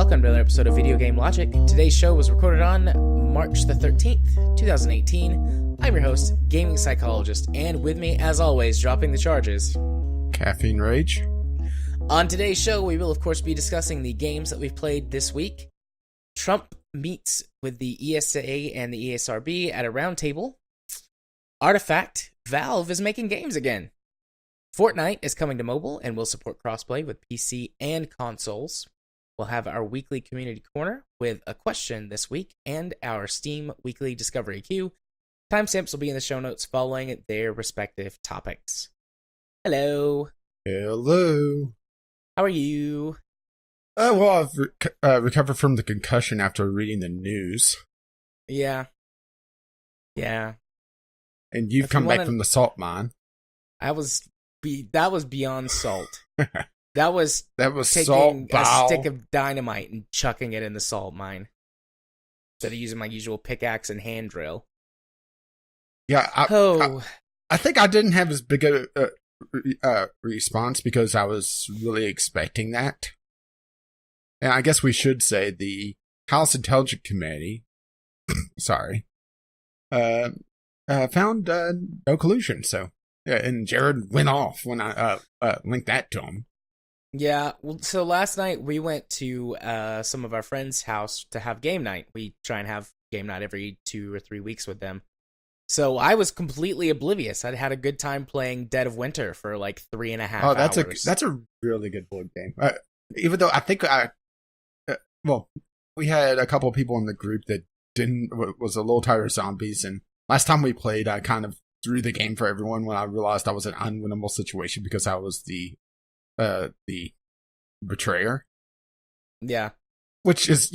welcome to another episode of Video Game Logic. Today's show was recorded on March the 13th, 2018. I'm your host, Gaming Psychologist, and with me, as always, dropping the charges, Caffeine Rage. On today's show, we will, of course, be discussing the games that we've played this week. Trump meets with the ESA and the ESRB at a roundtable. Artifact, Valve is making games again. Fortnite is coming to mobile and will support crossplay with PC and consoles. We'll have our weekly community corner with a question this week and our Steam weekly discovery queue. Timestamps will be in the show notes following their respective topics. Hello. Hello. How are you? Well, I've recovered from the concussion after reading the news. Yeah. And you've come back from the salt mine. That was beyond salt. That was taking salt a stick of dynamite and chucking it in the salt mine instead of using my usual pickaxe and hand drill. Yeah, I think I didn't have as big a response because I was really expecting that. And I guess we should say the House Intelligence Committee, sorry, found no collusion. So, yeah, and Jared went off when I linked that to him. Yeah, well, so last night we went to some of our friends' house to have game night. We try and have game night every 2 or 3 weeks with them. So I was completely oblivious. I'd had a good time playing Dead of Winter for like 3.5 hours. That's a really good board game. Even though I think we had a couple of people in the group that was a little tired of zombies, and last time we played, I kind of threw the game for everyone when I realized I was in an unwinnable situation because I was the betrayer. Yeah. Which is,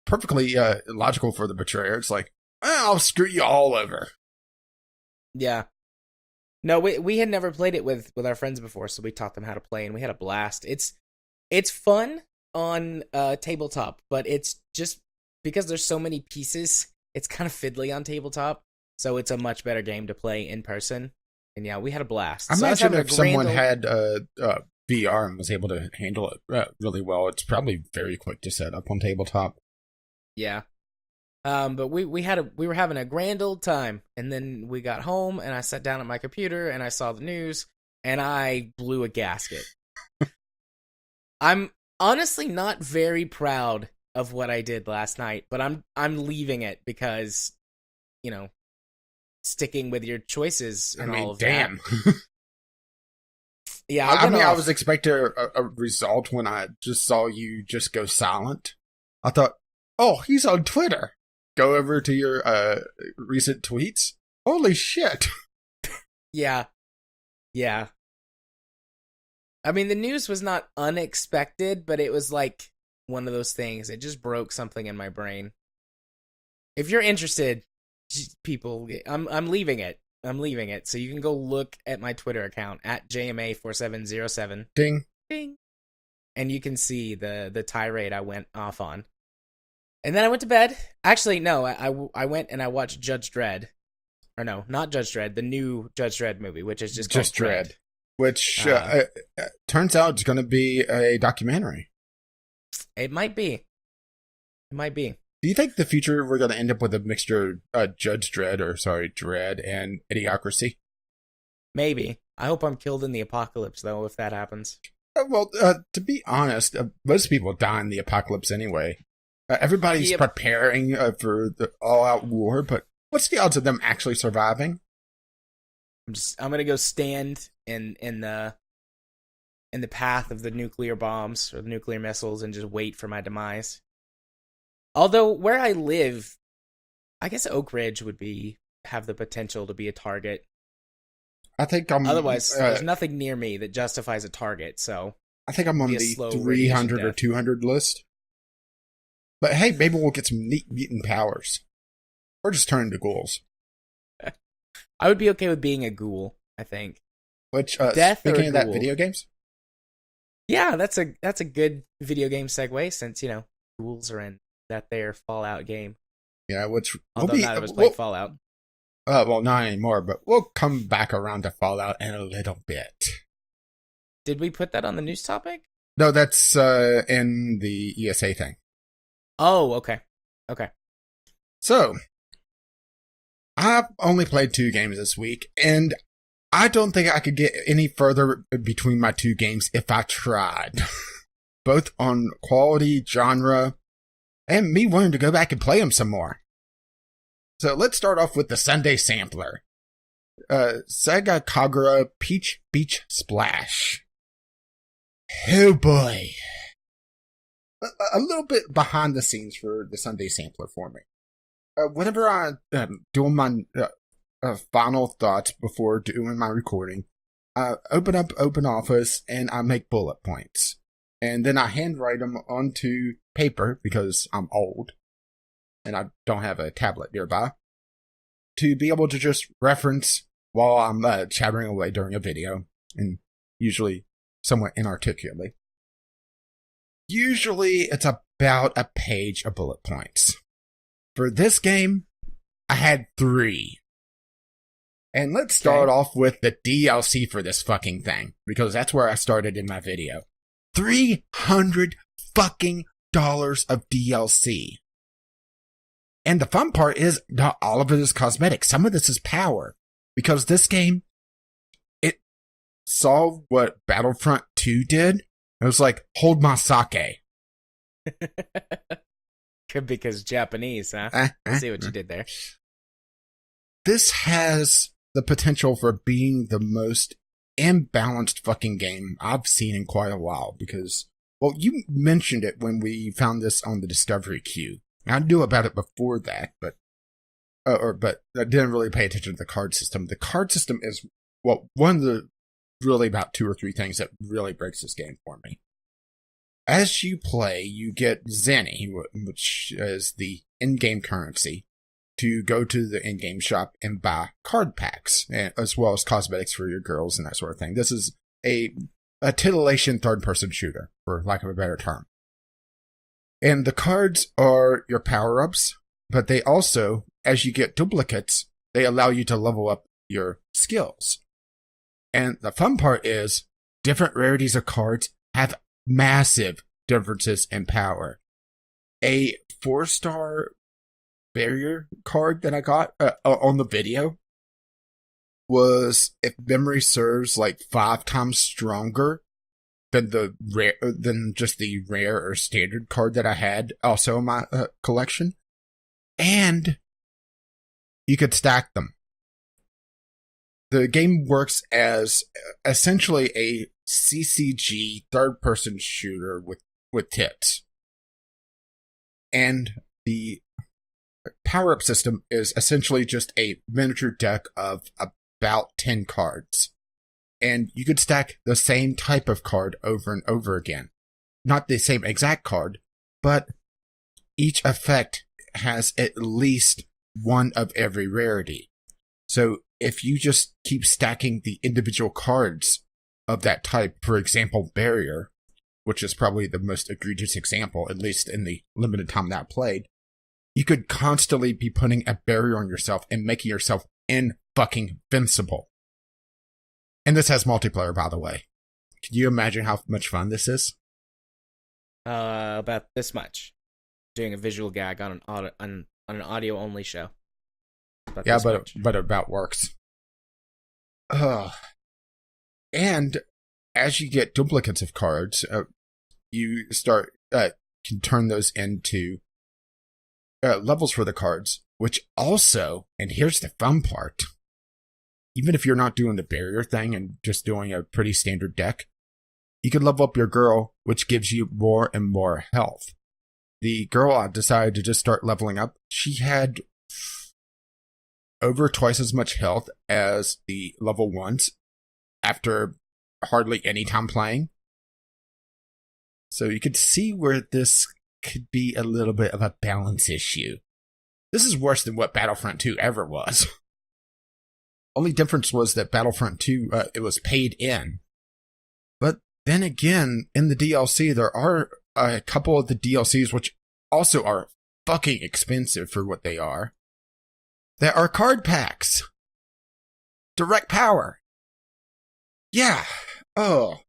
perfectly logical for the betrayer. It's like, I'll screw you all over. Yeah. No, we had never played it with our friends before, so we taught them how to play, and we had a blast. It's fun on tabletop, but it's just because there's so many pieces, it's kind of fiddly on tabletop, so it's a much better game to play in person. And yeah, we had a blast. I imagine if someone had VR and was able to handle it really well, it's probably very quick to set up on tabletop. Yeah. But we were having a grand old time, and then we got home, and I sat down at my computer, and I saw the news, and I blew a gasket. I'm honestly not very proud of what I did last night, but I'm leaving it because, sticking with your choices and all of damn. that. Yeah, I was expecting a result when I just saw you just go silent. I thought, oh, he's on Twitter. Go over to your recent tweets. Holy shit. Yeah. I mean, the news was not unexpected, but it was like one of those things. It just broke something in my brain. If you're interested, people, I'm leaving it. So you can go look at my Twitter account at JMA4707. Ding. And you can see the tirade I went off on. And then I went to bed. Actually, no, I went and I watched Judge Dredd. Or no, not Judge Dredd, the new Judge Dredd movie, which is just called Dredd. Which turns out it's going to be a documentary. It might be. Do you think the future we're going to end up with a mixture of Judge Dredd, Dredd, and Idiocracy? Maybe. I hope I'm killed in the apocalypse, though, if that happens. Well, to be honest, most people die in the apocalypse anyway. Everybody's preparing for the all-out war, but what's the odds of them actually surviving? I'm gonna go stand in the path of the nuclear bombs or the nuclear missiles and just wait for my demise. Although where I live, I guess Oak Ridge would have the potential to be a target. I think otherwise there's nothing near me that justifies a target. So I think I'm on the 300 or 200 list. But hey, maybe we'll get some neat mutant powers. Or just turn into ghouls. I would be okay with being a ghoul, I think. Which, Death speaking or of that, ghoul? video games? Yeah, that's a good video game segue since, ghouls are in that there Fallout game. Yeah, which although neither of us played Fallout. Well, not anymore, but we'll come back around to Fallout in a little bit. Did we put that on the news topic? No, that's in the ESA thing. Oh, okay. Okay. So, I've only played 2 games this week, and I don't think I could get any further between my 2 games if I tried. Both on quality, genre, and me wanting to go back and play them some more. So let's start off with the Sunday sampler. Sega Kagura Peach Beach Splash. Oh boy. A little bit behind the scenes for the Sunday sampler for me. Whenever I doing my final thoughts before doing my recording, I open up OpenOffice and I make bullet points. And then I handwrite them onto paper because I'm old and I don't have a tablet nearby to be able to just reference while I'm chattering away during a video, and usually somewhat inarticulately. Usually it's about a page of bullet points. For this game, I had 3. And let's start off with the DLC for this fucking thing, because that's where I started in my video. $300 fucking of DLC. And the fun part is not all of it is cosmetic. Some of this is power, because this game, it saw what Battlefront 2 did. It was like, hold my sake. Because Japanese, huh? I see what you did there. This has the potential for being the most imbalanced fucking game I've seen in quite a while, because, well, you mentioned it when we found this on the Discovery queue. I knew about it before that, but I didn't really pay attention to the card system. The card system is, well, one of the really about 2 or 3 things that really breaks this game for me. As you play, you get Zenny, which is the in-game currency, to go to the in-game shop and buy card packs, as well as cosmetics for your girls and that sort of thing. This is a titillation third-person shooter, for lack of a better term. And the cards are your power-ups, but they also, as you get duplicates, they allow you to level up your skills. And the fun part is, different rarities of cards have massive differences in power. A 4-star barrier card that I got on the video was, if memory serves, like 5 times stronger than just the rare or standard card that I had also in my collection. And you could stack them. The game works as essentially a CCG third-person shooter with tits. And the power-up system is essentially just a miniature deck of about 10 cards. And you could stack the same type of card over and over again. Not the same exact card, but each effect has at least one of every rarity. So if you just keep stacking the individual cards of that type, for example, Barrier, which is probably the most egregious example, at least in the limited time that I played, you could constantly be putting a barrier on yourself and making yourself in-fucking-vincible. And this has multiplayer, by the way. Can you imagine how much fun this is? About this much. Doing a visual gag on an audio-only show. Yeah, but it about works. And as you get duplicates of cards, you can turn those into levels for the cards, which also, and here's the fun part, even if you're not doing the barrier thing and just doing a pretty standard deck, you can level up your girl, which gives you more and more health. The girl I decided to just start leveling up, she had over twice as much health as the level 1s after hardly any time playing. So you could see where this could be a little bit of a balance issue. This is worse than what Battlefront 2 ever was. Only difference was that Battlefront 2, it was paid in. But then again, in the DLC, there are a couple of the DLCs which also are fucking expensive for what they are. There are card packs. Direct power. Yeah. Oh.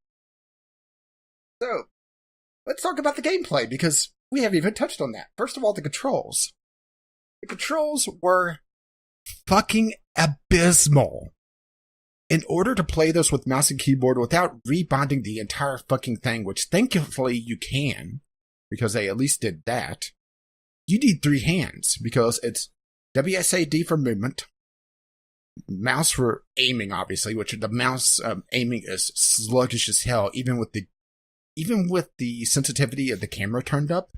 So, let's talk about the gameplay, because we haven't even touched on that. First of all, the controls. The controls were fucking abysmal. In order to play this with mouse and keyboard without rebinding the entire fucking thing, which thankfully you can, because they at least did that, you need 3 hands, because it's WSAD for movement, mouse for aiming, obviously, which the mouse aiming is sluggish as hell, even with the sensitivity of the camera turned up,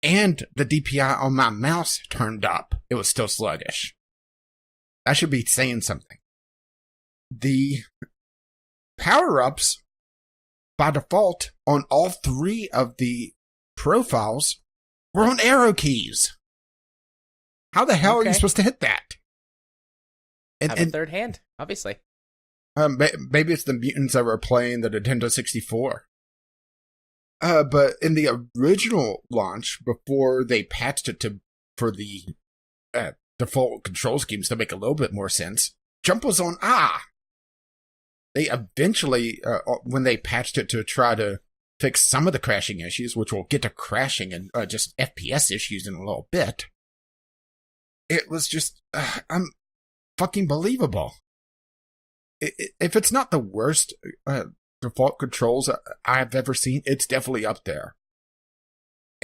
and the DPI on my mouse turned up, it was still sluggish. That should be saying something. The power-ups, by default, on all 3 of the profiles, were on arrow keys. How the hell are you supposed to hit that? And a third hand, obviously. Maybe it's the mutants that were playing the Nintendo 64. But in the original launch, before they patched it for the default control schemes to make a little bit more sense, jump was on A. They eventually, when they patched it to try to fix some of the crashing issues, which we'll get to crashing and just FPS issues in a little bit, it was just fucking believable. If it's not the worst default controls I've ever seen, it's definitely up there.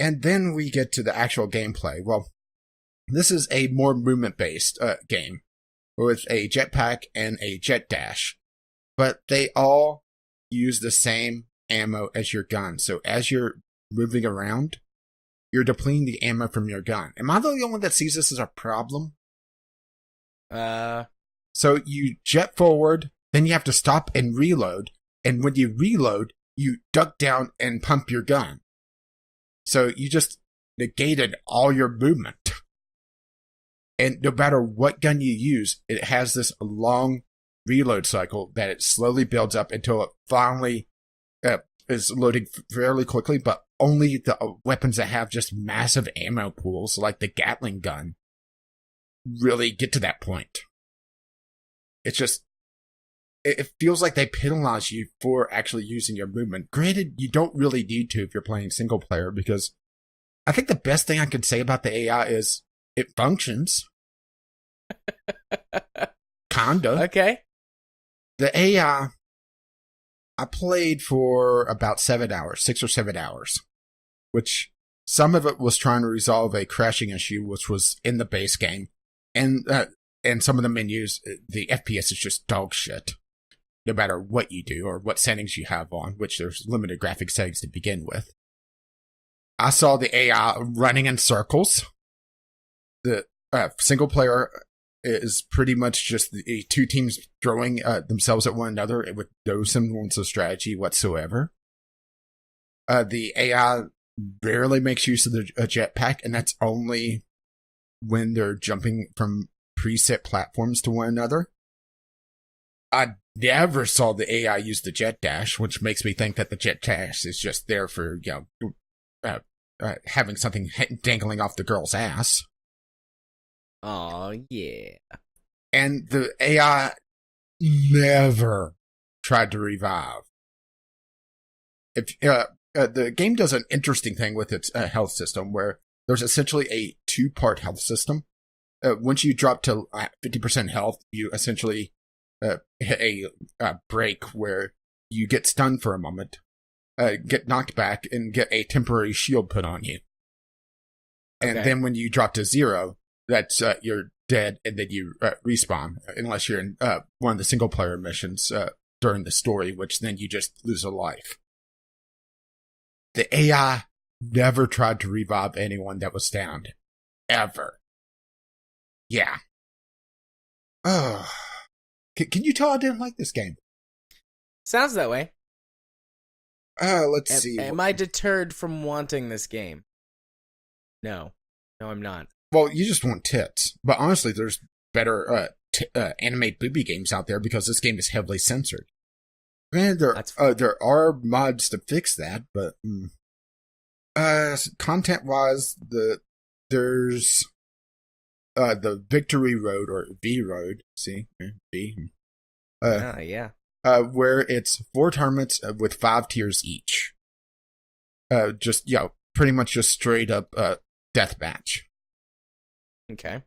And then we get to the actual gameplay. Well, this is a more movement-based game with a jetpack and a jet dash, but they all use the same ammo as your gun. So as you're moving around, you're depleting the ammo from your gun. Am I the only one that sees this as a problem? So you jet forward, then you have to stop and reload. And when you reload, you duck down and pump your gun. So you just negated all your movement. And no matter what gun you use, it has this long reload cycle that it slowly builds up until it finally is loading fairly quickly, but only the weapons that have just massive ammo pools, like the Gatling gun, really get to that point. It's just, it feels like they penalize you for actually using your movement. Granted, you don't really need to if you're playing single player, because I think the best thing I could say about the AI is it functions. Kinda. Okay. The AI, I played for about 7 hours, 6 or 7 hours, which some of it was trying to resolve a crashing issue, which was in the base game. And some of the menus, the FPS is just dog shit, no matter what you do or what settings you have on, which there's limited graphic settings to begin with. I saw the AI running in circles. The single player is pretty much just the 2 teams throwing themselves at one another with no semblance of strategy whatsoever. The AI rarely makes use of the jetpack, and that's only when they're jumping from preset platforms to one another. I never saw the AI use the jet dash, which makes me think that the jet dash is just there for, having something dangling off the girl's ass. Oh yeah. And the AI never tried to revive. If the game does an interesting thing with its health system, where there's essentially a 2-part health system. Once you drop to 50% health, you essentially hit a break where you get stunned for a moment, get knocked back, and get a temporary shield put on you. And then when you drop to 0, that's you're dead, and then you respawn, unless you're in one of the single-player missions during the story, which then you just lose a life. The AI never tried to revive anyone that was downed. Ever. Yeah. Oh. Can you tell I didn't like this game? Sounds that way. Let's see. Am I deterred from wanting this game? No. No, I'm not. Well, you just want tits. But honestly, there's better animated booby games out there because this game is heavily censored. Granted, there are mods to fix that, but content-wise, there's the Victory Road, or V Road, see? V. Yeah. Where it's 4 tournaments with 5 tiers each. pretty much just straight up death match. Okay.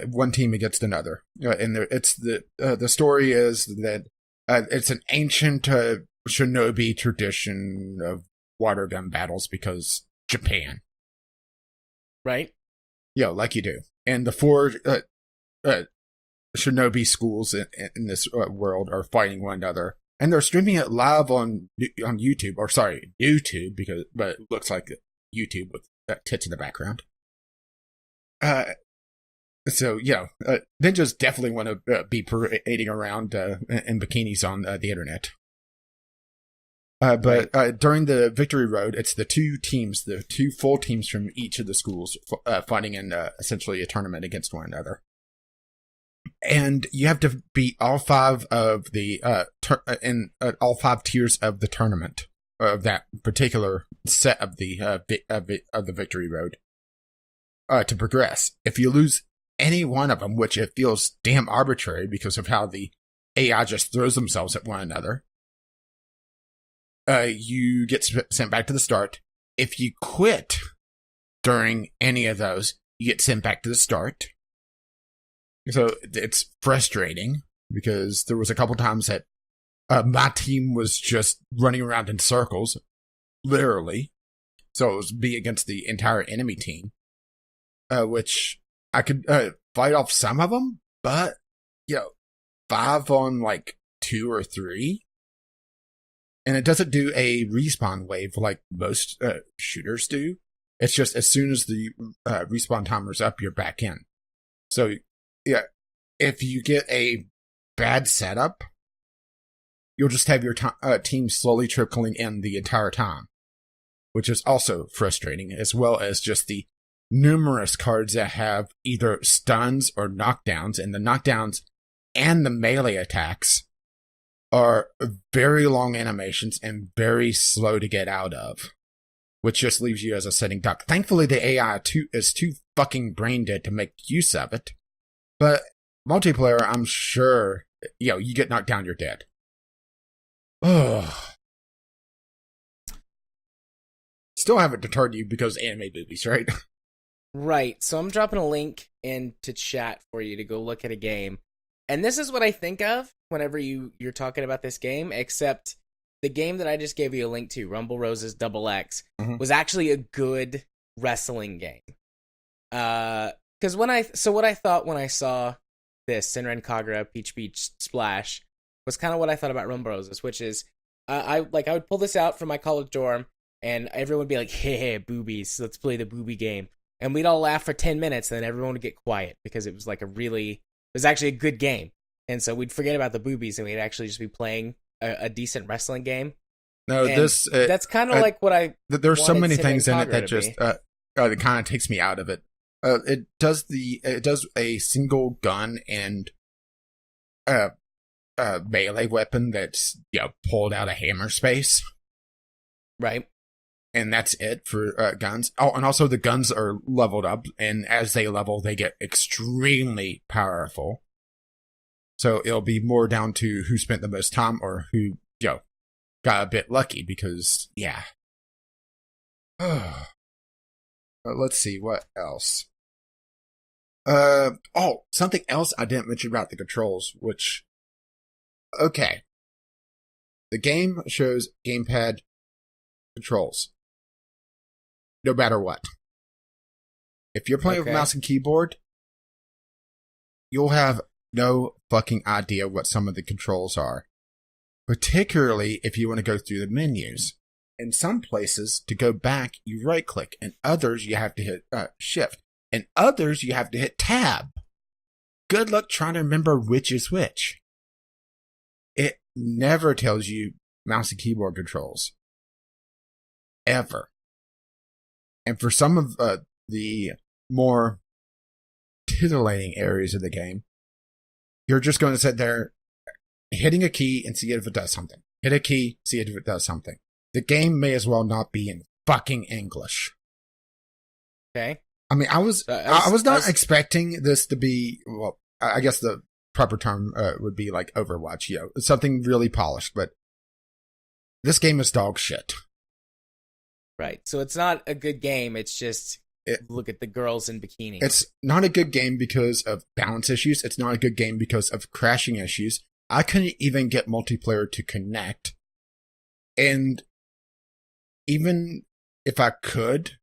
One team against another, and it's the story is that it's an ancient shinobi tradition of water gun battles because Japan, right? Yeah, like you do, and the four shinobi schools in this world are fighting one another, and they're streaming it live on YouTube, YouTube, but it looks like YouTube with tits in the background. So, ninjas definitely want to be parading around in bikinis on the internet. But during the Victory Road, it's the two full teams from each of the schools fighting in essentially a tournament against one another. And you have to beat all five of the all five tiers of the tournament of that particular set of the Victory Road to progress. If you lose any one of them, which it feels damn arbitrary because of how the AI just throws themselves at one another, you get sent back to the start. If you quit during any of those, you get sent back to the start. So it's frustrating because there was a couple times that my team was just running around in circles, literally. So it was me against the entire enemy team, which I could fight off some of them, but 5 on like 2 or 3, and it doesn't do a respawn wave like most shooters do. It's just as soon as the respawn timer's up, you're back in. So if you get a bad setup, you'll just have your team slowly trickling in the entire time, which is also frustrating, as well as just the numerous cards that have either stuns or knockdowns, and the knockdowns and the melee attacks are very long animations and very slow to get out of, which just leaves you as a sitting duck. Thankfully, the AI is too fucking brain dead to make use of it, but multiplayer, I'm sure, you get knocked down, you're dead. Oh. Still haven't deterred you because anime boobies, right? Right, so I'm dropping a link into chat for you to go look at a game. And this is what I think of whenever you're talking about this game, except the game that I just gave you a link to, Rumble Roses XX, was actually a good wrestling game. Because what I thought when I saw this, SENRAN KAGURA, Peach Beach Splash, was kind of what I thought about Rumble Roses, which is, I would pull this out from my college dorm, and everyone would be like, hey, boobies, let's play the booby game. And we'd all laugh for 10 minutes, and then everyone would get quiet because it was like it was actually a good game. And so we'd forget about the boobies, and we'd actually just be playing a decent wrestling game. No, and that's kind of like what I. There's so many things in it that just that kind of takes me out of it. It does a single gun and melee weapon that's pulled out of hammer space, right? And that's it for guns. Oh, and also the guns are leveled up, and as they level, they get extremely powerful. So it'll be more down to who spent the most time or who, got a bit lucky because, let's see, what else? Something else I didn't mention about the controls, which, okay. The game shows gamepad controls. No matter what. If you're playing with mouse and keyboard, you'll have no fucking idea what some of the controls are. Particularly if you want to go through the menus. In some places, to go back, you right click. In others, you have to hit shift. In others, you have to hit tab. Good luck trying to remember which is which. It never tells you mouse and keyboard controls. Ever. And for some of the more titillating areas of the game, you're just going to sit there hitting a key and see if it does something. Hit a key, see if it does something. The game may as well not be in fucking English. Okay. I mean, I was not expecting this to be, well, I guess the proper term would be like Overwatch, something really polished, but this game is dog shit. Right. So it's not a good game. It's just look at the girls in bikinis. It's not a good game because of balance issues. It's not a good game because of crashing issues. I couldn't even get multiplayer to connect. And even if I could,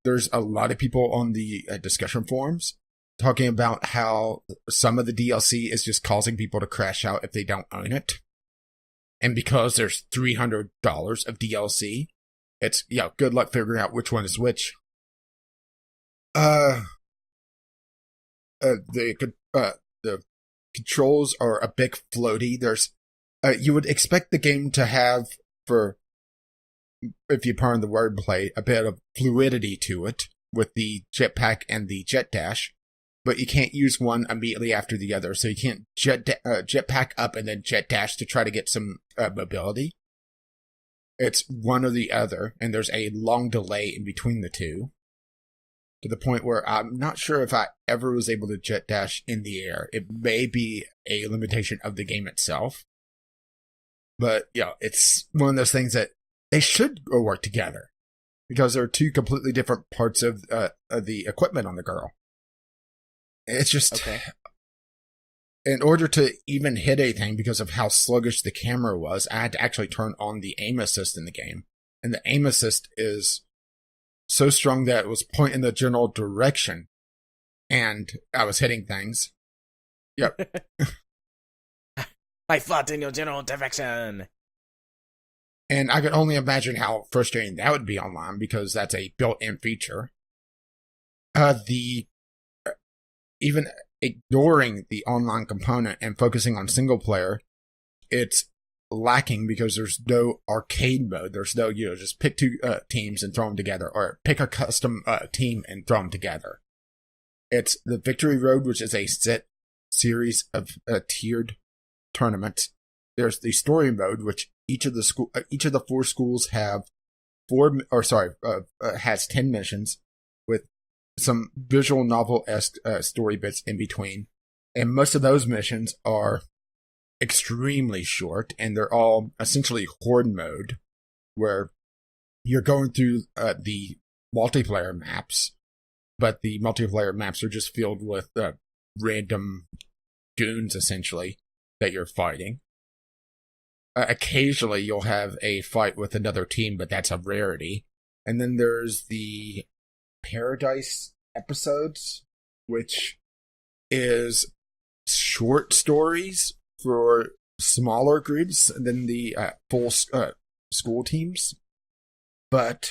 there's a lot of people on the discussion forums talking about how some of the DLC is just causing people to crash out if they don't own it. And because there's $300 of DLC, it's, good luck figuring out which one is which. The controls are a bit floaty. There's, you would expect the game to have, for, if you pardon the wordplay, a bit of fluidity to it with the jetpack and the jet dash, but you can't use one immediately after the other. So you can't jetpack up and then jet dash to try to get some mobility. It's one or the other, and there's a long delay in between the two, to the point where I'm not sure if I ever was able to jet dash in the air. It may be a limitation of the game itself, but it's one of those things that they should go work together, because they're two completely different parts of the equipment on the girl. It's just, okay. In order to even hit anything, because of how sluggish the camera was, I had to actually turn on the aim assist in the game. And the aim assist is so strong that it was pointing the general direction, and I was hitting things. Yep. I fought in your general direction. And I could only imagine how frustrating that would be online, because that's a built-in feature. Even ignoring the online component and focusing on single player, it's lacking because there's no arcade mode. There's no, just pick two teams and throw them together, or pick a custom team and throw them together. It's the Victory Road, which is a set series of tiered tournaments. There's the story mode, which each of the 4 schools have has 10 missions with some visual novel-esque story bits in between. And most of those missions are extremely short, and they're all essentially horde mode, where you're going through the multiplayer maps, but the multiplayer maps are just filled with random goons, essentially, that you're fighting. Occasionally, you'll have a fight with another team, but that's a rarity. And then there's the Paradise episodes, which is short stories for smaller groups than the full school teams. But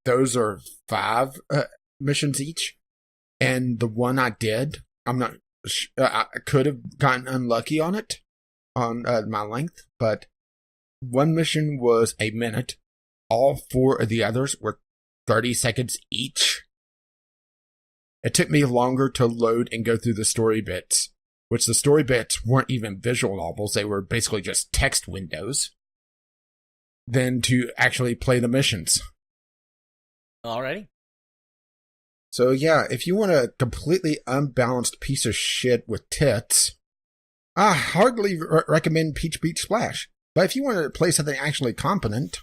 those are 5 missions each. And the one I did, I could have gotten unlucky on it, on my length, but one mission was a minute. All 4 of the others were 30 seconds each. It took me longer to load and go through the story bits, which the story bits weren't even visual novels. They were basically just text windows, than to actually play the missions. Alrighty. So if you want a completely unbalanced piece of shit with tits, I hardly recommend Peach Beach Splash. But if you want to play something actually competent,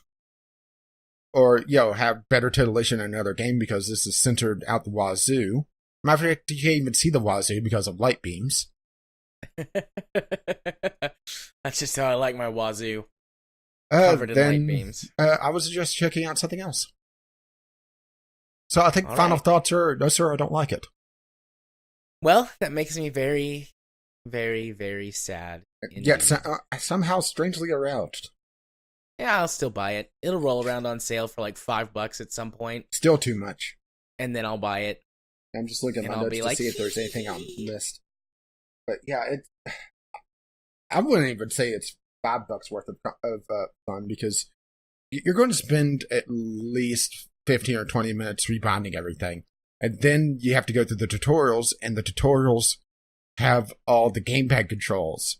or, have better titillation in another game, because this is centered out the wazoo. Matter of fact, you can't even see the wazoo because of light beams. That's just how I like my wazoo. Covered in light beams. I was just checking out something else. So I think final thoughts are, no sir, I don't like it. Well, that makes me very, very, very sad. Yet somehow strangely aroused. Yeah, I'll still buy it. It'll roll around on sale for like $5 at some point. Still too much. And then I'll buy it. I'm just looking at my notes to see if there's anything I missed. But I wouldn't even say it's $5 worth of fun, because you're going to spend at least 15 or 20 minutes rebinding everything. And then you have to go through the tutorials, and the tutorials have all the gamepad controls.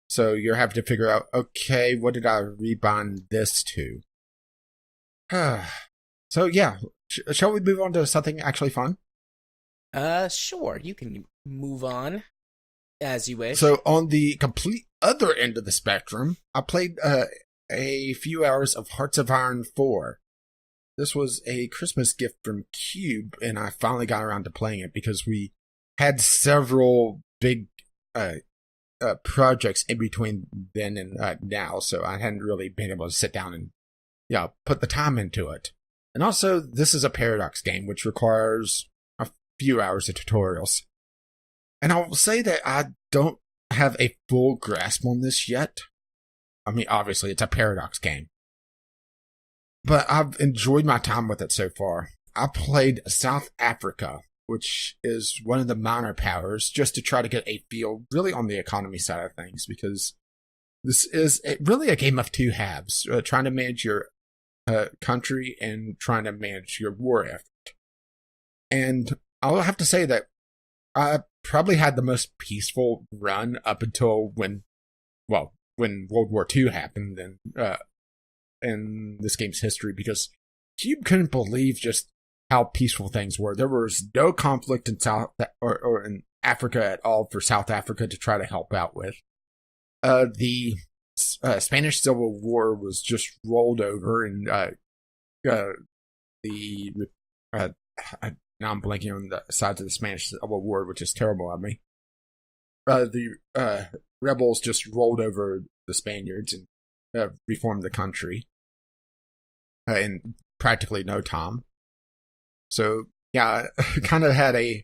So you're having to figure out, okay, what did I rebind this to? So shall we move on to something actually fun? Sure. You can move on as you wish. So on the complete other end of the spectrum, I played a few hours of Hearts of Iron 4. this was a Christmas gift from Cube, and I finally got around to playing it because we had several big projects in between then and now, so I hadn't really been able to sit down and put the time into it. And also, this is a Paradox game, which requires a few hours of tutorials. And I will say that I don't have a full grasp on this yet. I mean, obviously, it's a Paradox game. But I've enjoyed my time with it so far. I played South Africa, which is one of the minor powers, just to try to get a feel really on the economy side of things, because this is really a game of two halves, trying to manage your country and trying to manage your war effort. And I'll have to say that I probably had the most peaceful run up until when World War II happened in this game's history, because Cube couldn't believe just how peaceful things were. There was no conflict in or in Africa at all for South Africa to try to help out with. The Spanish Civil War was just rolled over, and now I'm blanking on the sides of the Spanish Civil War, which is terrible of me. The rebels just rolled over the Spaniards and reformed the country in practically no time. So, yeah, I kind of had a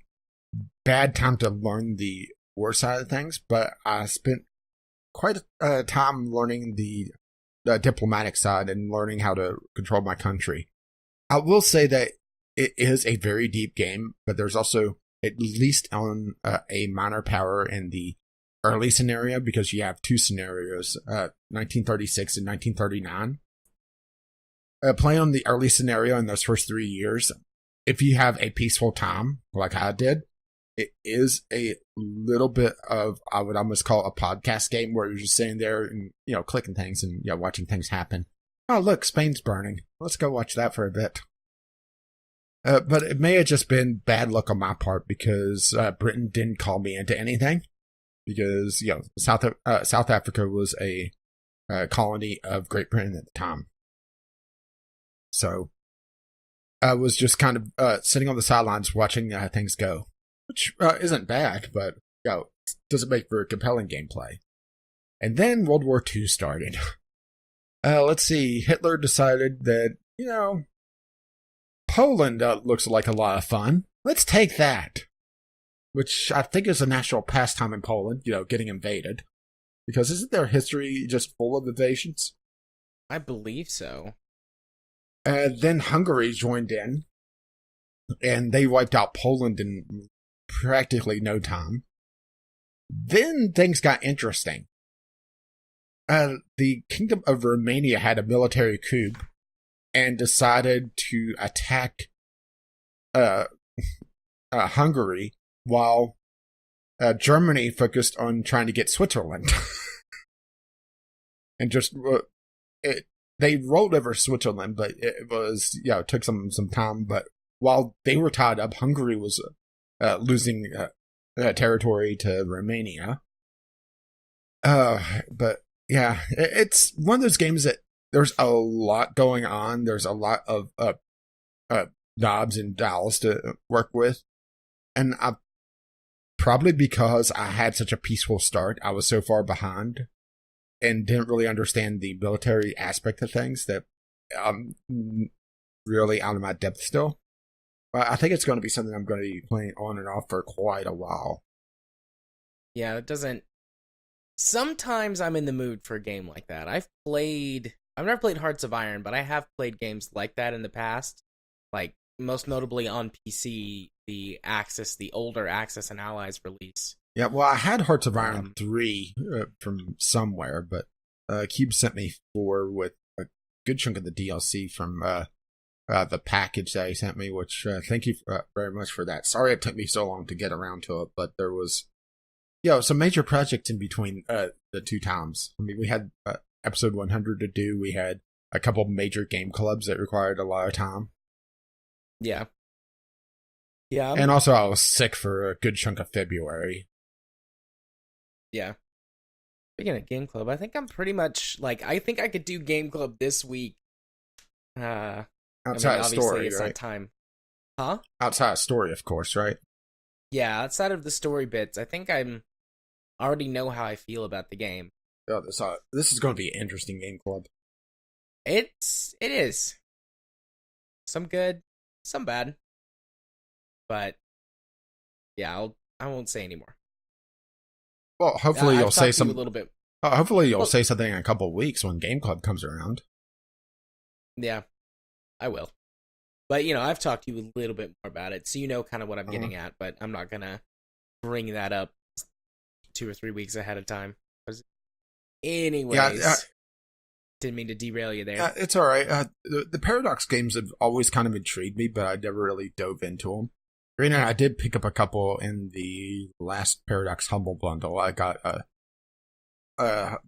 bad time to learn the war side of things, but I spent quite a time learning the diplomatic side and learning how to control my country. I will say that it is a very deep game, but there's also at least on a minor power in the early scenario, because you have two scenarios, 1936 and 1939. Playing on the early scenario in those first 3 years, if you have a peaceful time, like I did, it is a little bit of, I would almost call a podcast game, where you're just sitting there and, clicking things and, watching things happen. Oh, look, Spain's burning. Let's go watch that for a bit. But it may have just been bad luck on my part, because Britain didn't call me into anything. Because, South Africa was a colony of Great Britain at the time. So I was just kind of sitting on the sidelines watching things go, which isn't bad, but doesn't make for compelling gameplay. And then World War II started. Let's see, Hitler decided that, Poland looks like a lot of fun. Let's take that. Which I think is a national pastime in Poland, getting invaded. Because isn't their history just full of invasions? I believe so. Then Hungary joined in, and they wiped out Poland in practically no time. Then things got interesting. The Kingdom of Romania had a military coup and decided to attack Hungary, while Germany focused on trying to get Switzerland. And just they rolled over Switzerland, but it was it took some time. But while they were tied up, Hungary was losing territory to Romania. But yeah, it's one of those games that there's a lot going on. There's a lot of knobs and dials to work with, and probably because I had such a peaceful start, I was so far behind and didn't really understand the military aspect of things that I'm really out of my depth still. But I think it's going to be something I'm going to be playing on and off for quite a while. Yeah, it doesn't... Sometimes I'm in the mood for a game like that. I've never played Hearts of Iron, but I have played games like that in the past. Like, most notably on PC, the older Axis and Allies release. Yeah, well, I had Hearts of Iron 3 from somewhere, but Cube sent me 4 with a good chunk of the DLC from the package that he sent me, which thank you very much for that. Sorry it took me so long to get around to it, but there was some major projects in between the two times. I mean, we had episode 100 to do. We had a couple major game clubs that required a lot of time. Yeah. Yeah. And also I was sick for a good chunk of February. Yeah. Speaking of Game Club, I think I'm pretty much, I think I could do Game Club this week. Outside of obviously story, it's right? not time. Huh? Outside of story, of course, right? Yeah, outside of the story bits, I think I'm already know how I feel about the game. Oh, this is going to be an interesting game club. It is. Some good, some bad. But yeah, I won't say anymore. Well, hopefully you'll say a little bit. Hopefully you'll say something in a couple of weeks when Game Club comes around. Yeah, I will. But I've talked to you a little bit more about it, so you know kind of what I'm getting at. But I'm not gonna bring that up 2 or 3 weeks ahead of time. Anyways, didn't mean to derail you there. Yeah, it's all right. The Paradox games have always kind of intrigued me, but I never really dove into them. Granted, I did pick up a couple in the last Paradox Humble Bundle. I got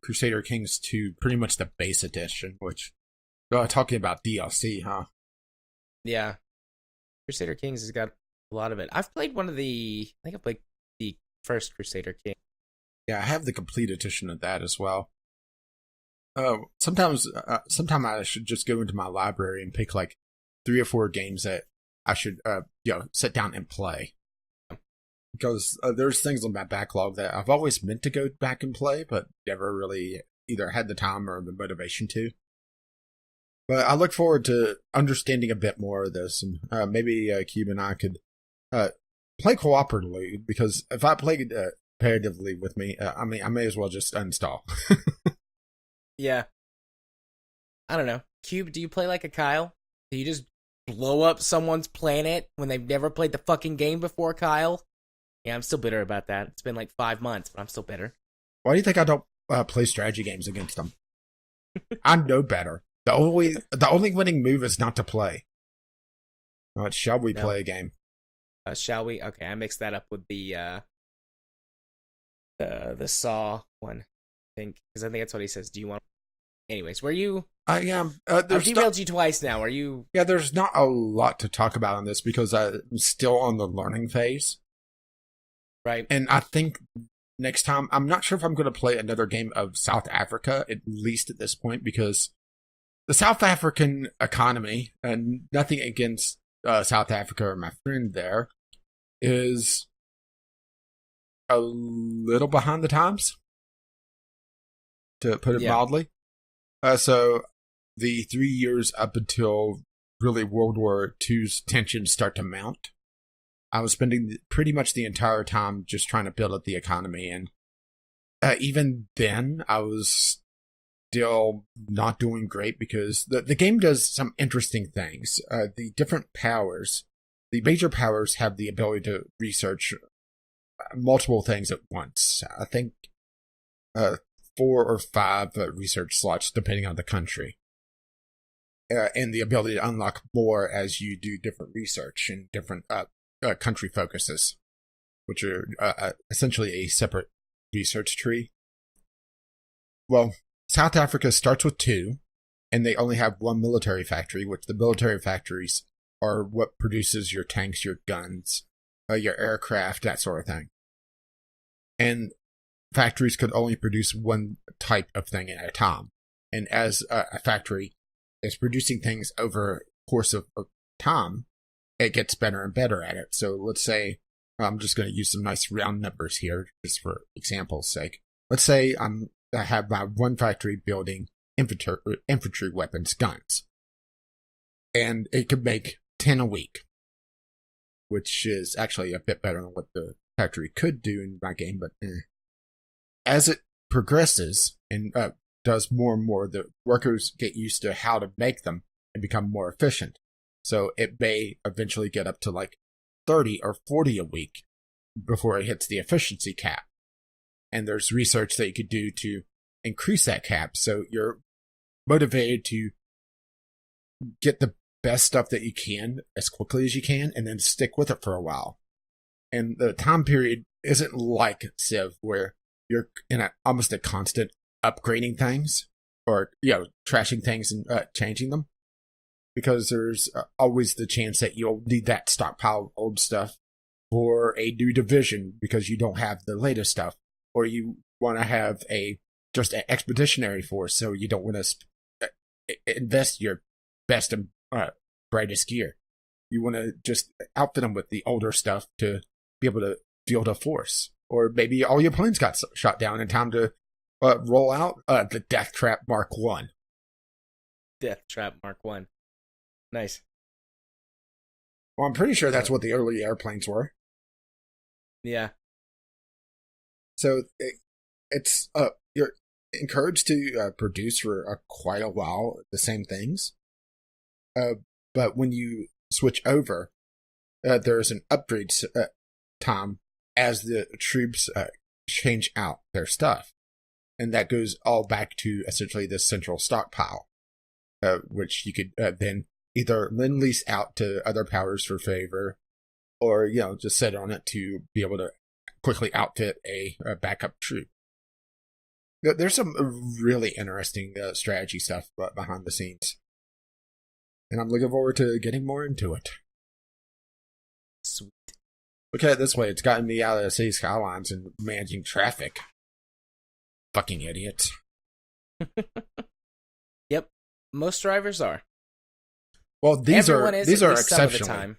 Crusader Kings 2, pretty much the base edition, which, talking about DLC, huh? Yeah. Crusader Kings has got a lot of it. I've played I think I played the first Crusader King. Yeah, I have the complete edition of that as well. Sometimes I should just go into my library and pick like 3 or 4 games that I should, sit down and play. Because there's things on my backlog that I've always meant to go back and play, but never really either had the time or the motivation to. But I look forward to understanding a bit more of this, and maybe Cube and I could play cooperatively, because if I played competitively with me, I may as well just uninstall. Yeah. I don't know. Cube, do you play like a Kyle? Do you just blow up someone's planet when they've never played the fucking game before, Kyle? Yeah, I'm still bitter about that. It's been like 5 months, but I'm still bitter. Why do you think I don't play strategy games against them? I know better. The only winning move is not to play. All right, shall we play a game? Shall we? Okay, I mixed that up with the Saw one, I think, because I think that's what he says. Do you want? Anyways, were you? I am. I've derailed you twice now. Are you? Yeah, there's not a lot to talk about on this because I'm still on the learning phase. Right. And I think next time, I'm not sure if I'm going to play another game of South Africa, at least at this point, because the South African economy, and nothing against South Africa or my friend there, is a little behind the times, to put it mildly. So the 3 years up until really World War II's tensions start to mount, I was spending pretty much the entire time just trying to build up the economy. And even then, I was still not doing great because the game does some interesting things. The different powers, the major powers, have the ability to research multiple things at once. I think 4 or 5 research slots, depending on the country. And the ability to unlock more as you do different research and different country focuses, which are essentially a separate research tree. Well, South Africa starts with 2, and they only have 1 military factory, which the military factories are what produces your tanks, your guns, your aircraft, that sort of thing. And factories could only produce 1 type of thing at a time. And as a factory is producing things over the course of time, it gets better and better at it. So let's say, I'm just going to use some nice round numbers here, just for example's sake. Let's say I have my 1 factory building infantry weapons, guns. And it could make 10 a week, which is actually a bit better than what the factory could do in my game, but as it progresses and does more and more, the workers get used to how to make them and become more efficient. So it may eventually get up to like 30 or 40 a week before it hits the efficiency cap. And there's research that you could do to increase that cap. So you're motivated to get the best stuff that you can as quickly as you can and then stick with it for a while. And the time period isn't like Civ, where you're in almost a constant upgrading things or, trashing things and changing them. Because there's always the chance that you'll need that stockpile of old stuff for a new division because you don't have the latest stuff. Or you want to have just an expeditionary force, so you don't want to invest your best brightest gear. You want to just outfit them with the older stuff to be able to field a force. Or maybe all your planes got shot down in time to roll out the Death Trap Mark 1. Death Trap Mark 1. Nice. Well, I'm pretty sure that's what the early airplanes were. Yeah. So it's you're encouraged to produce for quite a while the same things. But when you switch over, there's an upgrade time as the troops change out their stuff. And that goes all back to essentially the central stockpile, which you could then either lend-lease out to other powers for favor, or, just sit on it to be able to quickly outfit a backup troop. There's some really interesting strategy stuff behind the scenes. And I'm looking forward to getting more into it. Sweet. Look at it this way, it's gotten me out of the city skylines and managing traffic. Fucking idiots. Yep, most drivers are. Well, these Everyone are is these at are least some of the exceptional. time.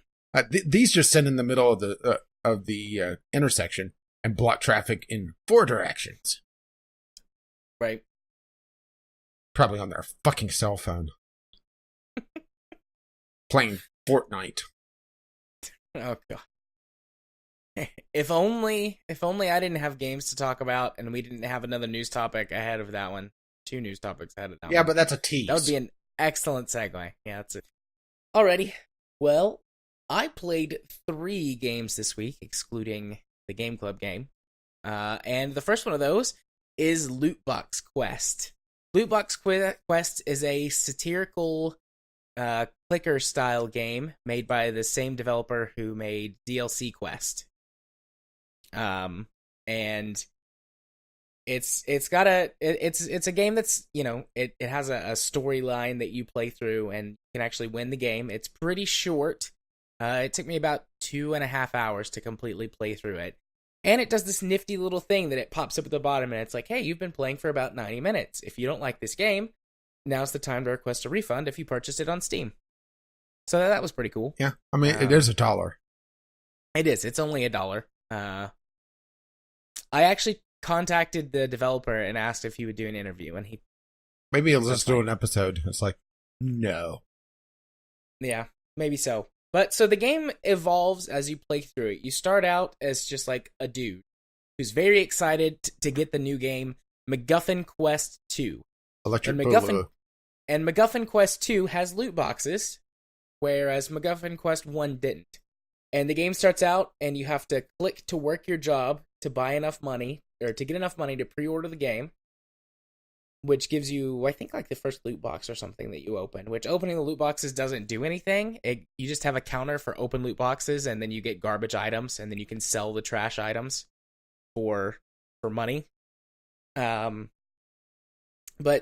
These just sit in the middle of the intersection and block traffic in 4 directions. Right. Probably on their fucking cell phone. Playing Fortnite. Oh god. If only I didn't have games to talk about and we didn't have another news topic ahead of that one. 2 news topics ahead of that one. Yeah, but that's a tease. That would be an excellent segue. Yeah, that's it. Alrighty. Well, I played 3 games this week, excluding the Game Club game. And the first one of those is Loot Box Quest. Loot Box Quest is a satirical clicker-style game made by the same developer who made DLC Quest. And it's a game that's, it has a storyline that you play through and can actually win the game. It's pretty short. It took me about 2.5 hours to completely play through it. And it does this nifty little thing that it pops up at the bottom and it's like, hey, you've been playing for about 90 minutes. If you don't like this game, now's the time to request a refund if you purchased it on Steam. So that was pretty cool. Yeah, I mean, it is $1. It is. It's only $1. I actually contacted the developer and asked if he would do an interview, and he... Maybe he'll just do an episode. It's like, no. Yeah, maybe so. But, so the game evolves as you play through it. You start out as just like a dude who's very excited to get the new game, MacGuffin Quest 2. Electric Boogaloo. And MacGuffin Quest 2 has loot boxes, whereas MacGuffin Quest 1 didn't. And the game starts out, and you have to click to work your job to buy enough money, or to get enough money to pre-order the game, which gives you, I think, like the first loot box or something that you open, which opening the loot boxes doesn't do anything. You just have a counter for open loot boxes, and then you get garbage items, and then you can sell the trash items for money. But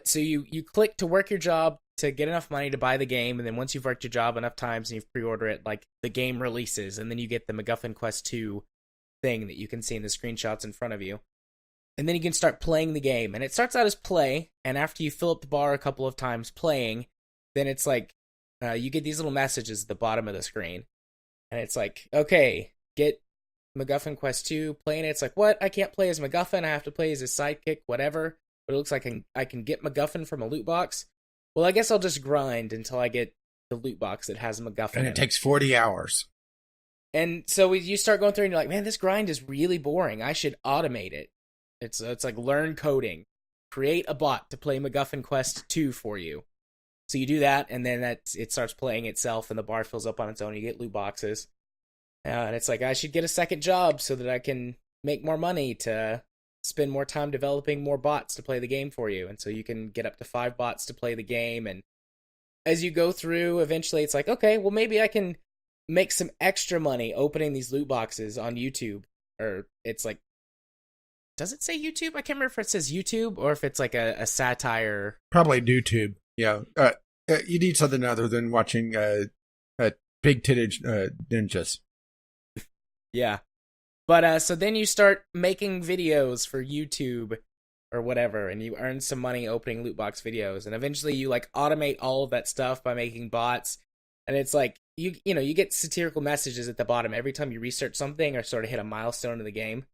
so you click to work your job to get enough money to buy the game, and then once you've worked your job enough times and you've pre-ordered it, like, the game releases, and then you get the MacGuffin Quest 2 thing that you can see in the screenshots in front of you. And then you can start playing the game, and it starts out as play, and after you fill up the bar a couple of times playing, then it's like, you get these little messages at the bottom of the screen, and it's like, okay, get MacGuffin Quest 2, playing it. It's like, what? I can't play as MacGuffin, I have to play as his sidekick, whatever, but it looks like I can get MacGuffin from a loot box. Well, I guess I'll just grind until I get the loot box that has MacGuffin and in it takes 40 hours. And so you start going through and you're like, man, this grind is really boring. I should automate it. It's like learn coding. Create a bot to play MacGuffin Quest 2 for you. So you do that, and then it starts playing itself, and the bar fills up on its own. You get loot boxes. And it's like, I should get a second job so that I can make more money to spend more time developing more bots to play the game for you. And so you can get up to 5 bots to play the game. And as you go through, eventually it's like, okay, well, maybe I can make some extra money opening these loot boxes on YouTube. Or it's like, does it say YouTube? I can't remember if it says YouTube or if it's like a satire. Probably YouTube. Yeah. You need something other than watching big-titted ninjas. Yeah. But so then you start making videos for YouTube or whatever, and you earn some money opening loot box videos, and eventually you like automate all of that stuff by making bots. And it's like you get satirical messages at the bottom every time you research something or sort of hit a milestone in the game.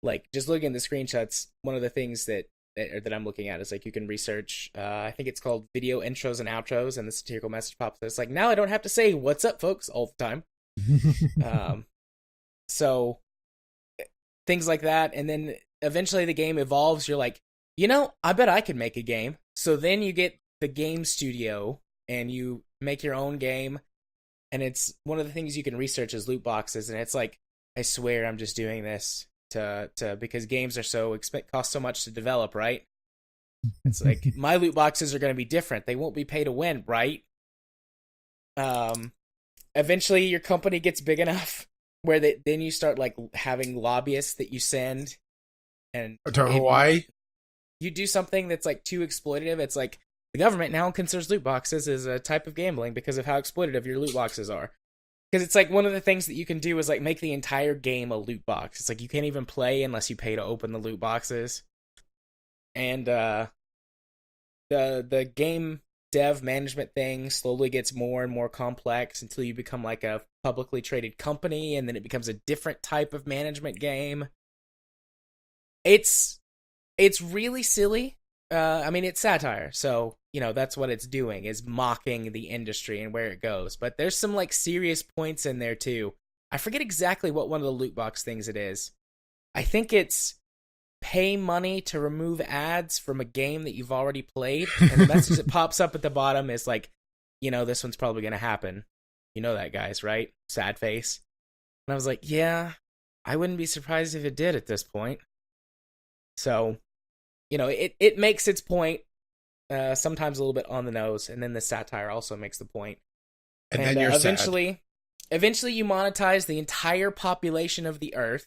Like, just looking at the screenshots, one of the things that I'm looking at is like you can research. I think it's called video intros and outros, and the satirical message pops up. It's like, now I don't have to say "What's up, folks" all the time. So things like that, and then eventually the game evolves. You're like, I bet I could make a game. So then you get the game studio and you make your own game, and it's one of the things you can research is loot boxes, and it's like, I swear I'm just doing this to because games are cost so much to develop, right? It's like, my loot boxes are going to be different. They won't be pay to win, right? Eventually your company gets big enough where then you start like having lobbyists that you send, and to Hawaii. You do something that's like too exploitative. It's like, the government now considers loot boxes as a type of gambling because of how exploitative your loot boxes are. Because it's like, one of the things that you can do is like make the entire game a loot box. It's like, you can't even play unless you pay to open the loot boxes. And the game dev management thing slowly gets more and more complex until you become like a publicly traded company, and then it becomes a different type of management game. It's really silly. It's satire, so that's what it's doing, is mocking the industry and where it goes. But there's some like serious points in there too. I forget exactly what one of the loot box things it is. I think it's pay money to remove ads from a game that you've already played, and the message that pops up at the bottom is like, this one's probably gonna happen. You know that, guys, right? Sad face. And I was like, yeah, I wouldn't be surprised if it did at this point. So, it makes its point, sometimes a little bit on the nose, and then the satire also makes the point. And then you're eventually you monetize the entire population of the Earth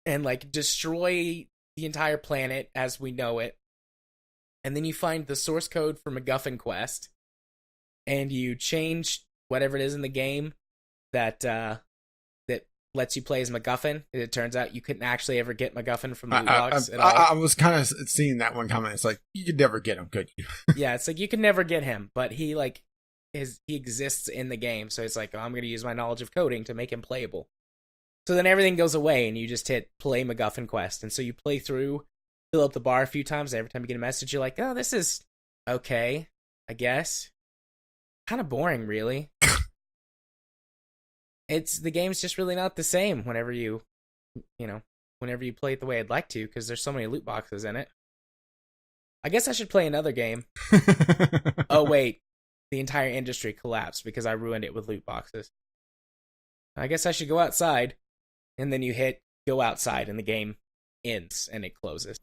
and like destroy the entire planet as we know it. And then you find the source code for MacGuffin Quest, and you change whatever it is in the game that lets you play as MacGuffin. It turns out you couldn't actually ever get MacGuffin from the loot box at all. I was kind of seeing that one comment. It's like, you could never get him, could you? Yeah, it's like, you can never get him, but he exists in the game. So it's like, I'm going to use my knowledge of coding to make him playable. So then everything goes away, and you just hit play MacGuffin Quest. And so you play through, fill up the bar a few times, and every time you get a message, you're like, oh, this is okay, I guess. Kind of boring, really. The game's just really not the same whenever you play it the way I'd like to, because there's so many loot boxes in it. I guess I should play another game. Oh, wait. The entire industry collapsed because I ruined it with loot boxes. I guess I should go outside, and then you hit go outside, and the game ends, and it closes.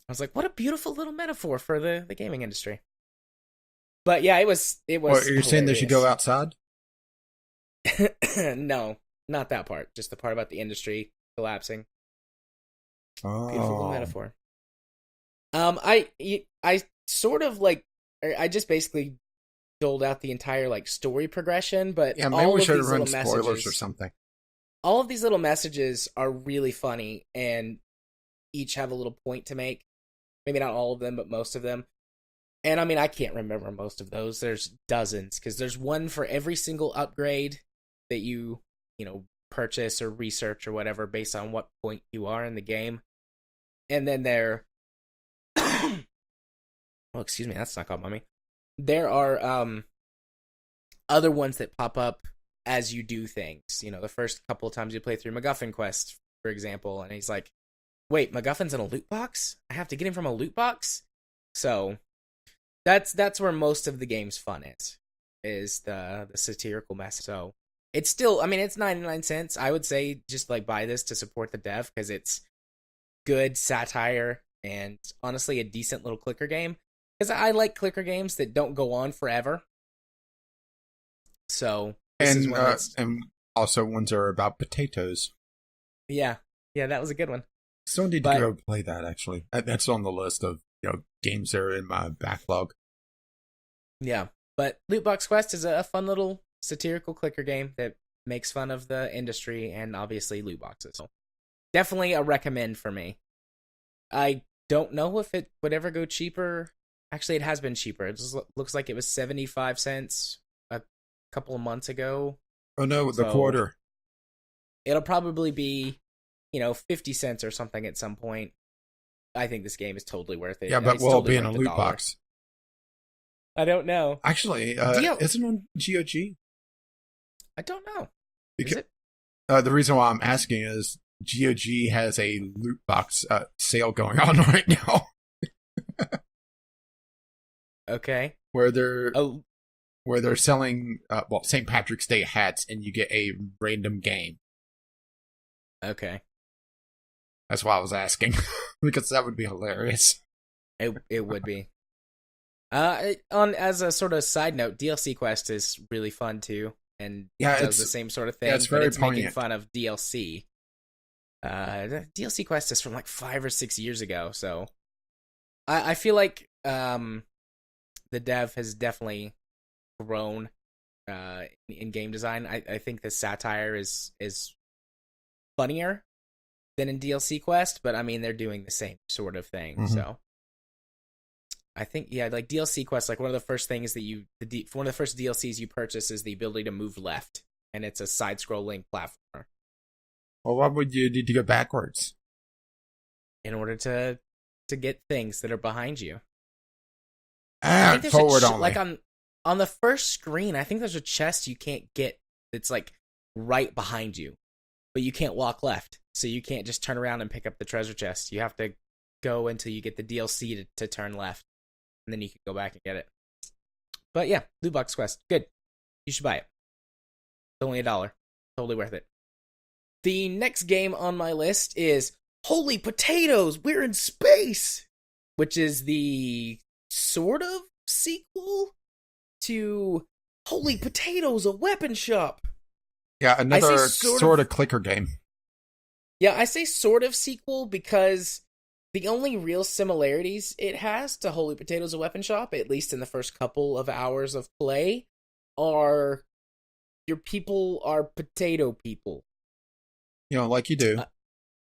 I was like, what a beautiful little metaphor for the gaming industry. But yeah, it was Well, you're saying they should go outside? No, not that part. Just the part about the industry collapsing. Oh. Beautiful little metaphor. I sort of like, I just basically doled out the entire like story progression, but yeah, maybe we should run spoilers or something. All of these little messages are really funny and each have a little point to make. Maybe not all of them, but most of them. And I can't remember most of those. There's dozens, because there's one for every single upgrade that you purchase or research or whatever based on what point you are in the game. And then there oh, excuse me, that's not called mommy. There are other ones that pop up as you do things. The first couple of times you play through MacGuffin Quest, for example, and he's like, wait, MacGuffin's in a loot box? I have to get him from a loot box? So that's where most of the game's fun is the satirical mess. So it's still, it's 99 cents. I would say just like buy this to support the dev, because it's good satire and honestly a decent little clicker game. Because I like clicker games that don't go on forever. So and also ones are about potatoes. Yeah, that was a good one. Still need to go play that, actually. That's on the list of games that are in my backlog. Yeah, but Loot Box Quest is a fun little satirical clicker game that makes fun of the industry and obviously loot boxes. So definitely a recommend for me. I don't know if it would ever go cheaper. Actually, it has been cheaper. It just looks like it was 75 cents a couple of months ago. Oh no, the quarter. It'll probably be, 50 cents or something at some point. I think this game is totally worth it. Yeah, but will it be in a loot box? I don't know. Actually, isn't it on GOG? I don't know. Because, is it? The reason why I'm asking is GOG has a loot box sale going on right now. Okay. Where they're selling St. Patrick's Day hats, and you get a random game. Okay. That's why I was asking, because that would be hilarious. It would be. As a sort of side note, DLC Quest is really fun too, and does the same sort of thing. Yeah, it's very poignant. Making fun of DLC. DLC Quest is from like 5 or 6 years ago, so I feel like the dev has definitely grown in game design. I think the satire is funnier than in DLC Quest, but I mean they're doing the same sort of thing. Mm-hmm. So I think like DLC Quest, like one of the first things that one of the first DLCs you purchase is the ability to move left, and it's a side-scrolling platformer. Well, why would you need to go backwards? In order to get things that are behind you. Forward only. Like on the first screen, I think there's a chest you can't get that's like right behind you, but you can't walk left, so you can't just turn around and pick up the treasure chest. You have to go until you get the DLC to turn left, and then you can go back and get it. But yeah, Loot Box Quest, good. You should buy it. It's only $1. Totally worth it. The next game on my list is Holy Potatoes, We're in Space, which is the sort of sequel to Holy Potatoes, a weapon shop. Yeah, another sort of clicker game. Yeah, I say sort of sequel because the only real similarities it has to Holy Potatoes, a weapon shop, at least in the first couple of hours of play, are your people are potato people. Like you do.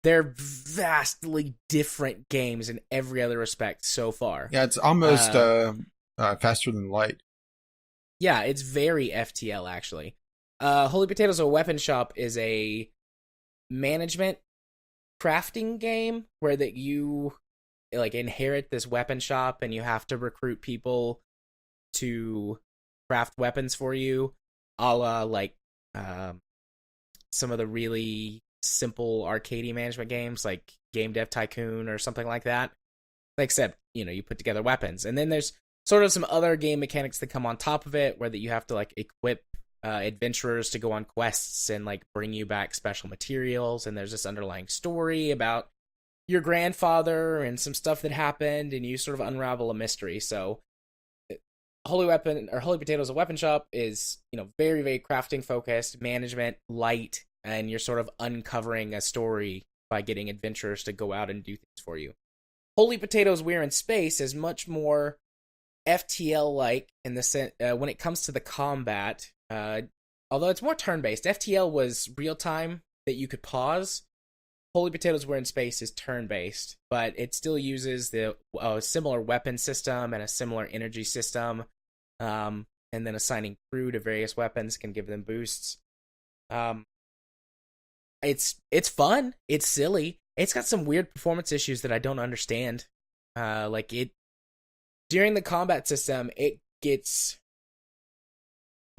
They're vastly different games in every other respect so far. Yeah, it's almost faster than light. Yeah, it's very FTL, actually. Holy Potatoes, a weapon shop is a management crafting game where that you like inherit this weapon shop and you have to recruit people to craft weapons for you, a la like some of the really simple arcadey management games like Game Dev Tycoon or something like that, except you put together weapons. And then there's sort of some other game mechanics that come on top of it where that you have to like equip adventurers to go on quests and like bring you back special materials, and there's this underlying story about your grandfather and some stuff that happened, and you sort of unravel a mystery. So Holy Potatoes, a weapon shop is very, very crafting focused, management light, and you're sort of uncovering a story by getting adventurers to go out and do things for you. Holy Potatoes, We're in Space is much more FTL like in the sense when it comes to the combat. Although it's more turn-based. FTL was real-time that you could pause. Holy Potatoes, We're in Space is turn-based, but it still uses the similar weapon system and a similar energy system, and then assigning crew to various weapons can give them boosts. It's fun. It's silly. It's got some weird performance issues that I don't understand. During the combat system, it gets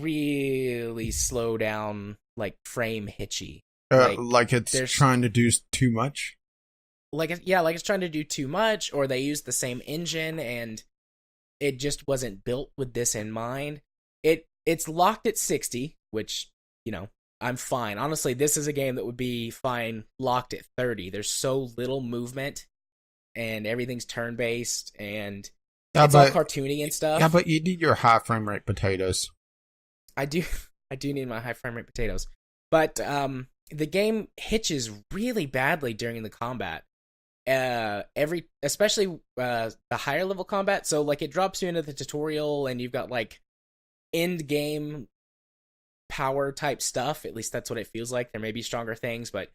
really slow down, like frame hitchy. Like it's trying to do too much? Like it's trying to do too much, or they use the same engine and it just wasn't built with this in mind. It's locked at 60, which, I'm fine. Honestly, this is a game that would be fine locked at 30. There's so little movement and everything's turn-based and it's all cartoony and stuff. Yeah, but you need your high frame rate potatoes. I do need my high frame rate potatoes. But the game hitches really badly during the combat. Especially the higher level combat. So like it drops you into the tutorial and you've got like end game power type stuff. At least that's what it feels like. There may be stronger things, but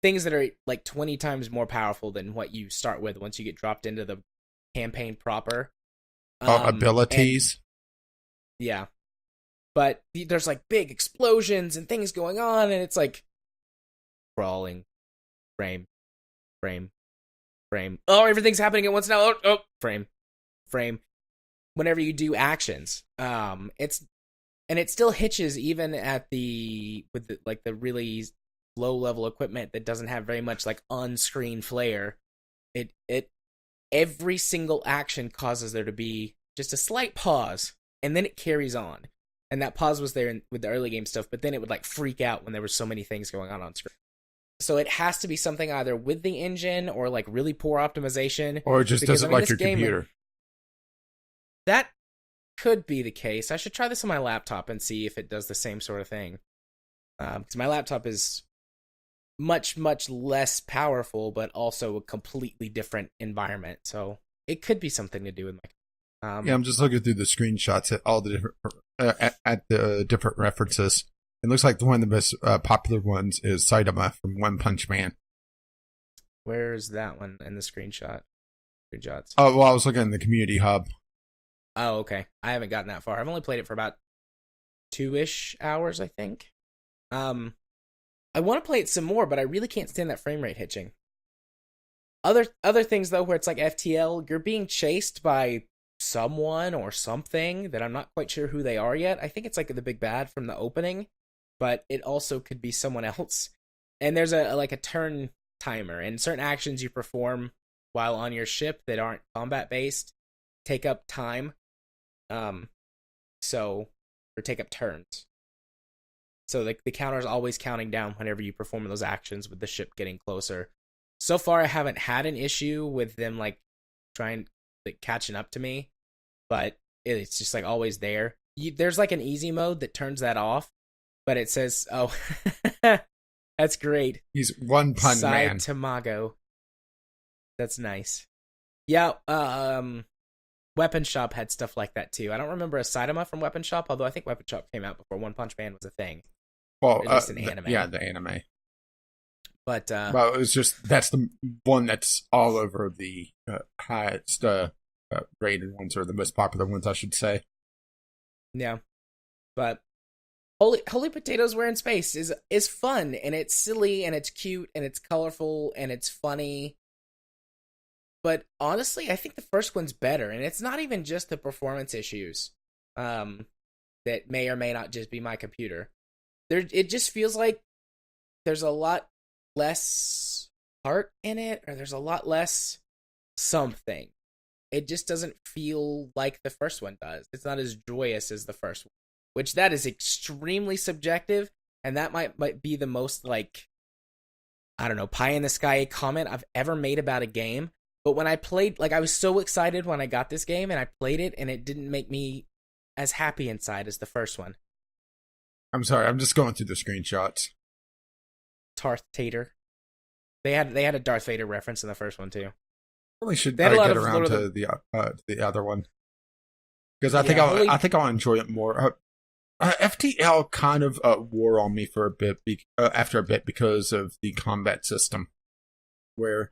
things that are like 20 times more powerful than what you start with once you get dropped into the campaign proper. Abilities. Yeah. but there's like big explosions and things going on, and it's like crawling, frame, frame, frame. Oh, everything's happening at once now. Oh, frame, frame. Whenever you do actions, it still hitches even at with the really low level equipment that doesn't have very much like on-screen flair. It every single action causes there to be just a slight pause, and then it carries on. And that pause was there with the early game stuff, but then it would like freak out when there were so many things going on screen. So it has to be something either with the engine or like really poor optimization, or it just doesn't like your computer. That could be the case. I should try this on my laptop and see if it does the same sort of thing. Because my laptop is much, much less powerful, but also a completely different environment. So it could be something to do with my. Yeah, I'm just looking through the screenshots at all the different at the different references. It looks like one of the most popular ones is Saitama from One Punch Man. Where's that one in the screenshots? Oh, well, I was looking in the community hub. Oh, okay. I haven't gotten that far. I've only played it for about 2-ish hours, I think. I want to play it some more, but I really can't stand that frame rate hitching. Other things, though, where it's like FTL, you're being chased by someone or something that I'm not quite sure who they are yet. I think it's like the big bad from the opening, but it also could be someone else. And there's a turn timer, and certain actions you perform while on your ship that aren't combat-based take up time. Or take up turns. So the counter is always counting down whenever you perform those actions with the ship getting closer. So far, I haven't had an issue with them catching up to me, but it's just like always there. There's like an easy mode that turns that off, but it says, "Oh, that's great." He's one pun man. Tamago. That's nice. Yeah. Weapon Shop had stuff like that too. I don't remember a Saitama from Weapon Shop, although I think Weapon Shop came out before One Punch Man was a thing. Well, at least an anime. The anime. But well, it's just that's the one that's all over the highest rated ones, or the most popular ones, I should say. Yeah, but Holy Potatoes We're in Space is fun, and it's silly, and it's cute, and it's colorful, and it's funny. But honestly, I think the first one's better, and it's not even just the performance issues that may or may not just be my computer. It just feels like there's a lot less heart in it, or there's a lot less something. It just doesn't feel like the first one does. It's not as joyous as the first one, which that is extremely subjective, and that might be the most, like, I don't know, pie in the sky comment I've ever made about a game. But when I played, like, I was so excited when I got this game, and I played it, and it didn't make me as happy inside as the first one. I'm sorry, I'm just going through the screenshots. Darth Tater. They had a Darth Vader reference in the first one too. Probably should get around to the other one, because I think I'll enjoy it more. FTL kind of wore on me for a bit after a bit because of the combat system, where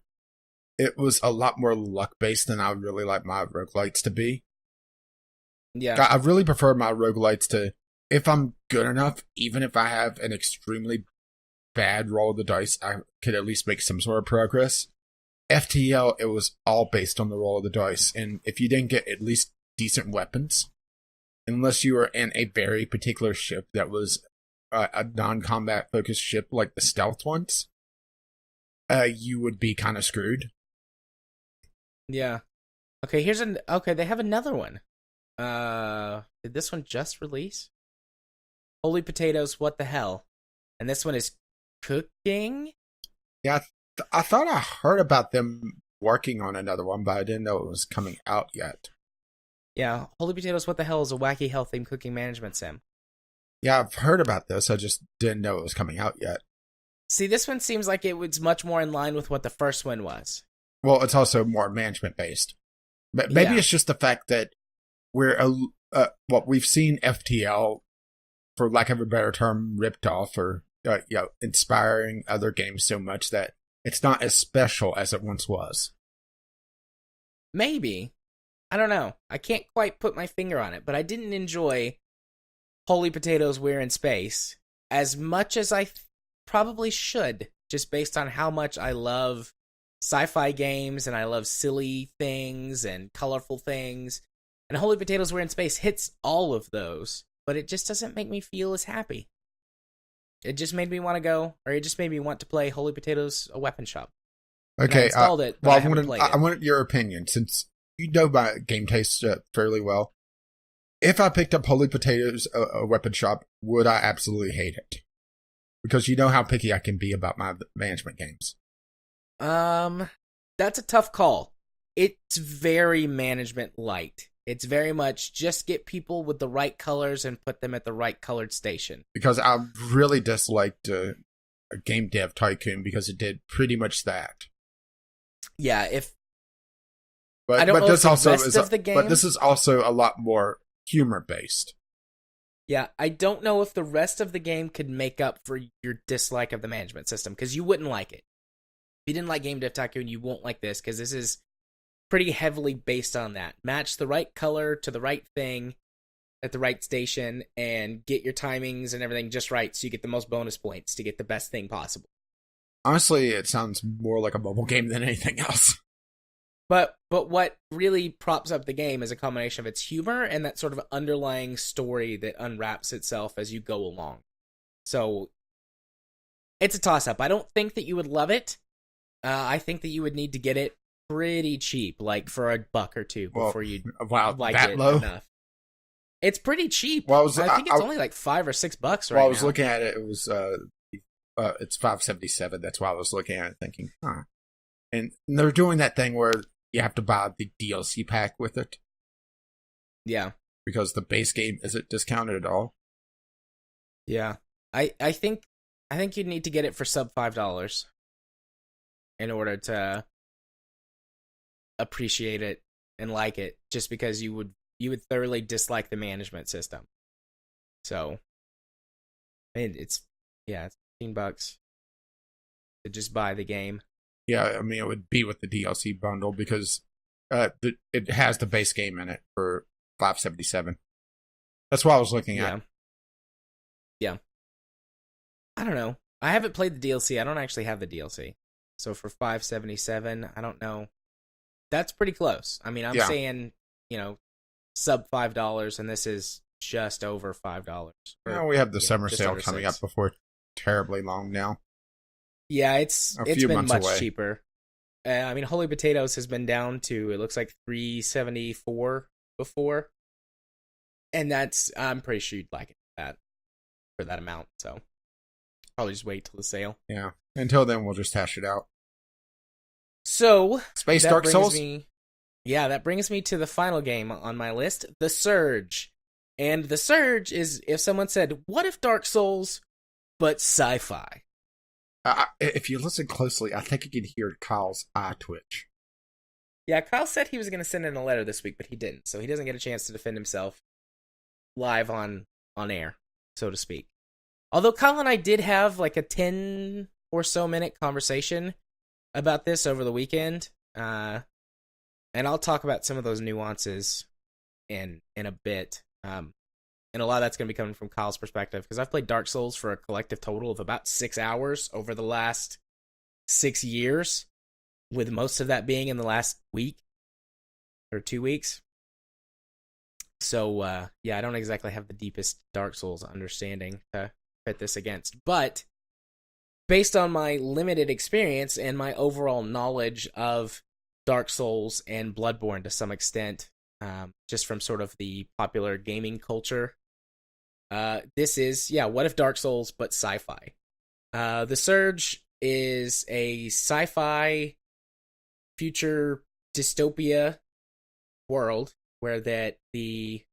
it was a lot more luck based than I would really like my roguelites to be. Yeah, I really prefer my roguelites to, if I'm good enough, even if I have an extremely bad roll of the dice, I could at least make some sort of progress. FTL, it was all based on the roll of the dice, and if you didn't get at least decent weapons, unless you were in a very particular ship that was a non-combat focused ship like the stealth ones, you would be kind of screwed. Yeah. Okay, they have another one. Did this one just release? Holy Potatoes, What the Hell? And this one is cooking? Yeah, I thought I heard about them working on another one, but I didn't know it was coming out yet. Yeah, Holy Potatoes, What the Hell is a wacky health-themed cooking management sim. Yeah, I've heard about this. I just didn't know it was coming out yet. See, this one seems like it was much more in line with what the first one was. Well, it's also more management-based. But maybe it's just the fact that we've seen FTL, for lack of a better term, ripped off or inspiring other games so much that it's not as special as it once was. Maybe. I don't know. I can't quite put my finger on it, but I didn't enjoy Holy Potatoes, We're in Space as much as I probably should, just based on how much I love sci-fi games and I love silly things and colorful things. And Holy Potatoes, We're in Space hits all of those, but it just doesn't make me feel as happy. It just made me want to go, or it just made me want to play Holy Potatoes, a weapon shop. Okay, I installed it, but I wanted your opinion, since you know my game taste fairly well. If I picked up Holy Potatoes, a weapon shop, would I absolutely hate it? Because you know how picky I can be about my management games. That's a tough call. It's very management light. It's very much just get people with the right colors and put them at the right colored station. Because I really disliked a Game Dev Tycoon because it did pretty much that. Yeah, but I don't know this if also rest is of the game, but this is also a lot more humor based. Yeah, I don't know if the rest of the game could make up for your dislike of the management system, because you wouldn't like it. If you didn't like Game Dev Tycoon, you won't like this, because this is pretty heavily based on that. Match the right color to the right thing at the right station, and get your timings and everything just right so you get the most bonus points to get the best thing possible. Honestly, it sounds more like a mobile game than anything else. But what really props up the game is a combination of its humor and that sort of underlying story that unwraps itself as you go along. So it's a toss-up. I don't think that you would love it. I think that you would need to get it pretty cheap, like for $1 or $2 before you like that it low? enough. It's pretty cheap. Well, I think it's only like $5 or $6 right now. While I was looking at it, it was it's $5.77. That's why I was looking at it, thinking, huh. And they're doing that thing where you have to buy the DLC pack with it. Yeah, because the base game isn't discounted at all. Yeah, I think you'd need to get it for sub $5 in order to appreciate it and like it, just because you would thoroughly dislike the management system. So, I mean, it's $15 to just buy the game. Yeah, I mean, it would be with the DLC bundle because it has the base game in it for $5.77. That's what I was looking at. Yeah. I don't know. I haven't played the DLC. I don't actually have the DLC. So for $5.77, I don't know. That's pretty close. I mean, I'm saying, sub $5, and this is just over $5. Well, we have the summer sale coming up before terribly long now. Yeah, it's been much cheaper. I mean, Holy Potatoes has been down to, it looks like $3.74 before, and I'm pretty sure you'd like it for that amount. So probably just wait till the sale. Yeah. Until then, we'll just hash it out. So Space Dark Souls. That brings me to the final game on my list, The Surge. And The Surge is, if someone said, "What if Dark Souls, but sci-fi?" If you listen closely, I think you can hear Kyle's eye twitch. Yeah, Kyle said he was going to send in a letter this week, but he didn't, so he doesn't get a chance to defend himself live on air, so to speak. Although Kyle and I did have like a 10 or so minute conversation about this over the weekend, and I'll talk about some of those nuances in a bit. And a lot of that's going to be coming from Kyle's perspective, because I've played Dark Souls for a collective total of about 6 hours over the last 6 years, with most of that being in the last week or 2 weeks. So, I don't exactly have the deepest Dark Souls understanding to pit this against. But based on my limited experience and my overall knowledge of Dark Souls and Bloodborne to some extent, just from sort of the popular gaming culture, this is, what if Dark Souls, but sci-fi? The Surge is a sci-fi future dystopia world where the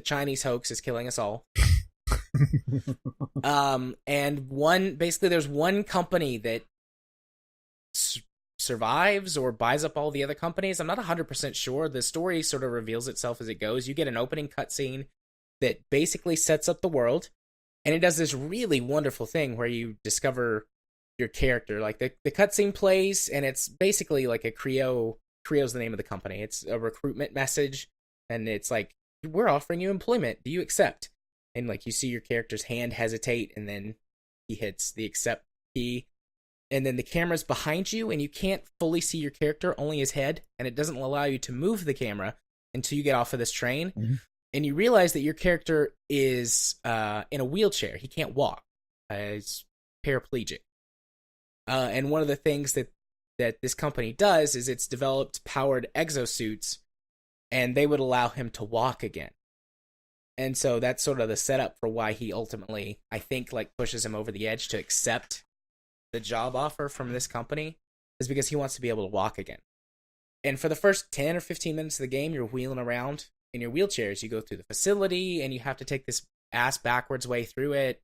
Chinese hoax is killing us all. And there's one company that survives or buys up all the other companies. I'm not 100% sure. The story sort of reveals itself as it goes. You get an opening cutscene that basically sets up the world, and it does this really wonderful thing where you discover your character. Like the cutscene plays, and it's basically like a Creo's the name of the company. It's a recruitment message, and it's like we're offering you employment. Do you accept? And like you see your character's hand hesitate, and then he hits the accept key, and then the camera's behind you, and you can't fully see your character, only his head, and it doesn't allow you to move the camera until you get off of this train. Mm-hmm. And you realize that your character is in a wheelchair. He can't walk. He's paraplegic. And one of the things that this company does is it's developed powered exosuits, and they would allow him to walk again. And so that's sort of the setup for why he ultimately, I think, like pushes him over the edge to accept the job offer from this company, is because he wants to be able to walk again. And for the first 10 or 15 minutes of the game, you're wheeling around in your wheelchairs. You go through the facility, and you have to take this ass backwards way through it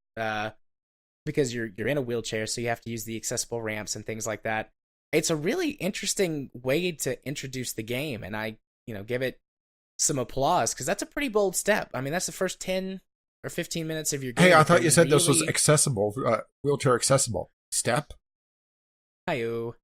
because you're in a wheelchair, so you have to use the accessible ramps and things like that. It's a really interesting way to introduce the game, and I, give it some applause, because that's a pretty bold step. I mean, that's the first 10 or 15 minutes of your game. Hey, I thought you said this was accessible, wheelchair accessible. Step? Hi-yo.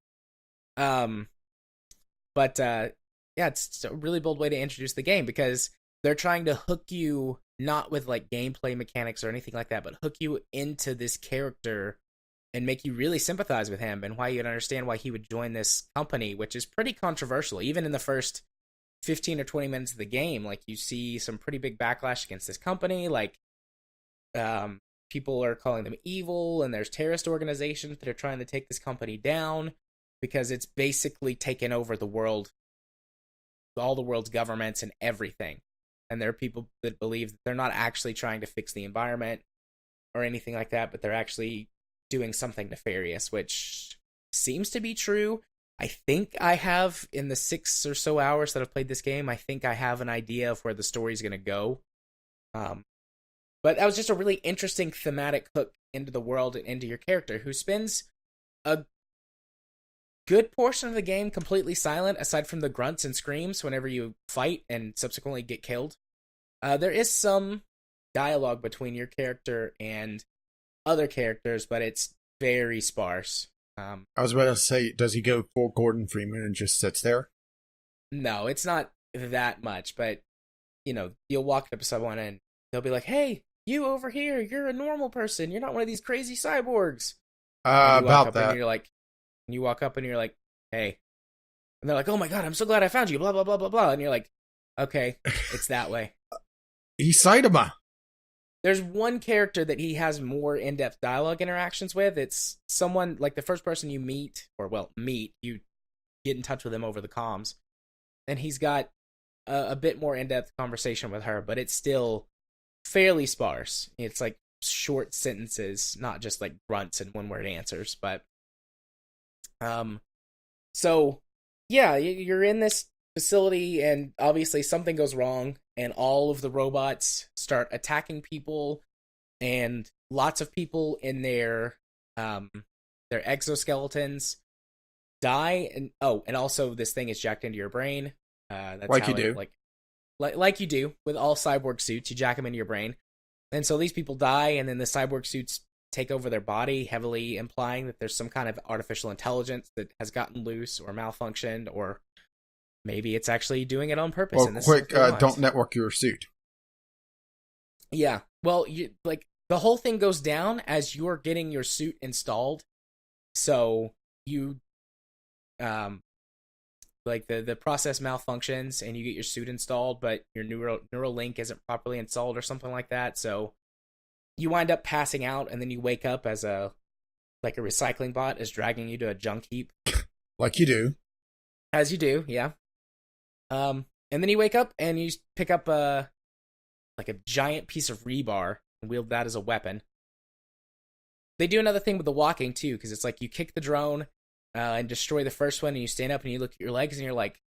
But yeah, it's a really bold way to introduce the game, because they're trying to hook you not with like gameplay mechanics or anything like that, but hook you into this character and make you really sympathize with him, and why you'd understand why he would join this company, which is pretty controversial. Even in the first 15 or 20 minutes of the game, like you see some pretty big backlash against this company. Like people are calling them evil, and there's terrorist organizations that are trying to take this company down because it's basically taken over the world, all the world's governments and everything. And there are people that believe that they're not actually trying to fix the environment or anything like that, but they're actually doing something nefarious, which seems to be true. I think I have, in the 6 or so hours that I've played this game, I think I have an idea of where the story's going to go. But that was just a really interesting thematic hook into the world and into your character, who spends a good portion of the game completely silent, aside from the grunts and screams whenever you fight and subsequently get killed. There is some dialogue between your character and other characters, but it's very sparse. I was about to say, does he go full Gordon Freeman and just sits there? No, it's not that much, but, you'll walk up to someone and they'll be like, hey, you over here, you're a normal person. You're not one of these crazy cyborgs. About that. And you walk up and you're like, hey. And they're like, oh my god, I'm so glad I found you, blah, blah, blah, blah, blah. And you're like, okay, it's that way. He's Saitama. There's one character that he has more in-depth dialogue interactions with. It's someone, like the first person you meet, you get in touch with him over the comms. And he's got a bit more in-depth conversation with her, but it's still fairly sparse. It's like short sentences, not just like grunts and one-word answers. But, so, yeah, you're in this facility, and obviously something goes wrong, and all of the robots start attacking people, and lots of people in their exoskeletons die, and also this thing is jacked into your brain. That's like how you do. Like you do with all cyborg suits, you jack them into your brain. And so these people die, and then the cyborg suits take over their body, heavily implying that there's some kind of artificial intelligence that has gotten loose or malfunctioned, or maybe it's actually doing it on purpose. Well, quick, don't network your suit. Yeah. Well, the whole thing goes down as you're getting your suit installed. So you, the process malfunctions and you get your suit installed, but your neural link isn't properly installed or something like that. So you wind up passing out, and then you wake up as a recycling bot is dragging you to a junk heap. Like you do. As you do, yeah. And then you wake up and you pick up a giant piece of rebar and wield that as a weapon. They do another thing with the walking too, because it's like you kick the drone and destroy the first one, and you stand up and you look at your legs and you're like,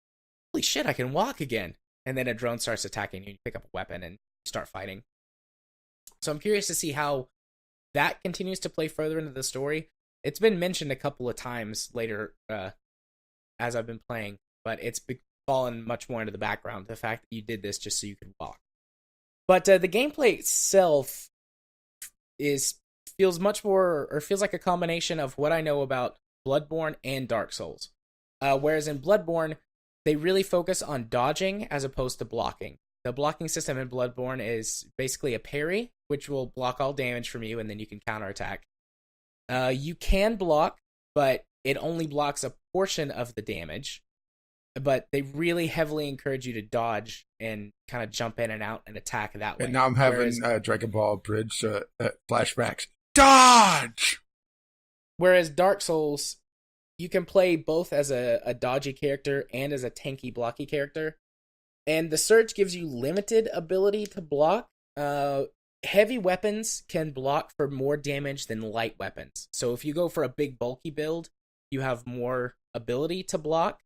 holy shit, I can walk again. And then a drone starts attacking you, and you pick up a weapon and start fighting. So I'm curious to see how that continues to play further into the story. It's been mentioned a couple of times later as I've been playing, but it's fallen much more into the background, the fact that you did this just so you could walk. But the gameplay itself feels like a combination of what I know about Bloodborne and Dark Souls. Whereas in Bloodborne, they really focus on dodging as opposed to blocking. the blocking system in Bloodborne is basically a parry, which will block all damage from you, and then you can counterattack. You can block, but it only blocks a portion of the damage. But they really heavily encourage you to dodge and kind of jump in and out and attack that way. And now I'm having Dragon Ball Bridge flashbacks. Dodge! Whereas Dark Souls, you can play both as a dodgy character and as a tanky, blocky character. And the Surge gives you limited ability to block. Heavy weapons can block for more damage than light weapons. So if you go for a big, bulky build, you have more ability to block.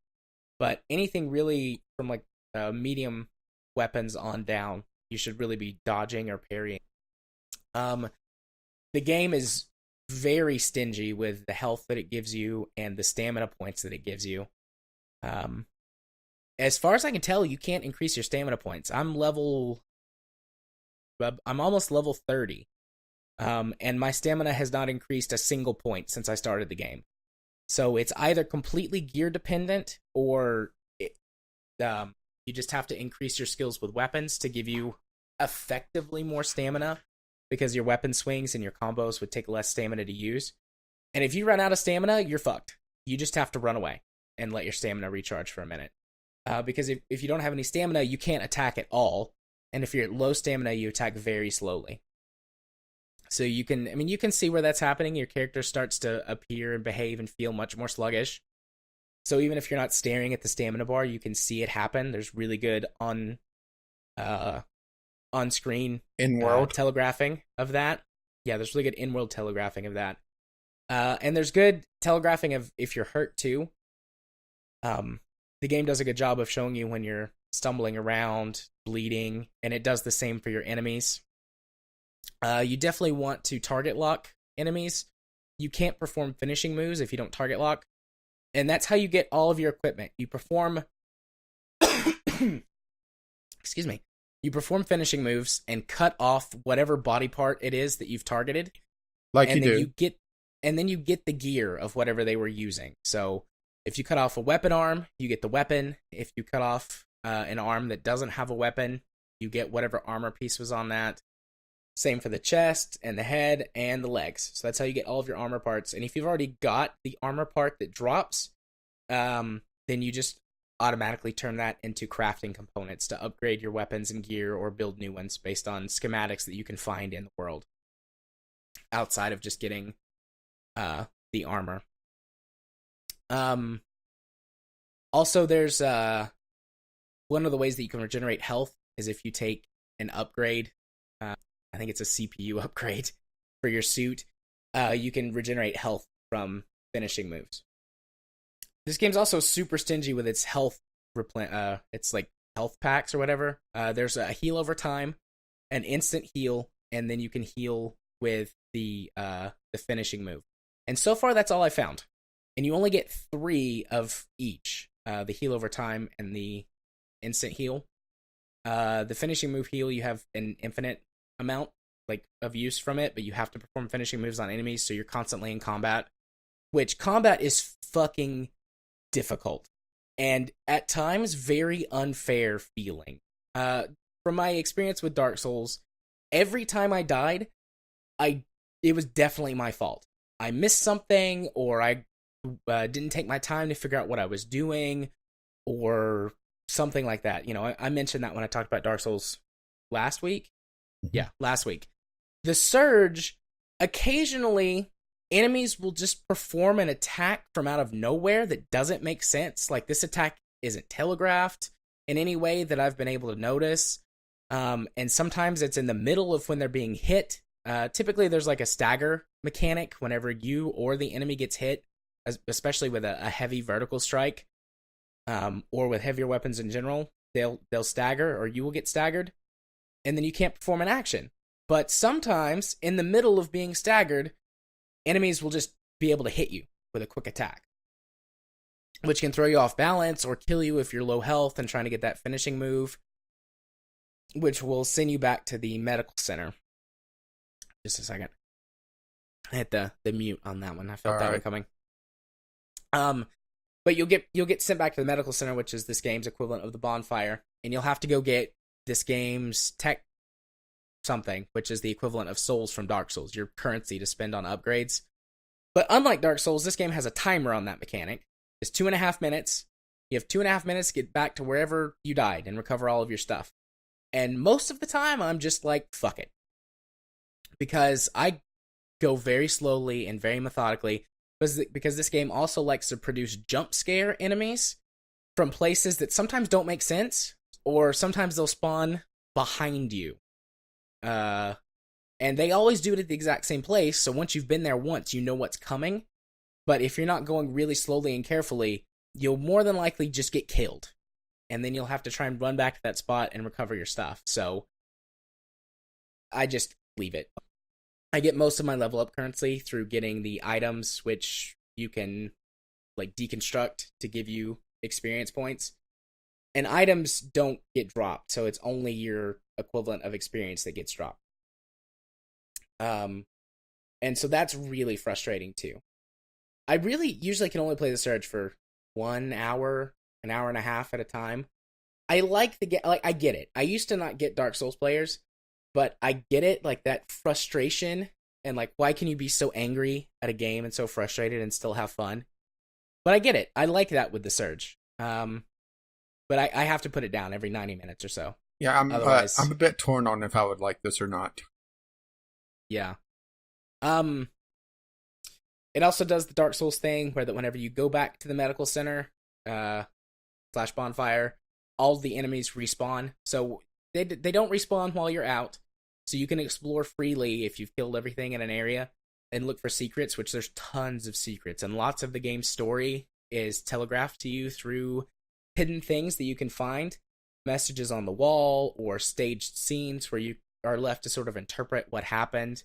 But anything really from like medium weapons on down, you should really be dodging or parrying. The game is very stingy with the health that it gives you and the stamina points that it gives you. As far as I can tell, you can't increase your stamina points. I'm almost level 30. And my stamina has not increased a single point since I started the game. So it's either completely gear dependent or you just have to increase your skills with weapons to give you effectively more stamina, because your weapon swings and your combos would take less stamina to use. And if you run out of stamina, you're fucked. You just have to run away and let your stamina recharge for a minute. Because if you don't have any stamina, you can't attack at all. And if you're at low stamina, you attack very slowly. So you can see where that's happening. Your character starts to appear and behave and feel much more sluggish. So even if you're not staring at the stamina bar, you can see it happen. There's really good on-screen in-world telegraphing of that. Yeah, there's really good in-world telegraphing of that. And there's good telegraphing of if you're hurt too. The game does a good job of showing you when you're stumbling around, bleeding, and it does the same for your enemies. You definitely want to target lock enemies. You can't perform finishing moves if you don't target lock. And that's how you get all of your equipment. You perform excuse me. You perform finishing moves and cut off whatever body part it is that you've targeted. Like and you then do. You get the gear of whatever they were using. So if you cut off a weapon arm, you get the weapon. If you cut off an arm that doesn't have a weapon, you get whatever armor piece was on that. Same for the chest and the head and the legs. So that's how you get all of your armor parts. And if you've already got the armor part that drops, then you just automatically turn that into crafting components to upgrade your weapons and gear or build new ones based on schematics that you can find in the world outside of just getting the armor. Also, there's one of the ways that you can regenerate health is if you take an upgrade. I think it's a CPU upgrade for your suit. You can regenerate health from finishing moves. This game's also super stingy with its health. It's like health packs or whatever. There's a heal over time, an instant heal, and then you can heal with the finishing move. And so far, that's all I found. And you only get 3 of each: the heal over time and the instant heal. The finishing move heal, you have an infinite amount of use from it, but you have to perform finishing moves on enemies, so you're constantly in combat, which combat is fucking difficult and at times very unfair feeling. From my experience with Dark Souls, every time I died, it was definitely my fault. I missed something, or I didn't take my time to figure out what I was doing, or something like that. I mentioned that when I talked about Dark Souls last week. Yeah, last week. The Surge, occasionally, enemies will just perform an attack from out of nowhere that doesn't make sense. Like, this attack isn't telegraphed in any way that I've been able to notice. And sometimes it's in the middle of when they're being hit. Typically, there's like a stagger mechanic whenever you or the enemy gets hit, especially with a heavy vertical strike, or with heavier weapons in general. They'll stagger, or you will get staggered, and then you can't perform an action. But sometimes, in the middle of being staggered, enemies will just be able to hit you with a quick attack, which can throw you off balance or kill you if you're low health and trying to get that finishing move, which will send you back to the medical center. Just a second. I hit the mute on that one. I felt that one coming. But you'll get sent back to the medical center, which is this game's equivalent of the bonfire, and you'll have to go get this game's tech something, which is the equivalent of souls from Dark Souls, your currency to spend on upgrades. But unlike Dark Souls, this game has a timer on that mechanic. It's 2.5 minutes. You have 2.5 minutes to get back to wherever you died and recover all of your stuff. And most of the time, I'm just like, fuck it. Because I go very slowly and very methodically, because this game also likes to produce jump scare enemies from places that sometimes don't make sense, or sometimes they'll spawn behind you. And they always do it at the exact same place, so once you've been there once, you know what's coming. But if you're not going really slowly and carefully, you'll more than likely just get killed. And then you'll have to try and run back to that spot and recover your stuff. So I just leave it. I get most of my level up currency through getting the items, which you can like deconstruct to give you experience points. And items don't get dropped, so it's only your equivalent of experience that gets dropped. And so that's really frustrating too. I really usually can only play the Surge for 1 hour, an hour and a half at a time. I like the game. Like, I get it. I used to not get Dark Souls players, but I get it. Like, that frustration and like, why can you be so angry at a game and so frustrated and still have fun? But I get it. I like that with the Surge. But I have to put it down every 90 minutes or so. Yeah, I'm a bit torn on if I would like this or not. Yeah. It also does the Dark Souls thing where that whenever you go back to the medical center, / bonfire, all the enemies respawn. So they don't respawn while you're out. So you can explore freely if you've killed everything in an area and look for secrets, which there's tons of secrets. And lots of the game's story is telegraphed to you through hidden things that you can find, messages on the wall or staged scenes where you are left to sort of interpret what happened.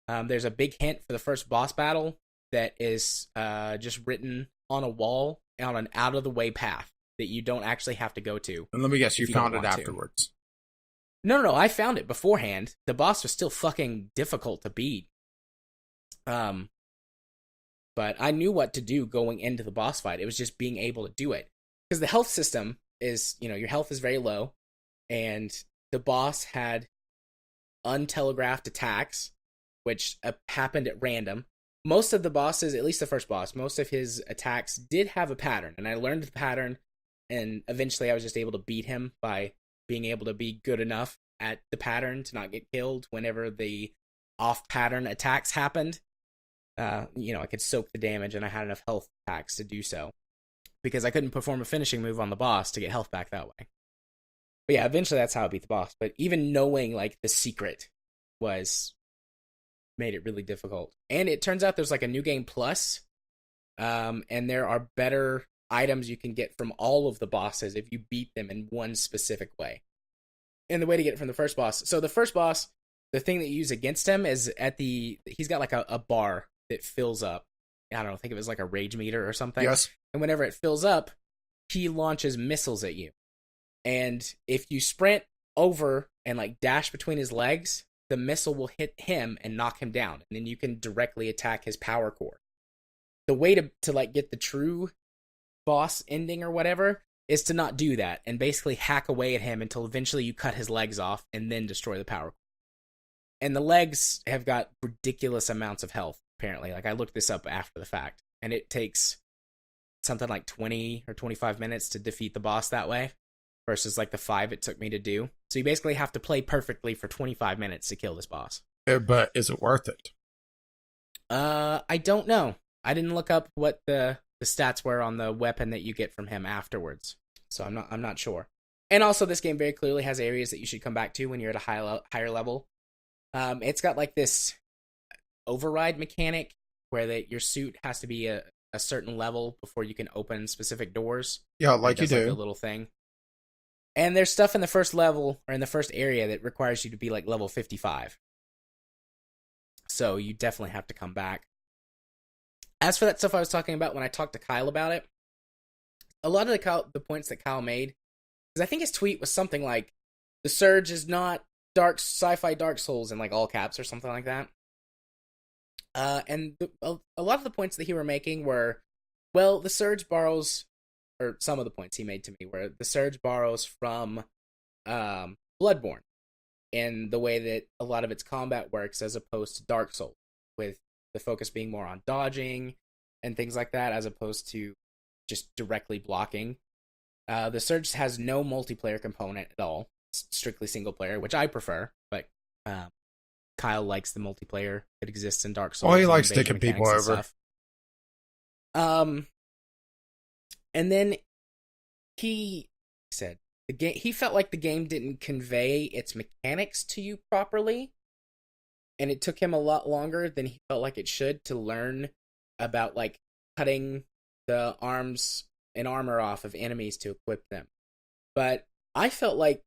There's a big hint for the first boss battle that is just written on a wall on an out-of-the-way path that you don't actually have to go to. And let me guess, you found it afterwards. No, I found it beforehand. The boss was still fucking difficult to beat. But I knew what to do going into the boss fight. It was just being able to do it. Because the health system is, your health is very low, and the boss had untelegraphed attacks, which happened at random. Most of the bosses, at least the first boss, most of his attacks did have a pattern, and I learned the pattern, and eventually I was just able to beat him by being able to be good enough at the pattern to not get killed whenever the off-pattern attacks happened. I could soak the damage, and I had enough health packs to do so, because I couldn't perform a finishing move on the boss to get health back that way. But yeah, eventually that's how I beat the boss, but even knowing, like, the secret made it really difficult. And it turns out there's like a new game plus, and there are better items you can get from all of the bosses if you beat them in one specific way. And the way to get it from the first boss, so the first boss, the thing that you use against him is he's got like a bar that fills up. I don't know, think of it as like a rage meter or something. Yes. And whenever it fills up, he launches missiles at you. And if you sprint over and like dash between his legs, the missile will hit him and knock him down, and then you can directly attack his power core. The way to like get the true boss ending or whatever is to not do that and basically hack away at him until eventually you cut his legs off and then destroy the power core. And the legs have got ridiculous amounts of health, apparently. Like, I looked this up after the fact, and it takes something like 20 or 25 minutes to defeat the boss that way, versus like the 5 it took me to do. So you basically have to play perfectly for 25 minutes to kill this boss. But is it worth it? I don't know. I didn't look up what the stats were on the weapon that you get from him afterwards, so I'm not sure. And also, this game very clearly has areas that you should come back to when you're at a higher level. It's got like this override mechanic where your suit has to be a certain level before you can open specific doors. Yeah, like you do. Like a little thing. And there's stuff in the first level, or in the first area, that requires you to be like level 55. So you definitely have to come back. As for that stuff I was talking about when I talked to Kyle about it, a lot of the points that Kyle made, because I think his tweet was something like, the Surge is not sci-fi Dark Souls in like all caps or something like that. And a lot of the points that he were making were, well, the Surge borrows, or some of the points he made to me were, the Surge borrows from Bloodborne, and the way that a lot of its combat works as opposed to Dark Souls, with the focus being more on dodging and things like that as opposed to just directly blocking. The Surge has no multiplayer component at all. It's strictly single player, which I prefer, but Kyle likes the multiplayer that exists in Dark Souls. Oh, he likes taking people over. And then he said he felt like the game didn't convey its mechanics to you properly, and it took him a lot longer than he felt like it should to learn about like cutting the arms and armor off of enemies to equip them. But I felt like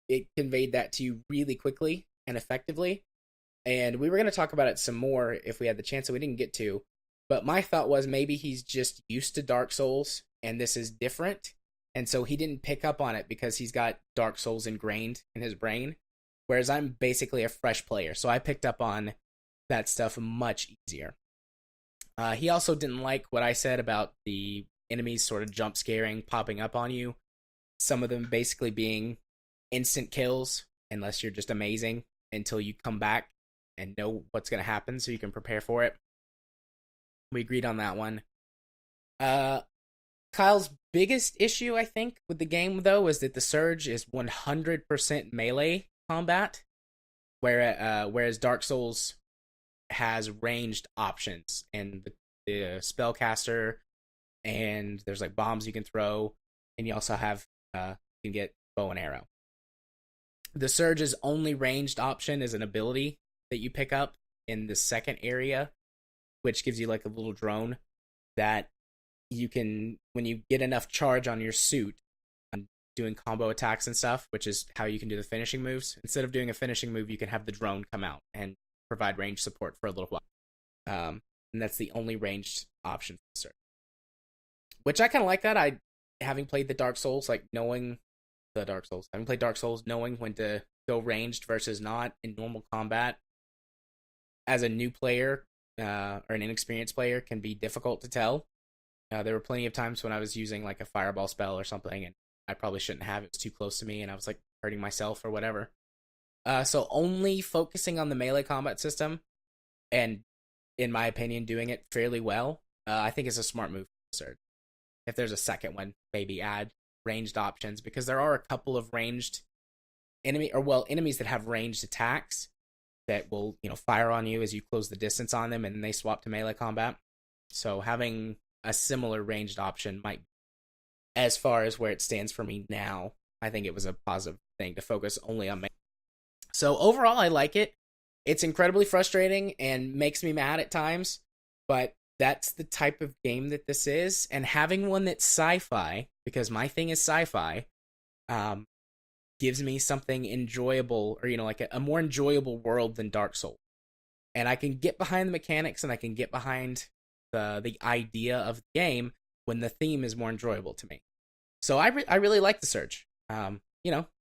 it conveyed that to you really quickly and effectively, and we were going to talk about it some more if we had the chance, that we didn't get to. But my thought was maybe he's just used to Dark Souls and this is different, and so he didn't pick up on it because he's got Dark Souls ingrained in his brain, whereas I'm basically a fresh player, so I picked up on that stuff much easier. He also didn't like what I said about the enemies sort of jump scaring, popping up on you, some of them basically being instant kills unless you're just amazing, until you come back and know what's going to happen so you can prepare for it. We agreed on that one. Kyle's biggest issue, I think, with the game, though, is that the Surge is 100% melee combat, whereas Dark Souls has ranged options, and the spellcaster, and there's like bombs you can throw, and you also have you can get bow and arrow. The Surge's only ranged option is an ability that you pick up in the second area, which gives you like a little drone that you can, when you get enough charge on your suit, doing combo attacks and stuff, which is how you can do the finishing moves. Instead of doing a finishing move, you can have the drone come out and provide range support for a little while. And that's the only ranged option for the Surge. Which I kind of like that. Having played the Dark Souls, like knowing the Dark Souls, having played Dark Souls, knowing when to go ranged versus not in normal combat, as a new player or an inexperienced player, can be difficult to tell. There were plenty of times when I was using like a fireball spell or something, and I probably shouldn't have. It was too close to me, and I was like hurting myself or whatever. So only focusing on the melee combat system, and in my opinion, doing it fairly well, I think is a smart move for Surge. If there's a second one, maybe add ranged options, because there are a couple of ranged enemies that have ranged attacks that will, fire on you as you close the distance on them, and then they swap to melee combat. So having a similar ranged option might, as far as where it stands for me now, I think it was a positive thing to focus only on melee. So overall, I like it. It's incredibly frustrating and makes me mad at times, but that's the type of game that this is. And having one that's sci-fi, because my thing is sci-fi, gives me something enjoyable, or like a more enjoyable world than Dark Souls. And I can get behind the mechanics, and I can get behind the idea of the game when the theme is more enjoyable to me. So I really like the Surge.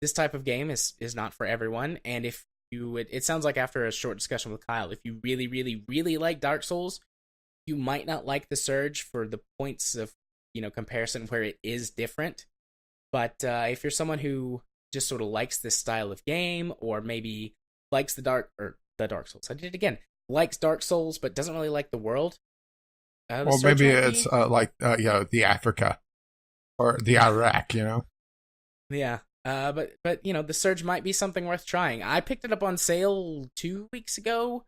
This type of game is not for everyone, and if it sounds like after a short discussion with Kyle, if you really, really, really like Dark Souls, you might not like the Surge for the points of comparison where it is different. But if you're someone who just sort of likes this style of game, or maybe likes the Dark Souls, I did it again, likes Dark Souls but doesn't really like the world. Well, maybe it's the Africa or the Iraq, Yeah. But the Surge might be something worth trying. I picked it up on sale 2 weeks ago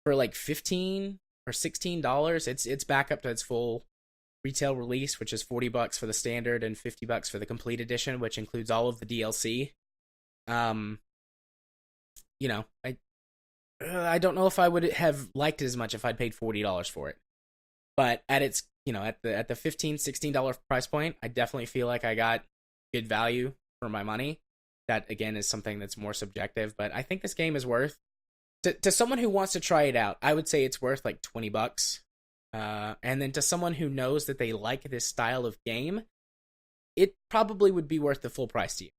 for like $15 or $16. It's back up to its full retail release, which is $40 for the standard and $50 for the complete edition, which includes all of the DLC. I don't know if I would have liked it as much if I'd paid $40 for it. But at its at the $15, $16 price point, I definitely feel like I got good value for my money. That again is something that's more subjective, but I think this game is worth to someone who wants to try it out. I would say it's worth like $20. And then to someone who knows that they like this style of game, it probably would be worth the full price to you.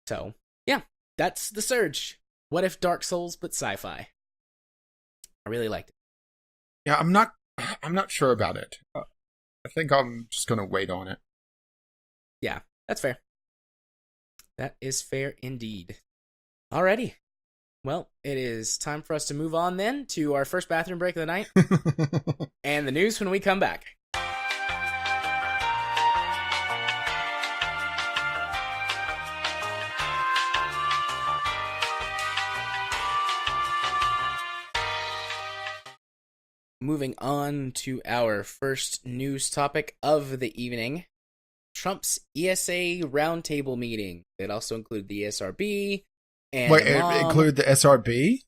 So yeah, that's the Surge. What if Dark Souls but sci-fi? I really liked it. Yeah, I'm not sure about it. I think I'm just gonna wait on it. Yeah, that's fair. That is fair indeed. Alrighty. Well, it is time for us to move on then to our first bathroom break of the night and the news when we come back. Moving on to our first news topic of the evening. Trump's ESA Roundtable meeting. It also included the ESRB and wait, it included the SRB?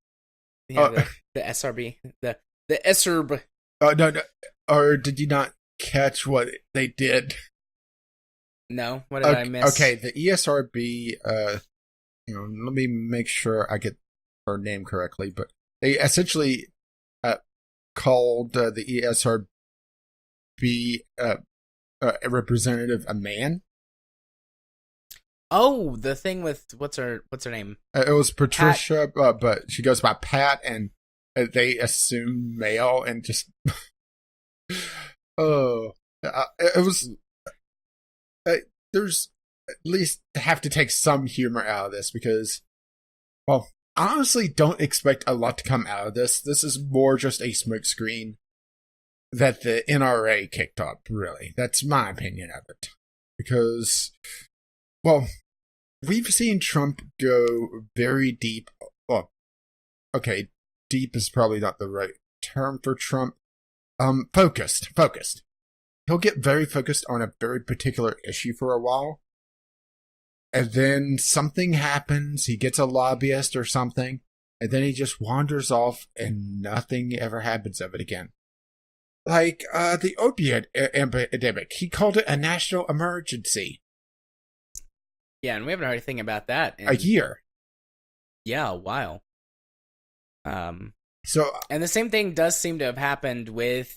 Yeah, the SRB. The SRB. No. Or did you not catch what they did? No. What did I miss? Okay, the ESRB, let me make sure I get her name correctly, but they essentially called the ESRB a representative a man. Oh, the thing with what's her name? It was Patricia, but she goes by Pat, and they assume male, and just it was. There's at least have to take some humor out of this because, well, I honestly don't expect a lot to come out of this. This is more just a smokescreen that the NRA kicked up, really. That's my opinion of it. Because, well, we've seen Trump go very deep. Well, okay, deep is probably not the right term for Trump. Focused. He'll get very focused on a very particular issue for a while. And then something happens, he gets a lobbyist or something, and then he just wanders off and nothing ever happens of it again. Like, the opioid epidemic. He called it a national emergency. Yeah, and we haven't heard anything about that in a year. Yeah, a while. And the same thing does seem to have happened with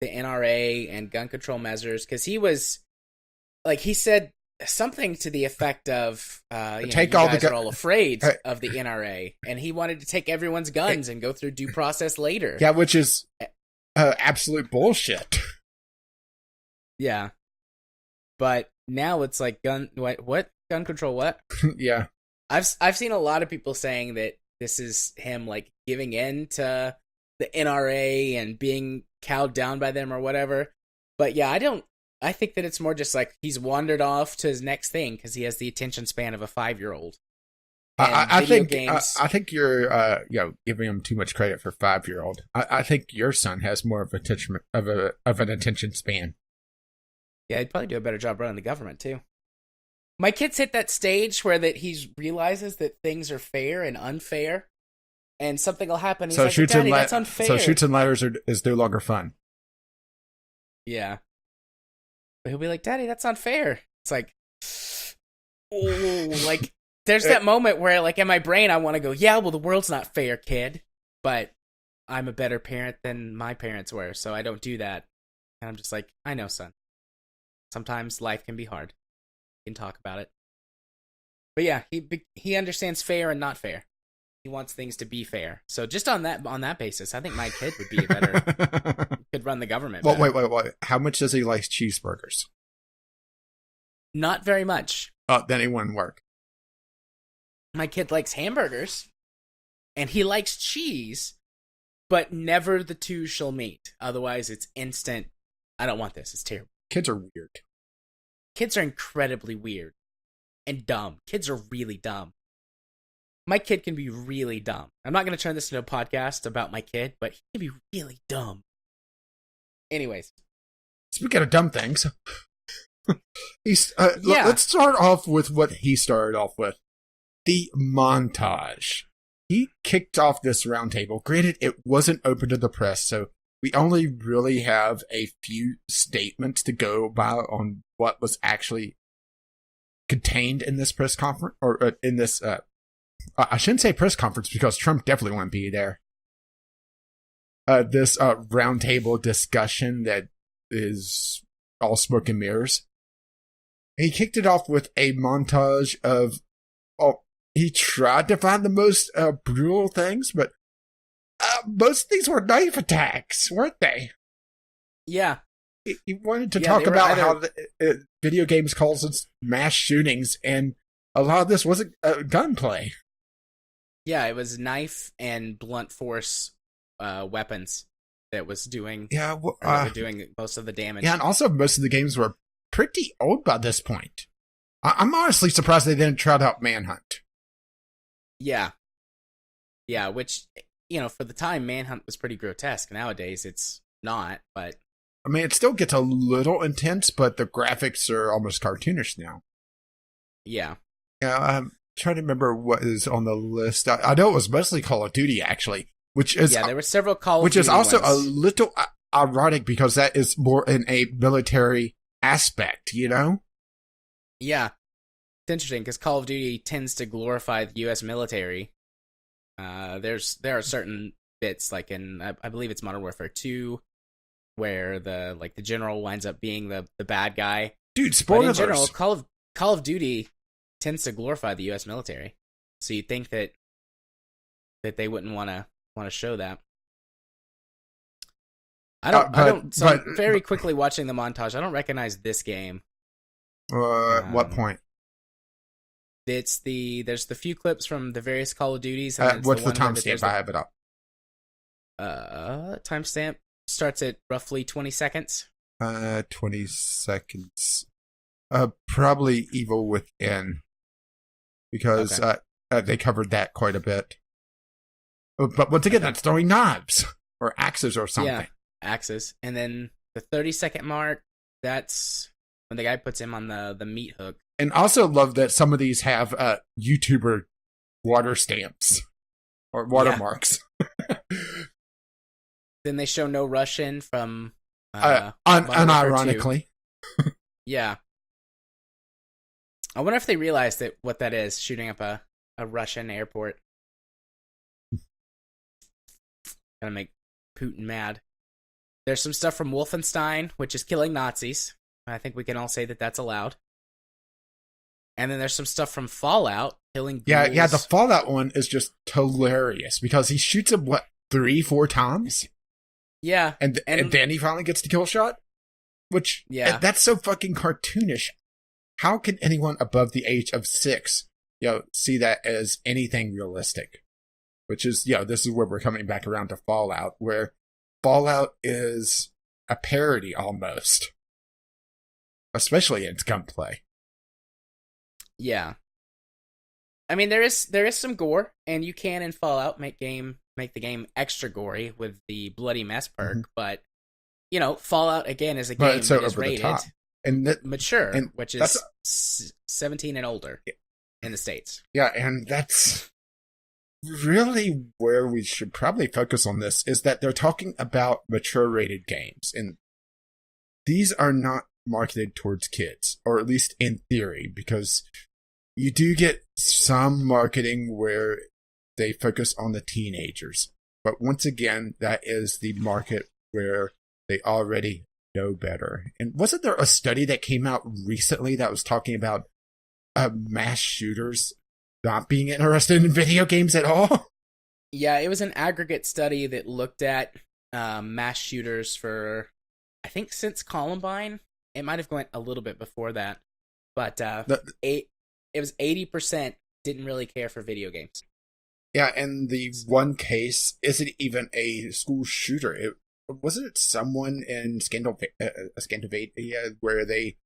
the NRA and gun control measures, because he was, like, he said something to the effect of, you guys are all afraid of the NRA, and he wanted to take everyone's guns and go through due process later. Yeah, which is absolute bullshit. Yeah. But now it's like what? Gun control what? Yeah. I've seen a lot of people saying that this is him, like, giving in to the NRA and being cowed down by them or whatever. But yeah, I think that it's more just like he's wandered off to his next thing because he has the attention span of a 5-year-old. I think you're giving him too much credit for 5-year-old. I think your son has more of an attention span. Yeah, he'd probably do a better job running the government too. My kid's hit that stage where that he realizes that things are fair and unfair, and something will happen. He's like, "Daddy, that's unfair." So shoots and ladders is no longer fun. Yeah. But he'll be like, "Daddy, that's unfair." It's like, oh, like, there's that moment where, like, in my brain, I want to go, yeah, well, the world's not fair, kid. But I'm a better parent than my parents were, so I don't do that. And I'm just like, I know, son. Sometimes life can be hard. We can talk about it. But yeah, he understands fair and not fair. He wants things to be fair. So just on that basis, I think my kid would be could run the government. Well, wait. How much does he like cheeseburgers? Not very much. Then it wouldn't work. My kid likes hamburgers, and he likes cheese, but never the two shall meet. Otherwise, it's instant, I don't want this. It's terrible. Kids are weird. Kids are incredibly weird and dumb. Kids are really dumb. My kid can be really dumb. I'm not going to turn this into a podcast about my kid, but he can be really dumb. Anyways. Speaking of dumb things, let's start off with what he started off with. The montage. He kicked off this roundtable. Granted, it wasn't open to the press, so we only really have a few statements to go by on what was actually contained in this press conference, or in this, I shouldn't say press conference because Trump definitely won't be there. This roundtable discussion that is all smoke and mirrors. He kicked it off with a montage of, he tried to find the most brutal things, but most of these were knife attacks, weren't they? Yeah. He wanted to talk about how the video games causes mass shootings, and a lot of this wasn't gunplay. Yeah, it was knife and blunt force weapons that was doing. Yeah, doing most of the damage. Yeah, and also most of the games were pretty old by this point. I'm honestly surprised they didn't trot out Manhunt. Yeah, which for the time, Manhunt was pretty grotesque. Nowadays, it's not, but I mean, it still gets a little intense, but the graphics are almost cartoonish now. Yeah. Yeah, I'm trying to remember what is on the list. I know it was mostly Call of Duty, actually, which is there were several Call of Duty, which is also ones. a little ironic because that is more in a military aspect, Yeah, it's interesting because Call of Duty tends to glorify the U.S. military. There are certain bits like in I believe it's Modern Warfare 2 where the general winds up being the bad guy. Dude, spoilers. But in general, Call of Duty tends to glorify the U.S. military, so you'd think that they wouldn't want to show that. Very quickly watching the montage, I don't recognize this game. What point? There's the few clips from the various Call of Duties. What's the timestamp? I have it up. Timestamp starts at roughly 20 seconds. 20 seconds. Probably Evil Within, because they covered that quite a bit. But once again, that's throwing knives or axes or something. Yeah, axes. And then the 30-second mark, that's when the guy puts him on the meat hook. And also love that some of these have YouTuber water stamps or watermarks. Then they show No Russian from unironically. Yeah. I wonder if they realized what that is, shooting up a Russian airport. Gonna make Putin mad. There's some stuff from Wolfenstein, which is killing Nazis. I think we can all say that that's allowed. And then there's some stuff from Fallout, killing ghouls. Yeah, the Fallout one is just hilarious because he shoots him, 3-4 times? Yeah. And then he finally gets the kill shot? Which, that's so fucking cartoonish. How can anyone above the age of 6, see that as anything realistic? Which is, this is where we're coming back around to Fallout, where Fallout is a parody almost. Especially in its gunplay. Yeah. I mean, there is some gore, and you can in Fallout make the game extra gory with the bloody mess perk, but Fallout again is a game that is rated and mature, which is 17 and older in the States. Yeah, and that's really where we should probably focus on this, is that they're talking about mature rated games, and these are not marketed towards kids, or at least in theory, because you do get some marketing where they focus on the teenagers. But once again, that is the market where they already know better. And wasn't there a study that came out recently that was talking about mass shooters not being interested in video games at all? Yeah, it was an aggregate study that looked at mass shooters for, I think, since Columbine. It might have went a little bit before that, but it was 80% didn't really care for video games. Yeah, and the one case isn't even a school shooter. Wasn't it someone in Scandinavia where they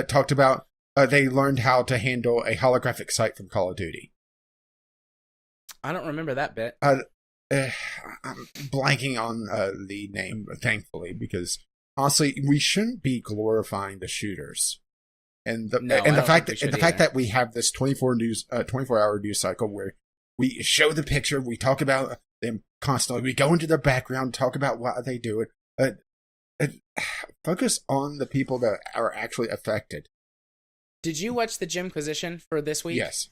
talked about they learned how to handle a holographic sight from Call of Duty? I don't remember that bit. I'm blanking on the name, thankfully, because honestly, we shouldn't be glorifying the shooters. And the fact that we have this 24-hour news cycle where we show the picture, we talk about them constantly, we go into their background, talk about why they do it, focus on the people that are actually affected. Did you watch the Gymquisition for this week? Yes.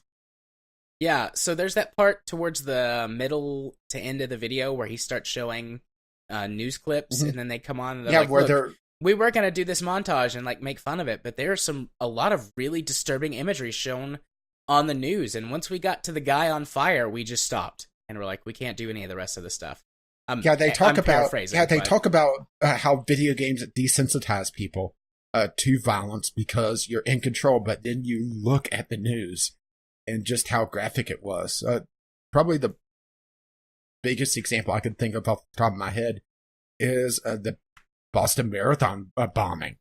Yeah, so there's that part towards the middle to end of the video where he starts showing news clips, and then they come on and they're like, look, we were going to do this montage and make fun of it, but there's a lot of really disturbing imagery shown on the news, and once we got to the guy on fire, we just stopped, and we're like, we can't do any of the rest of the stuff. They talk about how video games desensitize people to violence because you're in control, but then you look at the news and just how graphic it was. Probably the biggest example I could think of off the top of my head is the Boston Marathon bombing.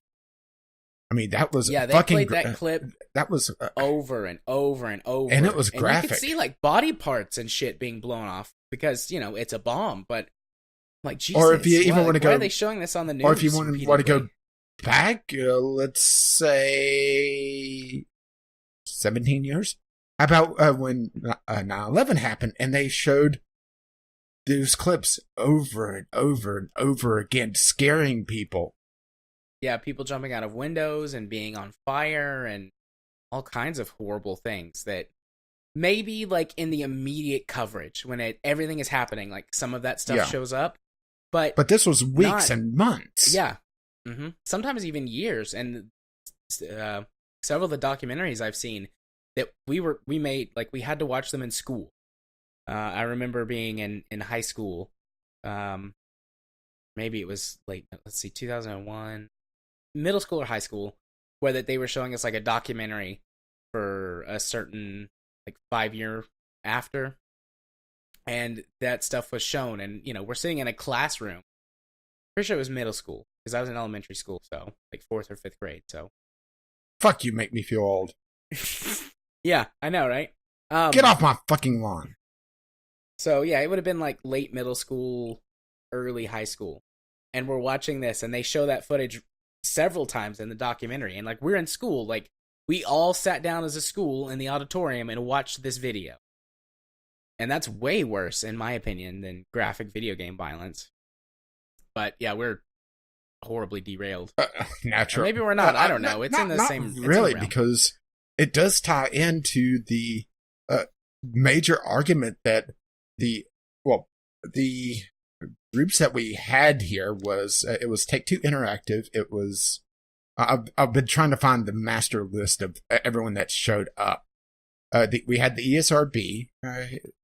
I mean, that was they fucking played that clip. That was over and over and over, and it was graphic. You could see like body parts and shit being blown off because it's a bomb. But like, Jesus, or if you even want to go, why are they showing this on the news? Or if you want to go back, let's say 17 years. How about when 9/11 happened and they showed those clips over and over and over again, scaring people. Yeah, people jumping out of windows and being on fire and all kinds of horrible things that maybe like in the immediate coverage when everything is happening, like some of that stuff shows up. But this was weeks and months. Yeah. Mm-hmm. Sometimes even years. And several of the documentaries I've seen that we had to watch them in school. I remember being in high school. Maybe it was 2001. Middle school or high school, where that they were showing us like a documentary for a certain 5-year after, and that stuff was shown, and we're sitting in a classroom. Pretty sure it was middle school because I was in elementary school, so 4th or 5th grade. So, fuck you, make me feel old. Yeah, I know, right? Get off my fucking lawn. So yeah, it would have been like late middle school, early high school, and we're watching this, and they show that footage several times in the documentary, and we're in school, we all sat down as a school in the auditorium and watched this video, and that's way worse in my opinion than graphic video game violence. But yeah, we're horribly derailed. Natural. Or maybe we're not. I don't know. It's in the same. Really, because it does tie into the major argument that the groups that we had here was it was Take-Two Interactive. It was I've been trying to find the master list of everyone that showed up. We had the ESRB.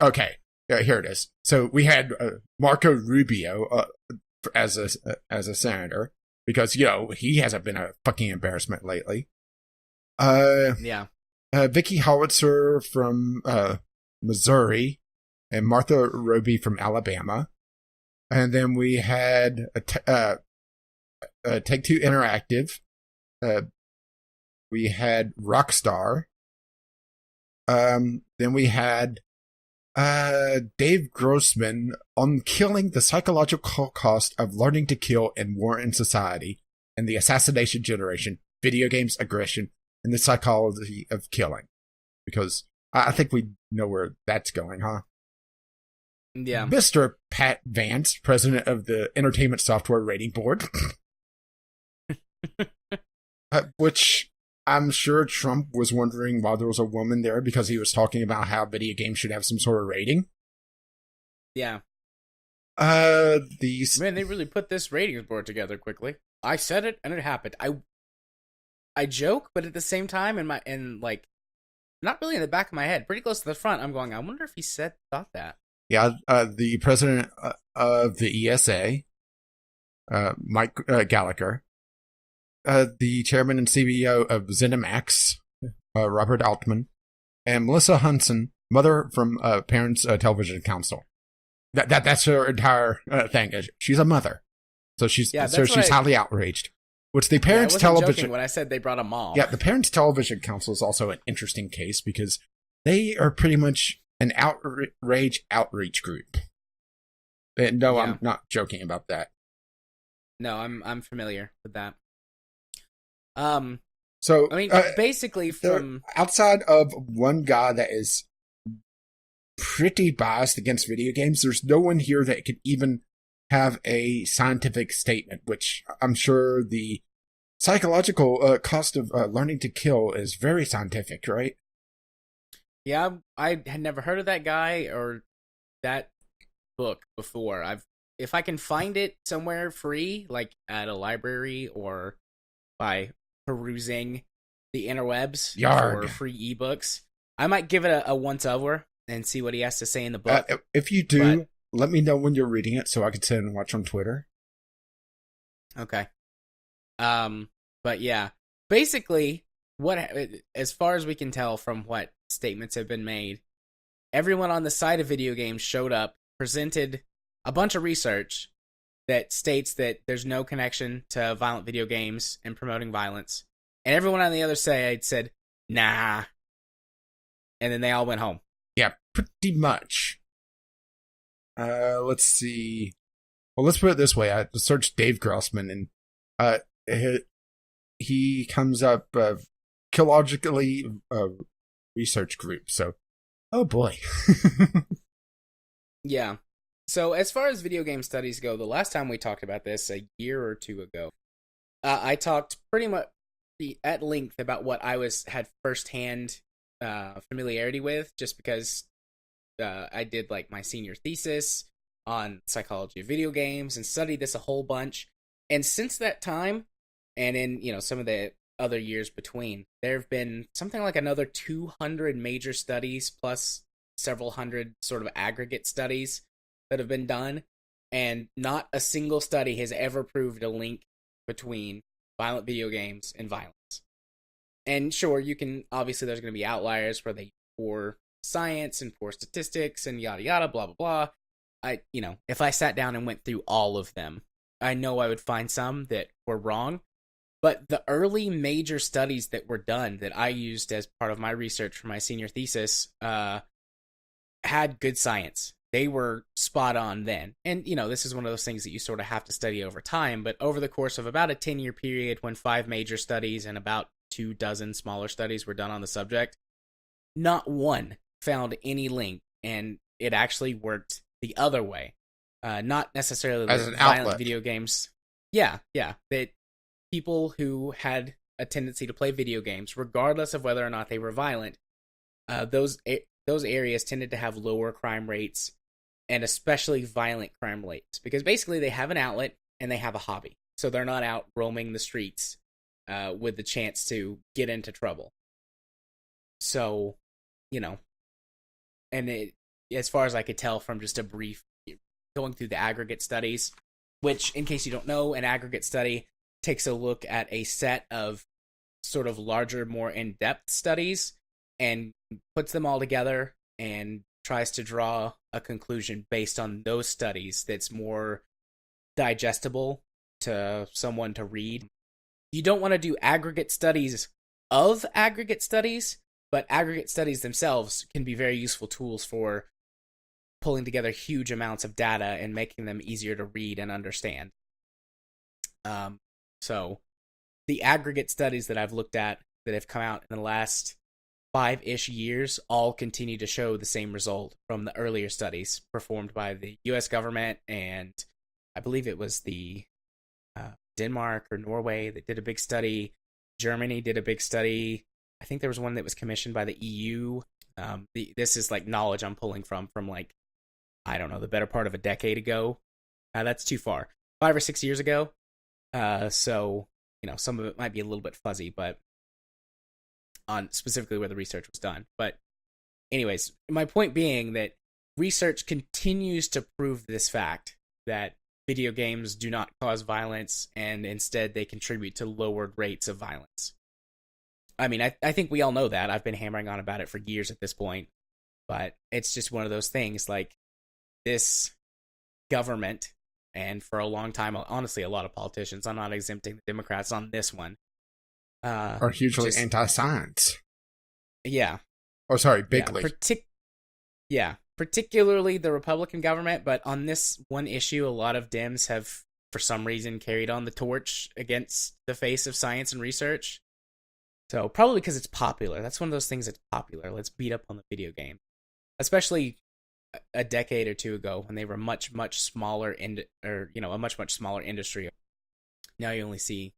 Okay, here it is. So we had Marco Rubio as a senator because he hasn't been a fucking embarrassment lately. Vicky Howitzer from Missouri and Martha Roby from Alabama. And then we had Take-Two Interactive. We had Rockstar. Then we had Dave Grossman on killing the psychological cost of learning to kill in war and society and the assassination generation, video games, aggression, and the psychology of killing. Because I think we know where that's going, huh? Yeah. Mr. Pat Vance, president of the Entertainment Software Rating Board. Which I'm sure Trump was wondering why there was a woman there because he was talking about how video games should have some sort of rating. Yeah. Man, they really put this ratings board together quickly. I said it and it happened. I joke, but at the same time, not really in the back of my head, pretty close to the front, I'm going, I wonder if he thought that. Yeah, the president of the ESA, Mike Gallagher, the chairman and CEO of ZeniMax, Robert Altman, and Melissa Hunson, mother from Parents Television Council. That's her entire thing. She's a mother, so she's highly outraged. Which the Parents Television joking when I said they brought a mom. Yeah, the Parents Television Council is also an interesting case because they are pretty much an outrage outreach group. And no, I'm not joking about that. No, I'm familiar with that. So I mean, basically, from outside of one guy that is pretty biased against video games, there's no one here that could even have a scientific statement. Which I'm sure the psychological cost of learning to kill is very scientific, right? Yeah, I had never heard of that guy or that book before. If I can find it somewhere free, like at a library or by perusing the interwebs for free ebooks, I might give it a once over and see what he has to say in the book. If you do, let me know when you're reading it so I can sit and watch on Twitter. Okay. But yeah, basically as far as we can tell from what statements have been made, everyone on the side of video games showed up, presented a bunch of research that states that there's no connection to violent video games and promoting violence. And everyone on the other side said, nah. And then they all went home. Yeah, pretty much. Let's see. Well, let's put it this way. I searched Dave Grossman, and he comes up Psychologically research group. So, oh boy. Yeah. So as far as video game studies go, the last time we talked about this, a year or two ago, I talked pretty much at length about what I had firsthand familiarity with, just because I did like my senior thesis on psychology of video games and studied this a whole bunch. And since that time, and in some of the other years between, there have been something like another 200 major studies plus several hundred sort of aggregate studies that have been done, and not a single study has ever proved a link between violent video games and violence. And sure, obviously there's going to be outliers where they poor science and poor statistics and yada yada blah blah blah. If I sat down and went through all of them, I know I would find some that were wrong. But the early major studies that were done that I used as part of my research for my senior thesis had good science. They were spot on then. And, this is one of those things that you sort of have to study over time. But over the course of about a 10-year period, when 5 major studies and about 24 smaller studies were done on the subject, not one found any link. And it actually worked the other way. Not necessarily as an violent outlet. Video games. Yeah. That people who had a tendency to play video games, regardless of whether or not they were violent, those areas tended to have lower crime rates, and especially violent crime rates, because basically they have an outlet and they have a hobby. So they're not out roaming the streets with the chance to get into trouble. So, and as far as I could tell from just a brief going through the aggregate studies, which, in case you don't know, an aggregate study takes a look at a set of sort of larger, more in-depth studies and puts them all together and tries to draw a conclusion based on those studies that's more digestible to someone to read. You don't want to do aggregate studies of aggregate studies, but aggregate studies themselves can be very useful tools for pulling together huge amounts of data and making them easier to read and understand. So the aggregate studies that I've looked at that have come out in the last 5-ish years all continue to show the same result from the earlier studies performed by the US government, and I believe it was the Denmark or Norway that did a big study. Germany did a big study. I think there was one that was commissioned by the EU. This is like knowledge I'm pulling from like, I don't know, the better part of a decade ago. That's too far. 5 or 6 years ago. So, some of it might be a little bit fuzzy, but on specifically where the research was done. But anyways, my point being that research continues to prove this fact that video games do not cause violence, and instead they contribute to lowered rates of violence. I mean, I think we all know that. I've been hammering on about it for years at this point, but it's just one of those things, like, this government, and for a long time, honestly, a lot of politicians, I'm not exempting the Democrats on this one, are hugely anti-science. Yeah. Oh, sorry, bigly. Particularly the Republican government, but on this one issue, a lot of Dems have, for some reason, carried on the torch against the face of science and research. So, probably because it's popular. That's one of those things that's popular. Let's beat up on the video game. Especially a decade or two ago, when they were much, much smaller, a much, much smaller industry. Now you only see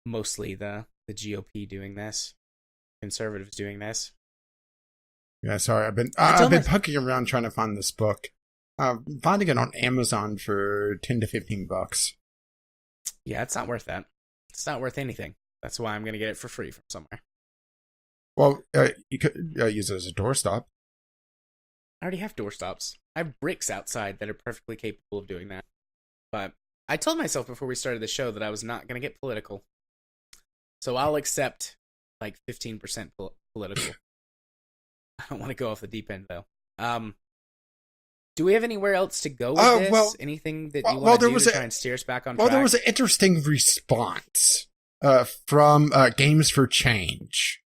mostly the GOP doing this, conservatives doing this. Yeah, sorry, I've been pucking around trying to find this book. Finding it on Amazon for $10 to $15. Yeah, it's not worth that. It's not worth anything. That's why I'm going to get it for free from somewhere. Well, you could use it as a doorstop. I already have doorstops. I have bricks outside that are perfectly capable of doing that. But I told myself before we started the show that I was not going to get political. So I'll accept like 15% political. I don't want to go off the deep end, though. Do we have anywhere else to go with this? Well, anything that you want to do to try and steer us back on track? Well, there was an interesting response from Games for Change,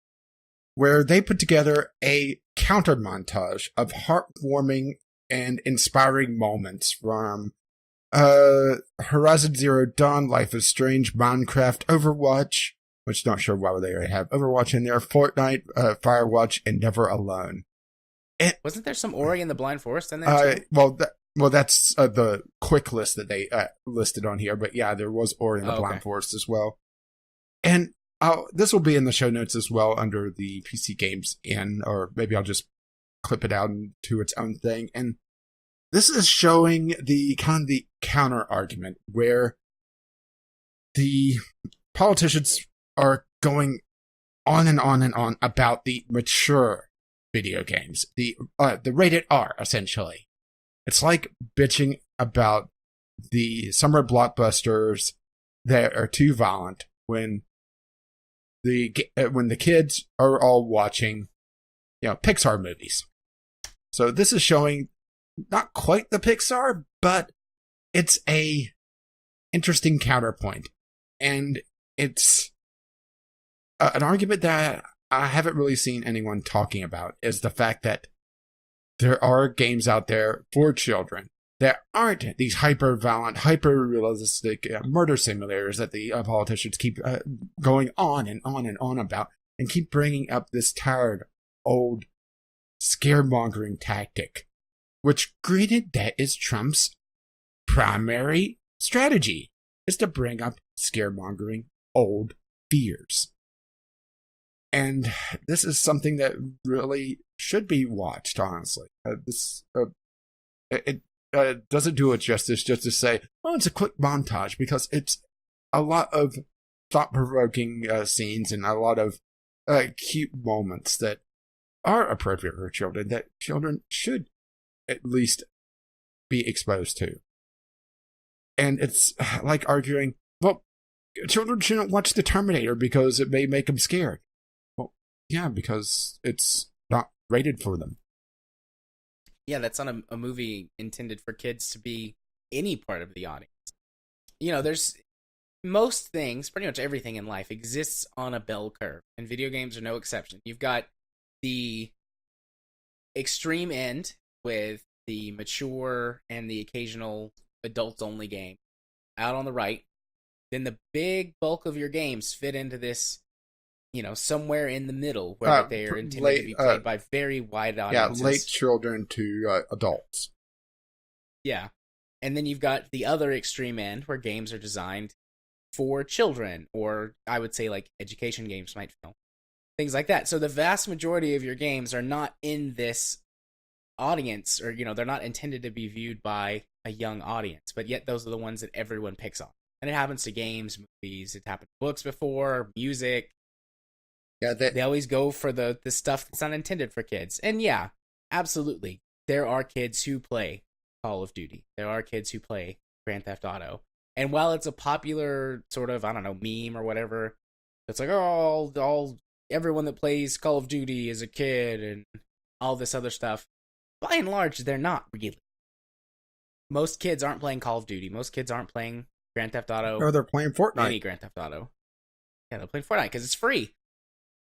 where they put together a counter montage of heartwarming and inspiring moments from Horizon Zero Dawn, Life is Strange, Minecraft, Overwatch, which not sure why they already have Overwatch in there, Fortnite, Firewatch, and Never Alone. Wasn't there some Ori and the Blind Forest in there too? That's the quick list that they listed on here. But yeah, there was Ori and the Blind Forest as well. And this will be in the show notes as well under the PC Games In, or maybe I'll just clip it out into its own thing. And this is showing the kind of the counter argument where the politicians are going on and on and on about the mature video games, the rated R, essentially. It's like bitching about the summer blockbusters that are too violent when the kids are all watching, Pixar movies. So this is showing not quite the Pixar, but it's a interesting counterpoint, and it's an argument that I haven't really seen anyone talking about, is the fact that there are games out there for children that aren't these hyper-violent, hyper-realistic murder simulators that the politicians keep going on and on and on about, and keep bringing up this tired, old, scaremongering tactic, which, granted, that is Trump's primary strategy, is to bring up scaremongering old fears. And this is something that really should be watched, honestly. It doesn't do it justice just to say, oh, it's a quick montage, because it's a lot of thought-provoking scenes and a lot of cute moments that are appropriate for children, that children should at least be exposed to. And it's like arguing, well, children shouldn't watch The Terminator because it may make them scared. Yeah, because it's not rated for them. Yeah, that's not a movie intended for kids to be any part of the audience. There's most things, pretty much everything in life exists on a bell curve, and video games are no exception. You've got the extreme end with the mature and the occasional adults-only game out on the right. Then the big bulk of your games fit into this, somewhere in the middle, where they are intended to be played by very wide audiences. Yeah, late children to adults. Yeah. And then you've got the other extreme end, where games are designed for children, or I would say like education games might feel. Things like that. So the vast majority of your games are not in this audience, or, they're not intended to be viewed by a young audience, but yet those are the ones that everyone picks on. And it happens to games, movies, it's happened to books before, music. Yeah, they always go for the stuff that's not intended for kids. And yeah, absolutely, there are kids who play Call of Duty. There are kids who play Grand Theft Auto. And while it's a popular sort of, meme or whatever, it's like, oh, everyone that plays Call of Duty is a kid and all this other stuff. By and large, they're not really. Most kids aren't playing Call of Duty. Most kids aren't playing Grand Theft Auto. Or they're playing Fortnite. Any Grand Theft Auto. Yeah, they're playing Fortnite because it's free.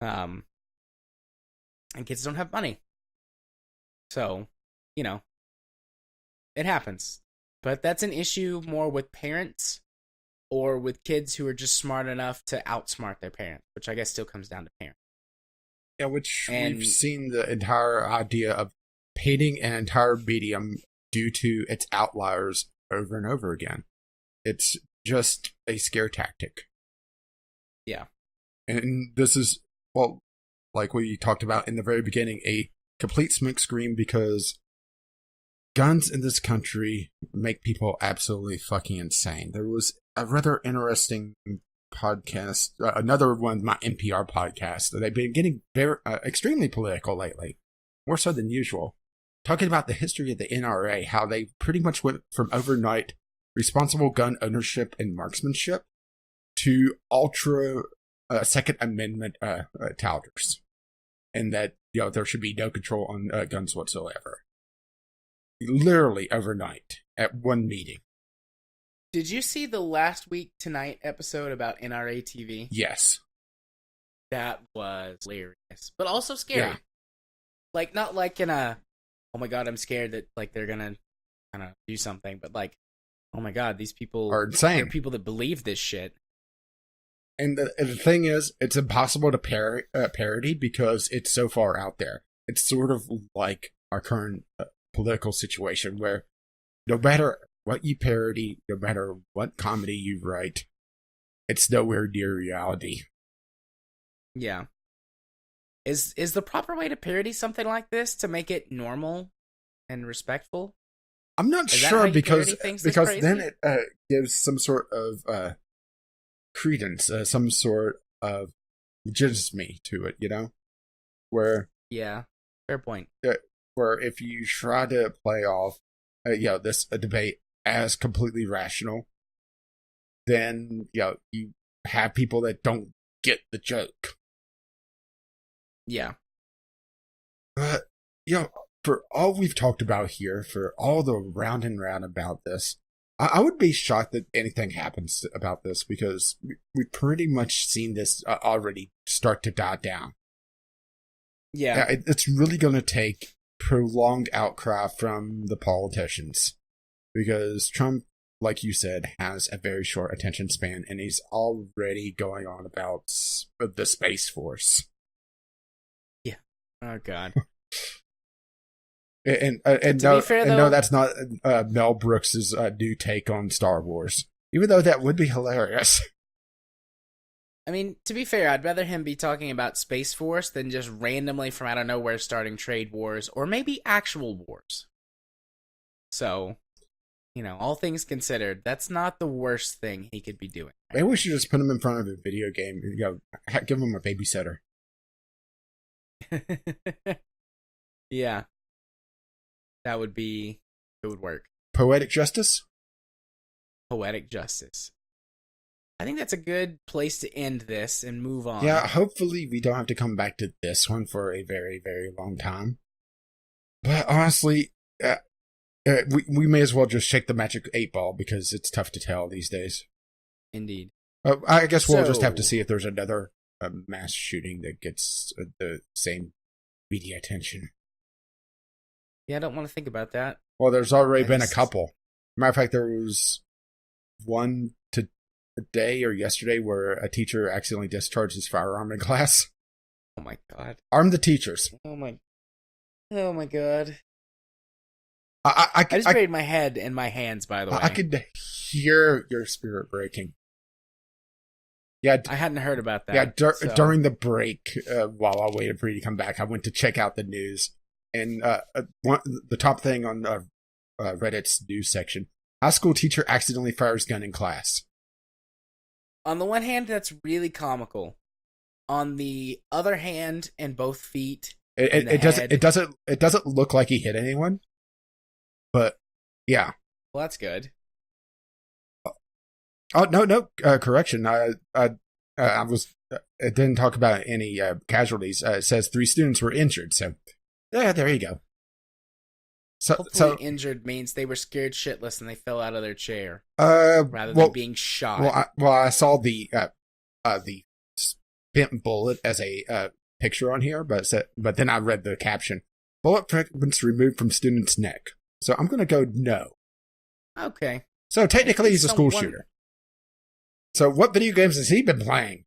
And kids don't have money. So, it happens. But that's an issue more with parents or with kids who are just smart enough to outsmart their parents, which I guess still comes down to parents. Yeah, we've seen the entire idea of painting an entire medium due to its outliers over and over again. It's just a scare tactic. Yeah. And this is, well, like we talked about in the very beginning, a complete smokescreen, because guns in this country make people absolutely fucking insane. There was a rather interesting podcast, another one, my NPR podcast. They've been getting very extremely political lately, more so than usual, talking about the history of the NRA, how they pretty much went from overnight responsible gun ownership and marksmanship to ultra Second Amendment touters, and that there should be no control on guns whatsoever. Literally overnight at one meeting. Did you see the Last Week Tonight episode about NRA TV? Yes. That was hilarious, but also scary. Yeah. Like, not like in a, oh my god, I'm scared that like they're gonna kind of do something, but like, oh my god, these people are insane. There are people that believe this shit. And the thing is, it's impossible to parody because it's so far out there. It's sort of like our current political situation where no matter what you parody, no matter what comedy you write, it's nowhere near reality. Yeah. Is the proper way to parody something like this to make it normal and respectful? I'm not sure because then it gives some sort of credence, some sort of legitimacy to it, where yeah, fair point. Where if you try to play off, this debate as completely rational, then you have people that don't get the joke. Yeah. But for all we've talked about here, for all the round and round about this, I would be shocked that anything happens about this because we've pretty much seen this already start to die down. Yeah. It's really going to take prolonged outcry from the politicians because Trump, like you said, has a very short attention span and he's already going on about the Space Force. Yeah. Oh, God. And to be fair, though, no, that's not Mel Brooks's new take on Star Wars. Even though that would be hilarious. I mean, to be fair, I'd rather him be talking about Space Force than just randomly from out of nowhere starting trade wars or maybe actual wars. So, all things considered, that's not the worst thing he could be doing. Maybe we should just put him in front of a video game and give him a babysitter. Yeah. It would work. Poetic justice? Poetic justice. I think that's a good place to end this and move on. Yeah, hopefully we don't have to come back to this one for a very, very long time. But honestly, we may as well just shake the magic 8-ball because it's tough to tell these days. Indeed. I guess we'll just have to see if there's another mass shooting that gets the same media attention. Yeah, I don't want to think about that. Well, there's already been a couple. Matter of fact, there was one today or yesterday where a teacher accidentally discharged his firearm in class. Oh my god. Arm the teachers. Oh my god. I just buried my head in my hands, by the way. I could hear your spirit breaking. Yeah, I hadn't heard about that. Yeah, during the break, while I waited for you to come back, I went to check out the news. And the top thing on Reddit's news section, high school teacher accidentally fires gun in class. On the one hand, that's really comical. On the other hand, and both feet, it doesn't look like he hit anyone. But yeah, well, that's good. Oh no, correction. I didn't talk about any casualties. It says 3 students were injured. So. Yeah, there you go. Hopefully injured means they were scared shitless and they fell out of their chair rather than being shot. I saw the spent bullet as a picture on here, but then I read the caption: bullet fragments removed from student's neck. So I'm gonna go no. Okay. So technically, he's a school shooter. So what video games has he been playing?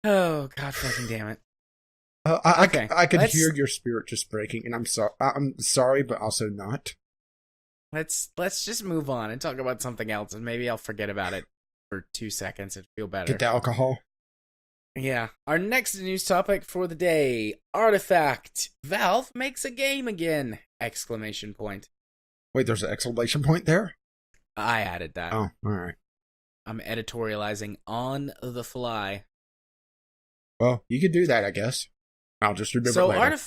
Oh god, fucking damn it! I could hear your spirit just breaking, and I'm sorry, but also not. Let's just move on and talk about something else, and maybe I'll forget about it for 2 seconds and feel better. Get the alcohol. Yeah. Our next news topic for the day: Artifact. Valve makes a game again! Exclamation point. Wait, there's an exclamation point there? I added that. Oh, all right. I'm editorializing on the fly. Well, you could do that, I guess. I'll just remember it later.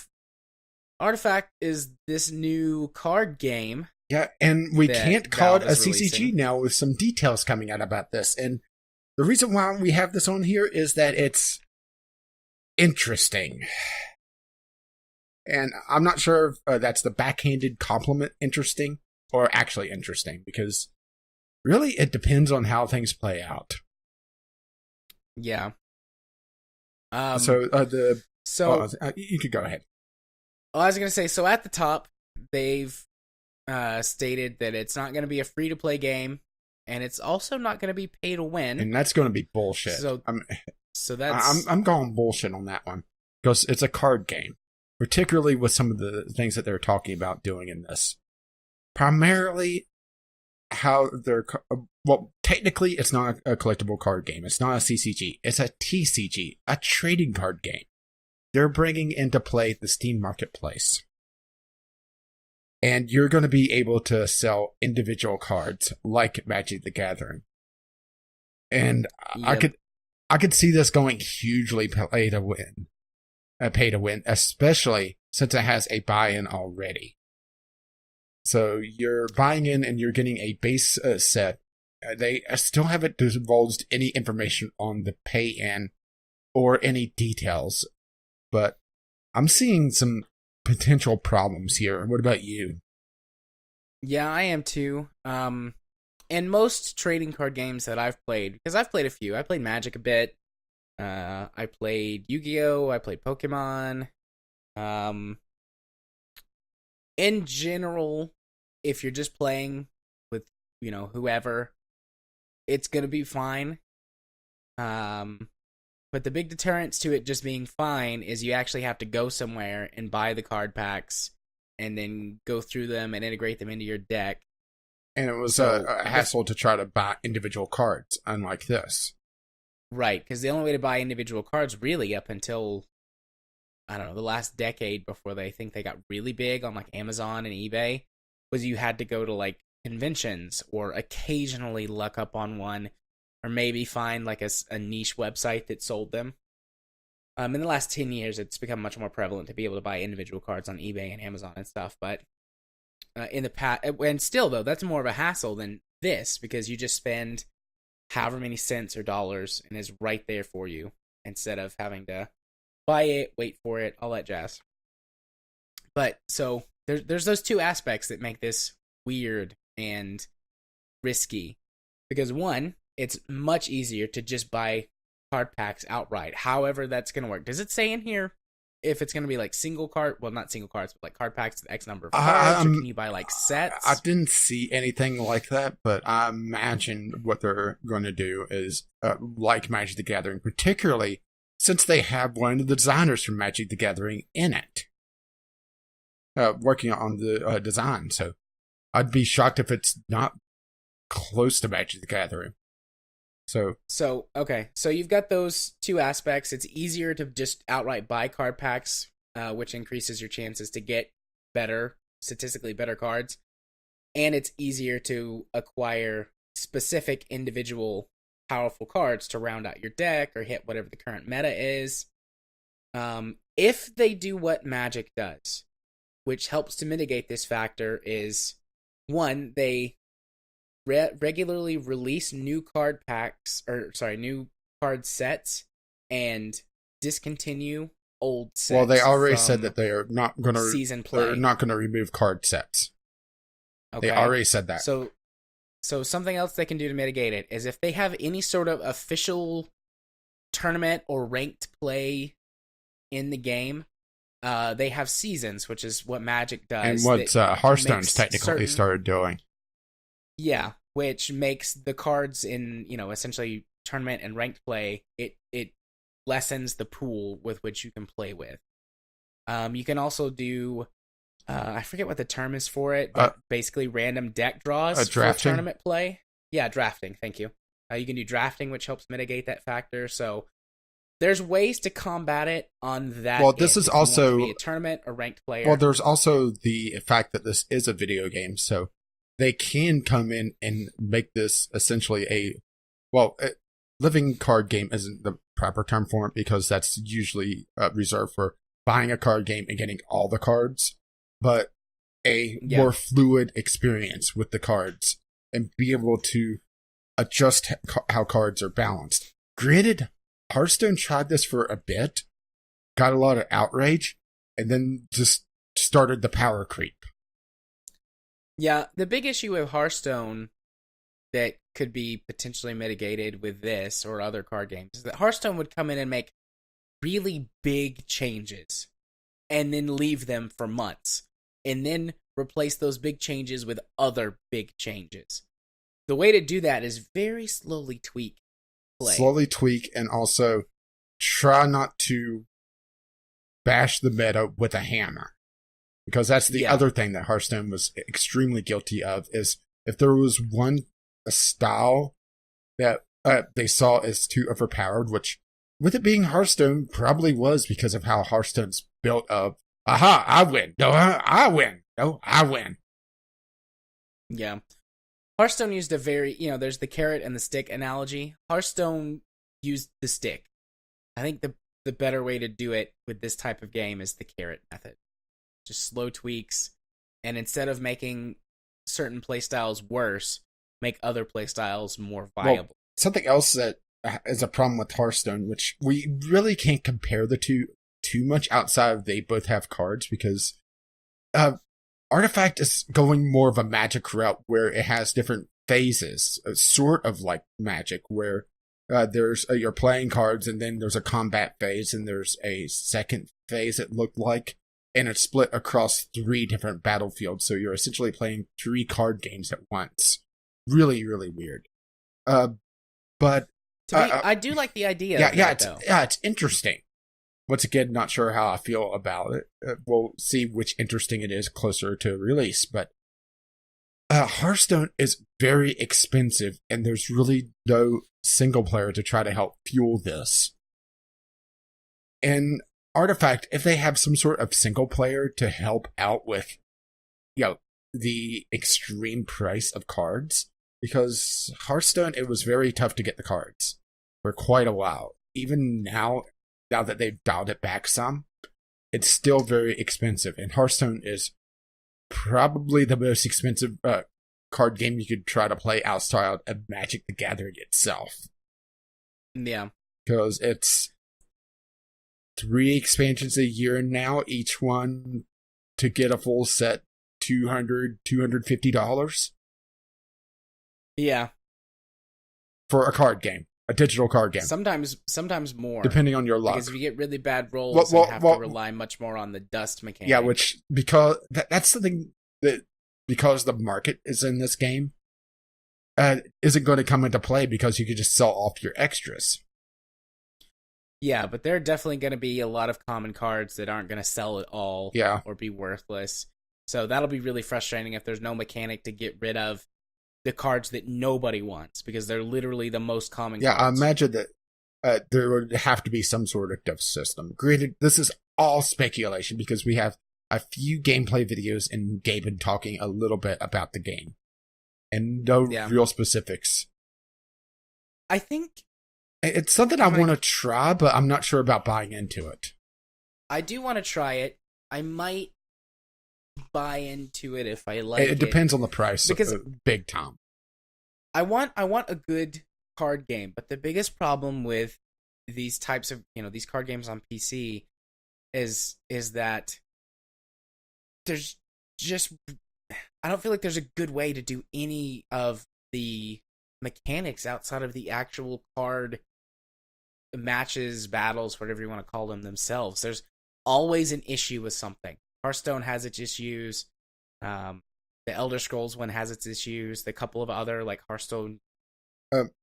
Artifact is this new card game. Yeah, and we can't call it a CCG releasing. now with some details coming out about this. And the reason why we have this on here is that it's interesting. And I'm not sure if that's the backhanded compliment interesting or actually interesting, because really it depends on how things play out. Yeah. You could go ahead. I was going to say, so at the top, they've stated that it's not going to be a free-to-play game, and it's also not going to be pay-to-win. And that's going to be bullshit. I'm going bullshit on that one, because it's a card game, particularly with some of the things that they're talking about doing in this. Primarily, how they're... Well, technically, it's not a collectible card game. It's not a CCG. It's a TCG, a trading card game. They're bringing into play the Steam Marketplace. And you're going to be able to sell individual cards like Magic the Gathering. And yep. I could see this going hugely pay to win, especially since it has a buy-in already. So you're buying in and you're getting a base set. They still haven't divulged any information on the pay-in or any details, but I'm seeing some potential problems here. What about you? Yeah, I am too. In most trading card games that I've played, because I've played a few, I played Magic a bit, I played Yu-Gi-Oh!, I played Pokemon. In general, if you're just playing with, whoever, it's going to be fine. But the big deterrence to it just being fine is you actually have to go somewhere and buy the card packs and then go through them and integrate them into your deck. And it was a hassle to try to buy individual cards, unlike this. Right, because the only way to buy individual cards really up until, I don't know, the last decade before they got really big on like Amazon and eBay was you had to go to like conventions or occasionally luck up on one or maybe find like a niche website that sold them. In the last 10 years, it's become much more prevalent to be able to buy individual cards on eBay and Amazon and stuff. But in the past, and still though, that's more of a hassle than this because you just spend however many cents or dollars and it's right there for you instead of having to buy it, wait for it, all that jazz. But so there's those two aspects that make this weird and risky because one, it's much easier to just buy card packs outright. However that's going to work. Does it say in here if it's going to be like single card, well not single cards, but like card packs with X number of cards, or can you buy like sets? I didn't see anything like that, but I imagine what they're going to do is like Magic the Gathering, particularly since they have one of the designers from Magic the Gathering in it, working on the design. So I'd be shocked if it's not close to Magic the Gathering. So okay. So you've got those two aspects. It's easier to just outright buy card packs, which increases your chances to get statistically better cards. And it's easier to acquire specific individual powerful cards to round out your deck or hit whatever the current meta is. If they do what Magic does, which helps to mitigate this factor, is one, they regularly release new card packs, new card sets, and discontinue old sets. Well, they already said that they are not going to season play. They're not going to remove card sets. Okay. They already said that. So something else they can do to mitigate it is if they have any sort of official tournament or ranked play in the game, they have seasons, which is what Magic does. And what Hearthstone's technically started doing. Yeah, which makes the cards in, essentially tournament and ranked play, it lessens the pool with which you can play with. You can also do, I forget what the term is for it, but basically random deck draws for tournament play. Yeah, drafting, thank you. You can do drafting, which helps mitigate that factor. So there's ways to combat it on that. Well, this is also be a tournament or ranked player. Well, there's also the fact that this is a video game, so they can come in and make this essentially a living card game isn't the proper term for it because that's usually reserved for buying a card game and getting all the cards, but a more fluid experience with the cards and be able to adjust how cards are balanced. Granted, Hearthstone tried this for a bit, got a lot of outrage, and then just started the power creep. Yeah, the big issue with Hearthstone that could be potentially mitigated with this or other card games is that Hearthstone would come in and make really big changes and then leave them for months and then replace those big changes with other big changes. The way to do that is very slowly tweak play. Slowly tweak, and also try not to bash the meta with a hammer. Because that's the other thing that Hearthstone was extremely guilty of, is if there was one style that they saw as too overpowered, which, with it being Hearthstone, probably was because of how Hearthstone's built up. Aha, I win. No, I win. No, I win. Yeah. Hearthstone used a very, there's the carrot and the stick analogy. Hearthstone used the stick. I think the better way to do it with this type of game is the carrot method. Just slow tweaks, and instead of making certain playstyles worse, make other playstyles more viable. Well, something else that is a problem with Hearthstone, which we really can't compare the two too much outside of they both have cards, because Artifact is going more of a Magic route where it has different phases, sort of like Magic, where there's you're playing cards, and then there's a combat phase, and there's a second phase, it looked like, and it's split across 3 different battlefields, so you're essentially playing 3 card games at once. Really, really weird. But to me, I do like the idea. It's interesting. Once again, not sure how I feel about it. We'll see which interesting it is closer to release. But Hearthstone is very expensive, and there's really no single player to try to help fuel this. And Artifact, if they have some sort of single player to help out with, the extreme price of cards, because Hearthstone, it was very tough to get the cards for quite a while. Even now that they've dialed it back some, it's still very expensive. And Hearthstone is probably the most expensive card game you could try to play outside of Magic the Gathering itself. Yeah. Because it's 3 expansions a year now, each one to get a full set, $250. Yeah. For a card game. A digital card game. Sometimes more. Depending on your luck. Because if you get really bad rolls, you have to rely much more on the dust mechanic. Yeah, which, because that's the thing that, because the market is in this game, isn't going to come into play, because you could just sell off your extras. Yeah, but there are definitely going to be a lot of common cards that aren't going to sell at all. Yeah. Or be worthless. So that'll be really frustrating if there's no mechanic to get rid of the cards that nobody wants, because they're literally the most common cards. I imagine that there would have to be some sort of dev system. Granted, this is all speculation, because we have a few gameplay videos and Gaben talking a little bit about the game. And no real specifics. I think it's something I want to try, but I'm not sure about buying into it. I do want to try it. I might buy into it if I like it. It depends on the price, because big time. I want a good card game, but the biggest problem with these types of, these card games on PC is that there's just, I don't feel like there's a good way to do any of the mechanics outside of the actual card matches, battles, whatever you want to call them themselves. There's always an issue with something. Hearthstone has its issues. The Elder Scrolls one has its issues. The couple of other Hearthstone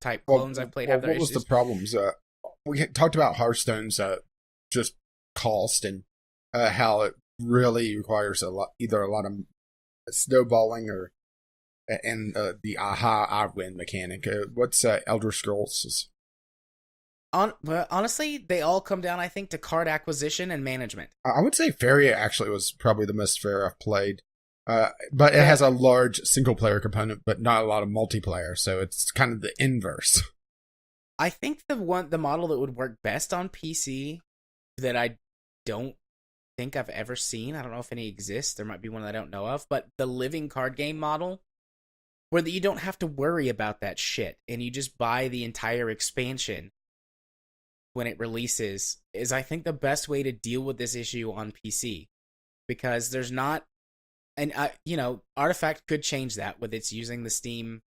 type clones I've played have their issues. What was the problems? We talked about Hearthstone's just cost, and how it really requires either a lot of snowballing and the I win mechanic. What's Elder Scrolls? Honestly, they all come down, I think, to card acquisition and management. I would say Faeria actually was probably the most fair I've played. But it has a large single-player component, but not a lot of multiplayer, so it's kind of the inverse. I think the model that would work best on PC that I don't think I've ever seen, I don't know if any exists, there might be one that I don't know of, but the living card game model where you don't have to worry about that shit, and you just buy the entire expansion when it releases, is I think the best way to deal with this issue on PC, because there's not, and Artifact could change that with its using the Steam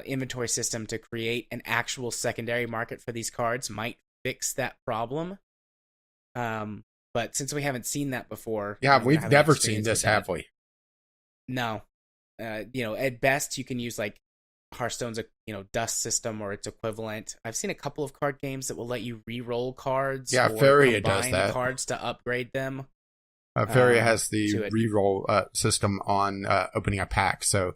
inventory system to create an actual secondary market for these cards, might fix that problem. But since we haven't seen that before, we've never seen this, have we? No. At best you can use like Hearthstone's dust system or its equivalent. I've seen a couple of card games that will let you re-roll cards. Yeah, or Faria does combine that. Cards to upgrade them. Faria has the re-roll system on opening a pack. So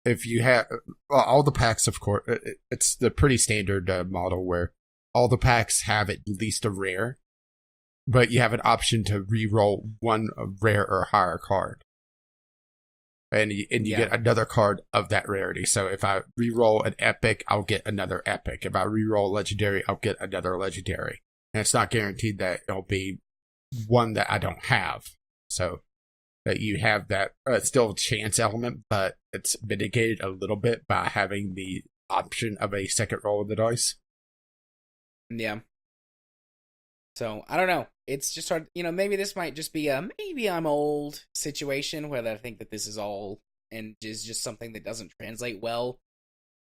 if you have all the packs, of course, it's the pretty standard model where all the packs have at least a rare, but you have an option to re-roll one rare or higher card. And you get another card of that rarity. So if I re-roll an epic, I'll get another epic. If I re-roll legendary, I'll get another legendary. And it's not guaranteed that it'll be one that I don't have. So that you have that still chance element, but it's mitigated a little bit by having the option of a second roll of the dice. Yeah. So, I don't know. It's just hard. Maybe this might just be a maybe I'm old situation where I think that this is all and is just something that doesn't translate well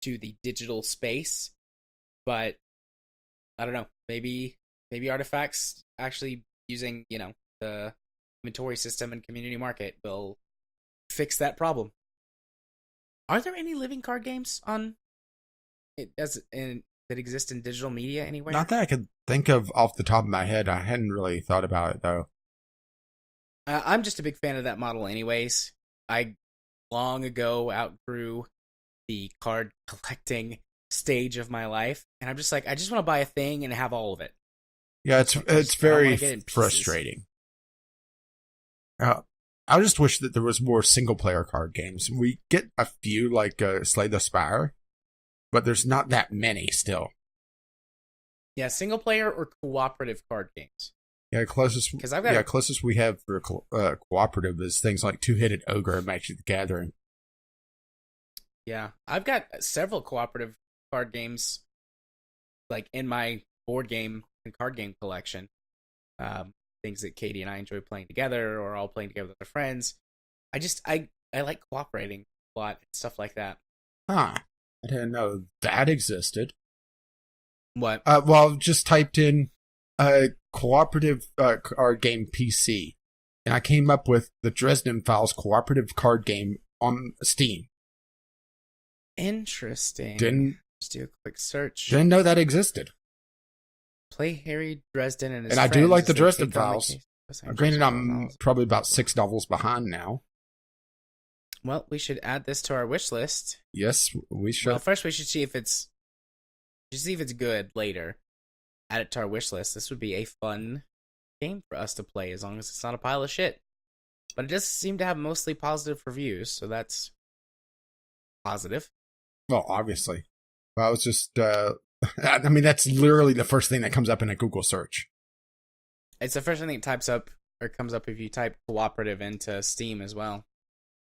to the digital space. But I don't know. Maybe Artifacts actually using, the inventory system and community market will fix that problem. Are there any living card games on it that exist in digital media anywhere? Not that I could think of off the top of my head. I hadn't really thought about it, though. I'm just a big fan of that model anyways. I long ago outgrew the card collecting stage of my life, and I'm just like, I just want to buy a thing and have all of it. Yeah, it's very frustrating. I just wish that there was more single-player card games. We get a few, like Slay the Spire, but there's not that many still. Yeah, single player or cooperative card games. Yeah, closest we have for cooperative is things like Two-Headed Ogre and Magic the Gathering. Yeah, I've got several cooperative card games, like in my board game and card game collection. Things that Katie and I enjoy playing together, or all playing together with our friends. I like cooperating a lot and stuff like that. Huh. I didn't know that existed. What? Well, just typed in cooperative card game PC, and I came up with the Dresden Files cooperative card game on Steam. Interesting. Just do a quick search. Didn't know that existed. Play Harry Dresden and his friends. And I do like the Dresden Files. Granted, I'm probably about 6 novels behind now. Well, we should add this to our wish list. Yes, we should. Well, first we should see if it's good later. Add it to our wish list. This would be a fun game for us to play, as long as it's not a pile of shit. But it does seem to have mostly positive reviews, so that's positive. Well, obviously. Well, I was just... I mean, that's literally the first thing that comes up in a Google search. It's the first thing that comes up if you type cooperative into Steam as well.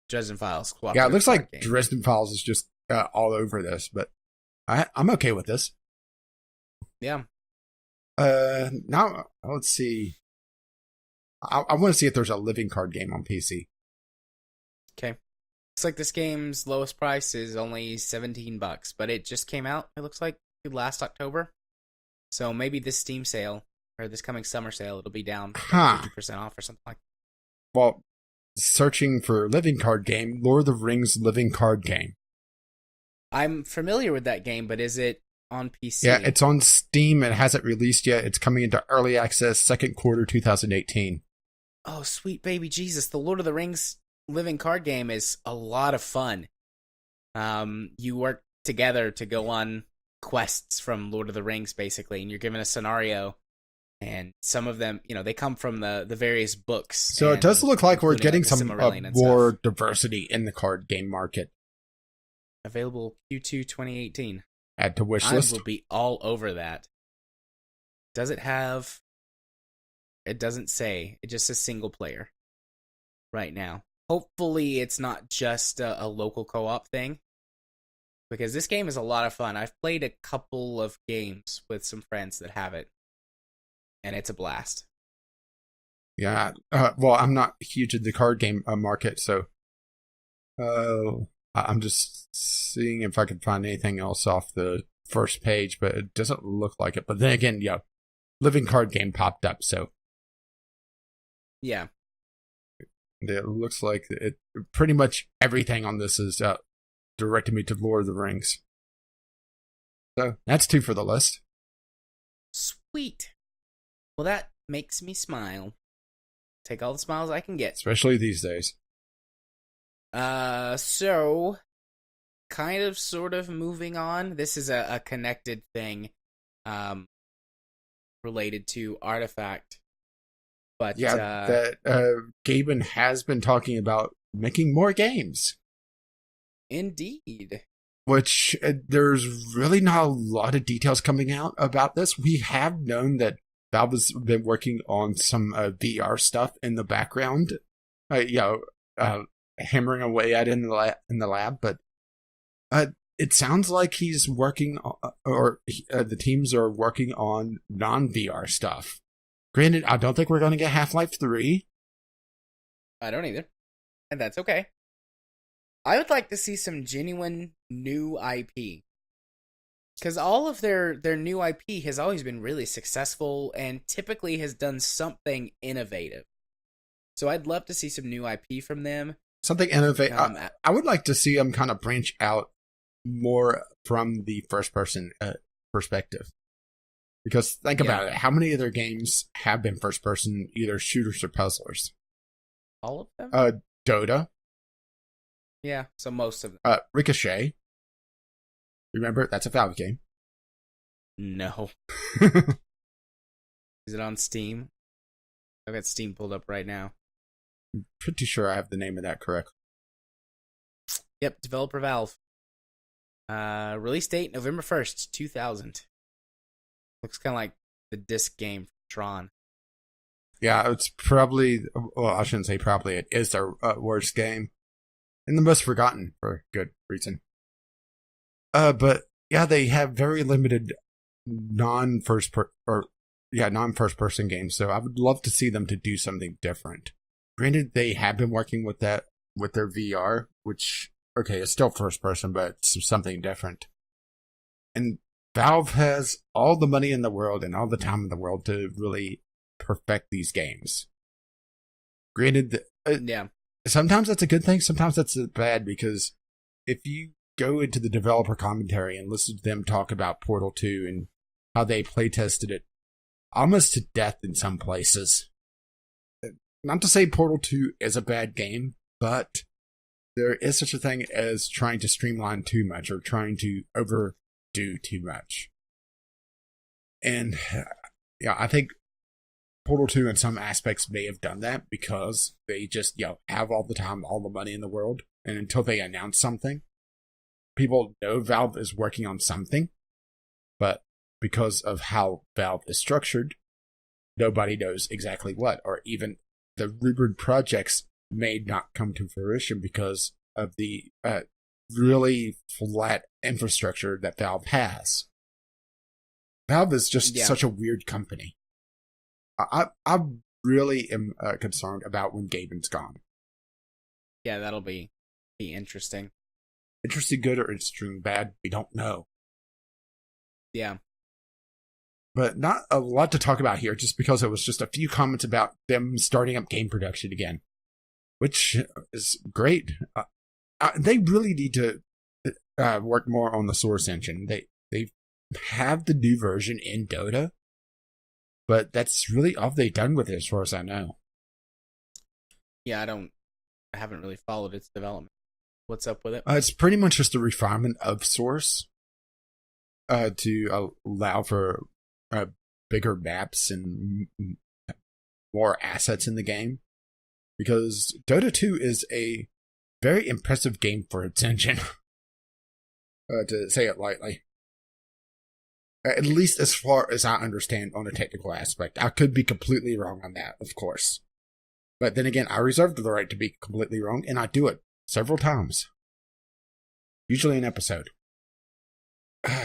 Dresden Files. Yeah, it looks like game. Dresden Files is just all over this, but I'm okay with this. Yeah. Now, let's see. I want to see if there's a living card game on PC. Okay. Looks like this game's lowest price is only $17, but it just came out, it looks like, last October. So maybe this Steam sale, or this coming summer sale, it'll be down 50% off or something like that. Well, searching for living card game, Lord of the Rings living card game. I'm familiar with that game, but is it on PC? Yeah, it's on Steam. It hasn't released yet. It's coming into early access second quarter 2018. Oh, sweet baby Jesus. The Lord of the Rings living card game is a lot of fun. You work together to go on quests from Lord of the Rings, basically, and you're given a scenario, and some of them, they come from the various books. So it does look like we're getting some more diversity in the card game market. Available Q2 2018. Add to wish list. I will be all over that. Does it have... It doesn't say. It just says single player right now. Hopefully it's not just a local co-op thing. because this game is a lot of fun. I've played a couple of games with some friends that have it, and it's a blast. Yeah. Well, I'm not huge in the card game market, so I'm just seeing if I can find anything else off the first page, but it doesn't look like it. But then again, yeah, Living Card Game popped up, so yeah, it looks like it. Pretty much everything on this is directed me to Lord of the Rings. So that's 2 for the list. Sweet. Well, that makes me smile. Take all the smiles I can get, especially these days. So, kind of, sort of moving on. This is a connected thing, related to Artifact. But yeah, Gaben has been talking about making more games. Indeed. Which there's really not a lot of details coming out about this. We have known that Valve has been working on some VR stuff in the background, hammering away at it in the lab. But it sounds like he's working, the teams are working on non-VR stuff. Granted, I don't think we're going to get Half-Life 3. I don't either, and that's okay. I would like to see some genuine new IP. Because all of their new IP has always been really successful and typically has done something innovative. So I'd love to see some new IP from them. Something innovative. I would like to see them kind of branch out more from the first-person perspective. Because think about it. How many of their games have been first-person, either shooters or puzzlers? All of them? Dota. Yeah, so most of them. Ricochet. Remember, that's a Valve game. No. Is it on Steam? I've got Steam pulled up right now. I'm pretty sure I have the name of that correct. Yep, developer Valve. Release date November 1st, 2000. Looks kind of like the disc game from Tron. Yeah, it's probably, well, I shouldn't say probably, it is their worst game. And the most forgotten for good reason. But yeah, they have very limited non-first person games, so I would love to see them to do something different. Granted, they have been working with that with their VR, which it's still first person, but it's something different. And Valve has all the money in the world and all the time in the world to really perfect these games. Granted, yeah. Sometimes that's a good thing, sometimes that's bad, because if you go into the developer commentary and listen to them talk about Portal 2 and how they playtested it almost to death in some places. Not to say Portal 2 is a bad game, but there is such a thing as trying to streamline too much or trying to overdo too much. And yeah, I think Portal 2 in some aspects may have done that because they just, have all the time, all the money in the world. And until they announce something, people know Valve is working on something. But because of how Valve is structured, nobody knows exactly what. Or even the rumored projects may not come to fruition because of the really flat infrastructure that Valve has. Valve is just such a weird company. I really am concerned about when Gaben's gone. Yeah, that'll be interesting. Interesting good or interesting bad, we don't know. Yeah. But not a lot to talk about here, just because it was just a few comments about them starting up game production again. Which is great. They really need to work more on the Source engine. They have the new version in Dota, but that's really all they've done with it as far as I know. Yeah, I haven't really followed its development. What's up with it? It's pretty much just a refinement of Source to allow for bigger maps and more assets in the game. Because Dota 2 is a very impressive game for its engine, to say it lightly. At least as far as I understand on a technical aspect. I could be completely wrong on that, of course. But then again, I reserve the right to be completely wrong, and I do it several times. Usually an episode.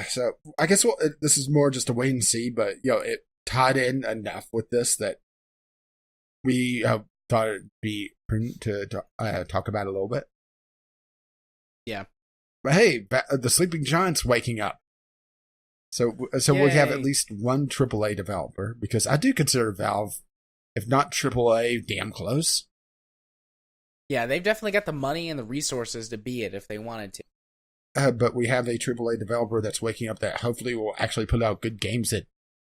So I guess this is more just a wait and see, but it tied in enough with this that we thought it'd be prudent to talk about it a little bit. Yeah. But hey, the Sleeping Giant's waking up. So Yay. we have at least one AAA developer, because I do consider Valve, if not AAA, damn close. Yeah, they've definitely got the money and the resources to be it if they wanted to. But we have a AAA developer that's waking up that hopefully will actually put out good games that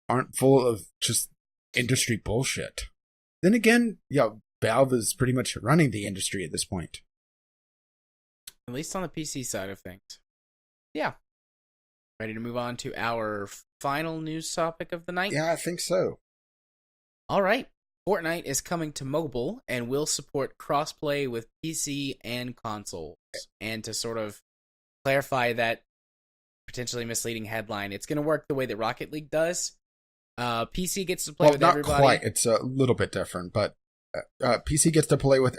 aren't full of just industry bullshit. Then again, Valve is pretty much running the industry at this point. At least on the PC side of things. Yeah. Ready to move on to our final news topic of the night? Yeah, I think so. All right. Fortnite is coming to mobile and will support crossplay with PC and consoles. And to sort of clarify that potentially misleading headline, it's going to work the way that Rocket League does. PC gets to play with everybody. Not quite. It's a little bit different, but PC gets to play with.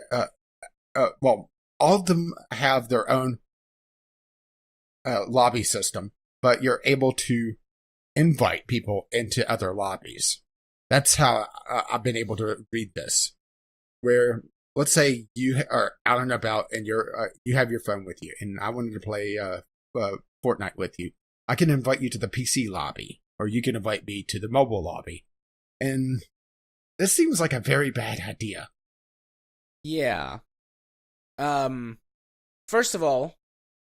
All of them have their own lobby system, but you're able to invite people into other lobbies. That's how I've been able to read this. Where, let's say you are out and about and you have your phone with you, and I wanted to play Fortnite with you. I can invite you to the PC lobby, or you can invite me to the mobile lobby. And this seems like a very bad idea. Yeah. First of all,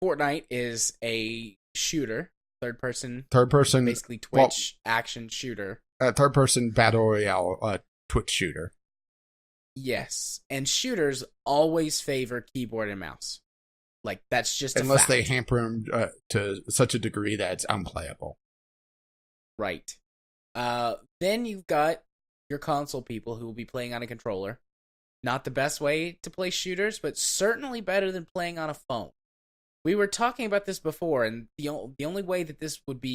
Fortnite is a shooter, third person, basically Twitch action shooter. Third person battle royale Twitch shooter. Yes, and shooters always favor keyboard and mouse. Like, that's just a unless fact. They hamper them to such a degree that it's unplayable. Right. Then you've got your console people who will be playing on a controller. Not the best way to play shooters, but certainly better than playing on a phone. We were talking about this before, and the only way that this would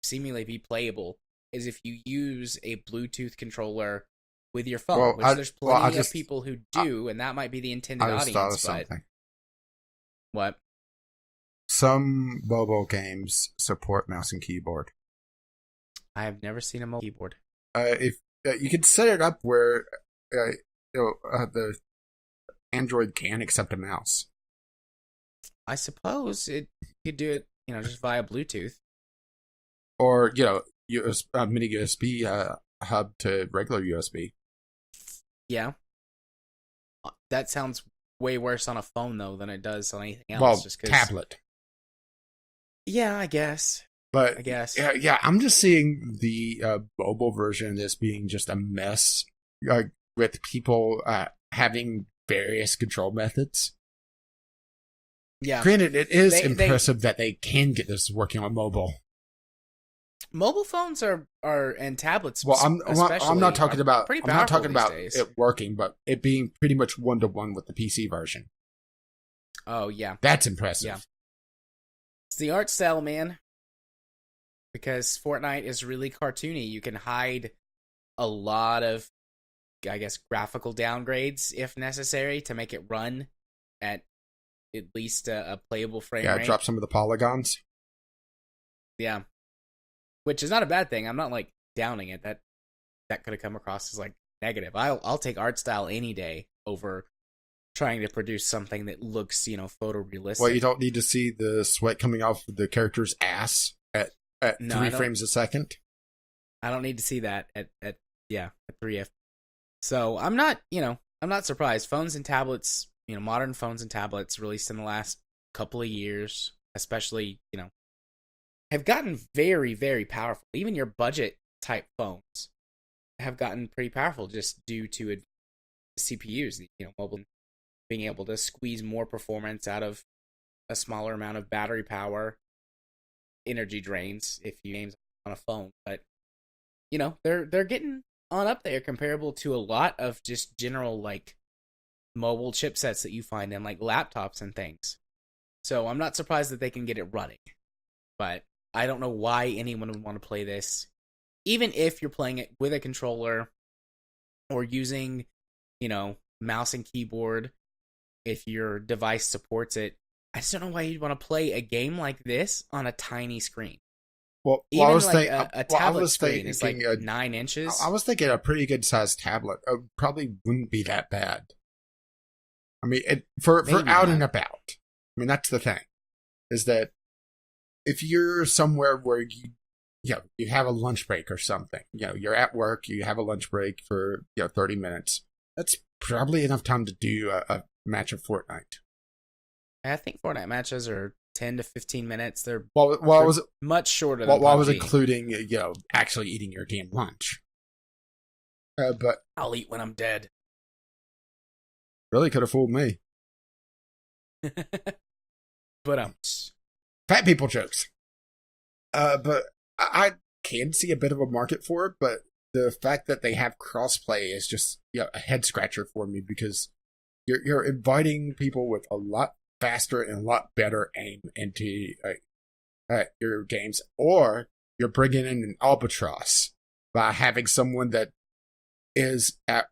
seemingly be playable is if you use a Bluetooth controller with your phone, there's plenty of people who do, and that might be the intended audience. Thought of something. What? Some mobile games support mouse and keyboard. I have never seen a mobile keyboard. If you could set it up where the Android can accept a mouse. I suppose it could do it, just via Bluetooth. Or, mini USB hub to regular USB. Yeah. That sounds way worse on a phone, though, than it does on anything else. Well, just 'cause... tablet. Yeah, I guess. But, yeah, I'm just seeing the mobile version of this being just a mess with people having various control methods. Yeah. Granted, it is impressive that they can get this working on mobile. Mobile phones are and tablets. Well, I'm not talking about days. it working, but it being pretty much 1-to-1 with the PC version. Oh yeah, that's impressive. Yeah. It's the art style, man. Because Fortnite is really cartoony. You can hide a lot of, I guess, graphical downgrades if necessary to make it run at least a playable frame rate. Yeah, drop some of the polygons. Yeah. Which is not a bad thing. I'm not, downing it. That could have come across as, negative. I'll take art style any day over trying to produce something that looks, photorealistic. Well, you don't need to see the sweat coming off the character's ass at 3 frames a second. I don't need to see that at 3F. So I'm not surprised. Phones and tablets, modern phones and tablets released in the last couple of years, especially, have gotten very, very powerful. Even your budget type phones have gotten pretty powerful just due to CPUs, mobile being able to squeeze more performance out of a smaller amount of battery power, energy drains if you aim on a phone. But they're getting on up there comparable to a lot of just general mobile chipsets that you find in laptops and things. So I'm not surprised that they can get it running. But I don't know why anyone would want to play this, even if you're playing it with a controller or using, mouse and keyboard, if your device supports it. I just don't know why you'd want to play a game like this on a tiny screen. Even I was like thinking, a tablet screen is like 9 inches. I was thinking a pretty good sized tablet probably wouldn't be that bad. I mean, for out and about. I mean, that's the thing, is that if you're somewhere where you have a lunch break or something, you're at work, you have a lunch break for 30 minutes. That's probably enough time to do a match of Fortnite. I think Fortnite matches are 10 to 15 minutes. They're I was much shorter than PUBG. I was including actually eating your damn lunch. But I'll eat when I'm dead. Really could have fooled me. But fat people jokes. But I can see a bit of a market for it, but the fact that they have crossplay is just a head scratcher for me, because you're inviting people with a lot faster and a lot better aim into your games, or you're bringing in an albatross by having someone that is at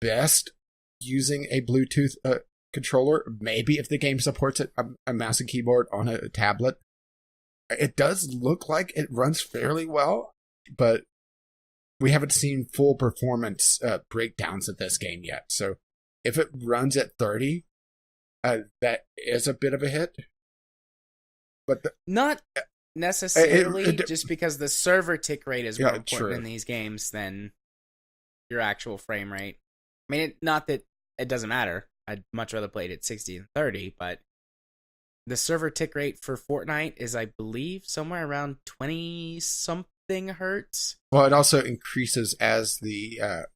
best using a Bluetooth controller. Maybe if the game supports it, a mouse and keyboard on a tablet. It does look like it runs fairly well, but we haven't seen full performance breakdowns of this game yet. So if it runs at 30, that is a bit of a hit. But not necessarily, just because the server tick rate is more important in these games than your actual frame rate. I mean, not that it doesn't matter. I'd much rather play it at 60 and 30, but the server tick rate for Fortnite is, I believe, somewhere around 20-something hertz. Well, it also increases as the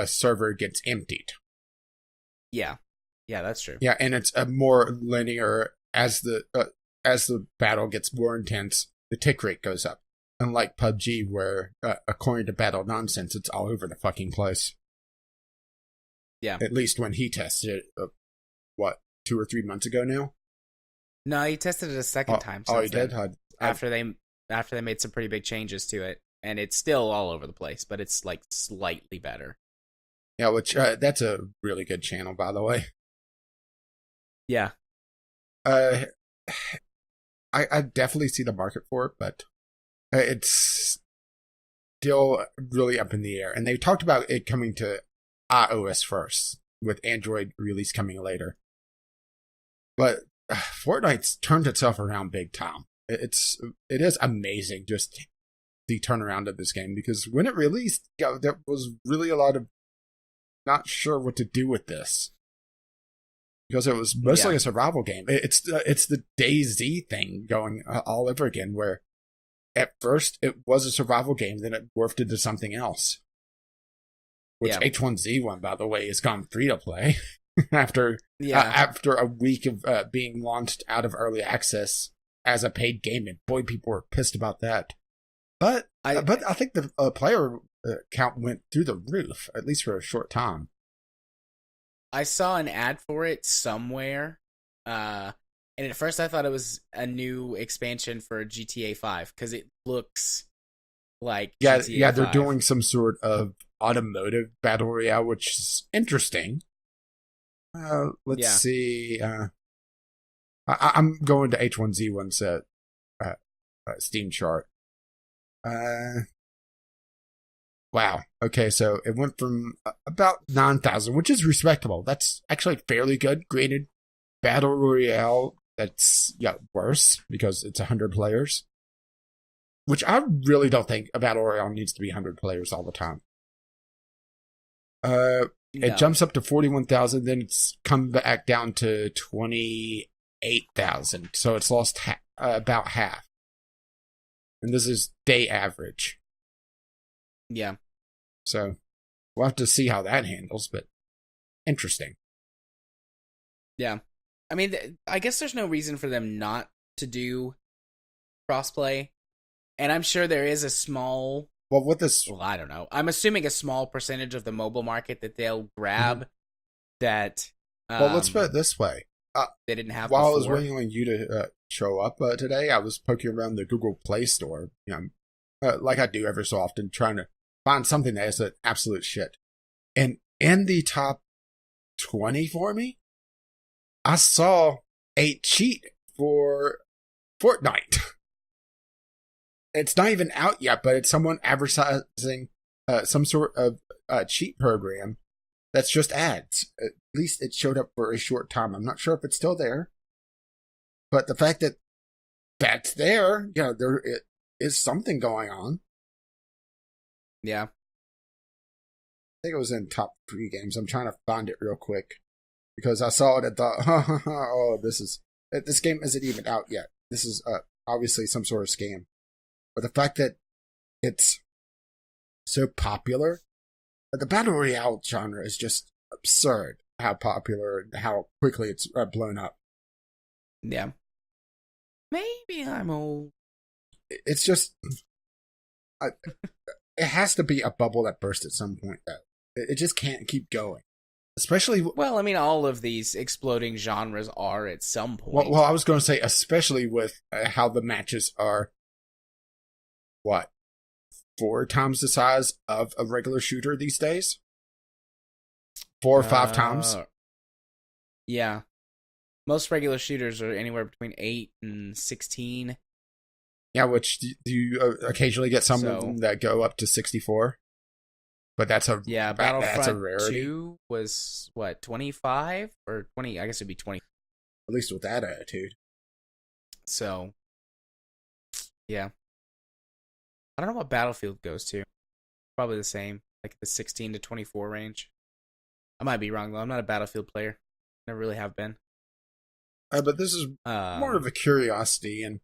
server gets emptied. Yeah, that's true. Yeah, and it's a more linear as the battle gets more intense. The tick rate goes up, unlike PUBG, where according to Battle Nonsense, it's all over the fucking place. Yeah, at least when he tested it, 2 or 3 months ago now. No, he tested it a second time. Oh, he did. After they made some pretty big changes to it, and it's still all over the place, but it's like slightly better. Yeah, which that's a really good channel, by the way. Yeah. I definitely see the market for it, but it's still really up in the air. And they talked about it coming to iOS first, with Android release coming later. But Fortnite's turned itself around big time. It is amazing, just the turnaround of this game, because when it released, there was really a lot of not sure what to do with this, because it was mostly a survival game. It's the DayZ thing going all over again, where at first it was a survival game, then it morphed into something else. Which H1Z1, by the way, has gone free to play after a week of being launched out of early access as a paid game, and boy, people were pissed about that. But I think the player count went through the roof, at least for a short time. I saw an ad for it somewhere, and at first I thought it was a new expansion for GTA 5, because it looks like GTA 5. They're doing some sort of automotive battle royale, which is interesting. Let's see. I'm going to H1Z1's Steam chart. Wow. Okay, so it went from about 9,000, which is respectable. That's actually fairly good. Granted, battle royale, that's worse because it's 100 players, which I really don't think a battle royale needs to be 100 players all the time. It jumps up to 41,000, then it's come back down to 28,000. So it's lost about half. And this is day average. Yeah. So we'll have to see how that handles, but interesting. Yeah. I mean, I guess there's no reason for them not to do crossplay. And I'm sure there is a small... Well, I don't know. I'm assuming a small percentage of the mobile market that they'll grab that... well, let's put it this way. They didn't have While before. I was waiting on you to show up today, I was poking around the Google Play Store, like I do every so often, trying to find something that is an absolute shit. And in the top 20 for me, I saw a cheat for Fortnite. it's not even out yet, but it's someone advertising some sort of cheat program that's just ads. At least it showed up for a short time. I'm not sure if it's still there, but the fact that that's there, there is something going on. Yeah. I think it was in top 3 games. I'm trying to find it real quick because I saw it and thought, oh, this game isn't even out yet. This is obviously some sort of scam. But the fact that it's so popular, the Battle Royale genre is just absurd how popular and how quickly it's blown up. Yeah. Maybe I'm old. It's just... it has to be a bubble that bursts at some point, though. It just can't keep going. Especially... Well, I mean, all of these exploding genres are at some point. Well, I was going to say, especially with how the matches are, 4 times the size of a regular shooter these days? 4 or 5 times? Yeah. Most regular shooters are anywhere between 8 and 16. Yeah, which do you occasionally get some of them that go up to 64? But that's a that's a rarity. 2 was 25 or 20? I guess it'd be 20. At least with that attitude. So, yeah. I don't know what Battlefield goes to. Probably the same, like the 16 to 24 range. I might be wrong though. I'm not a Battlefield player. Never really have been. But this is more of a curiosity, and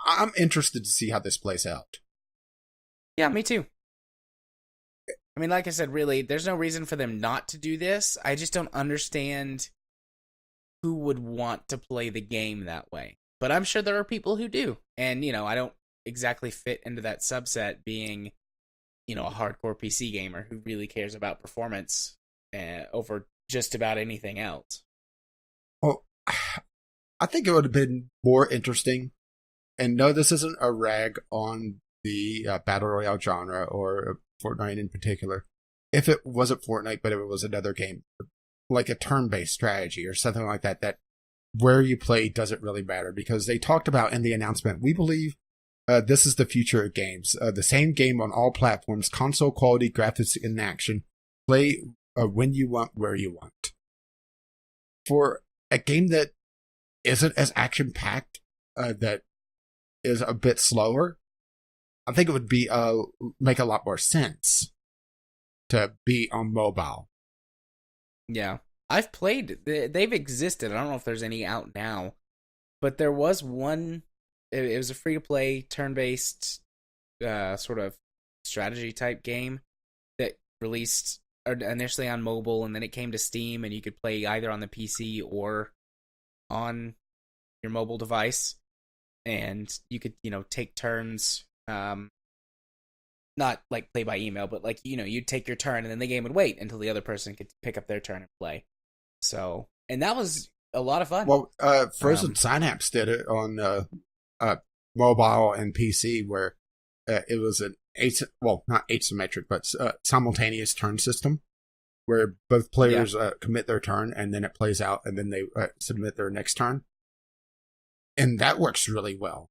I'm interested to see how this plays out. Yeah, me too. I mean, like I said, really, there's no reason for them not to do this. I just don't understand who would want to play the game that way. But I'm sure there are people who do. And, I don't exactly fit into that subset being, a hardcore PC gamer who really cares about performance over just about anything else. Well, I think it would have been more interesting, and no, this isn't a rag on the Battle Royale genre or Fortnite in particular. If it wasn't Fortnite, but if it was another game, like a turn-based strategy or something like that, that where you play doesn't really matter, because they talked about in the announcement, we believe this is the future of games. The same game on all platforms, console quality, graphics, and action. Play when you want, where you want. For a game that isn't as action-packed, that is a bit slower, I think it would be make a lot more sense to be on mobile. Yeah. I've played, they've existed. I don't know if there's any out now, but there was one, it was a free-to-play, turn-based sort of strategy-type game that released initially on mobile, and then it came to Steam, and you could play either on the PC or on your mobile device, and you could, take turns, not like play by email, but like, you'd take your turn, and then the game would wait until the other person could pick up their turn and play. So, and that was a lot of fun. Well, Frozen Synapse did it on mobile and PC, where it was an not asymmetric, but simultaneous turn system, where both players commit their turn, and then it plays out, and then they submit their next turn. And that works really well.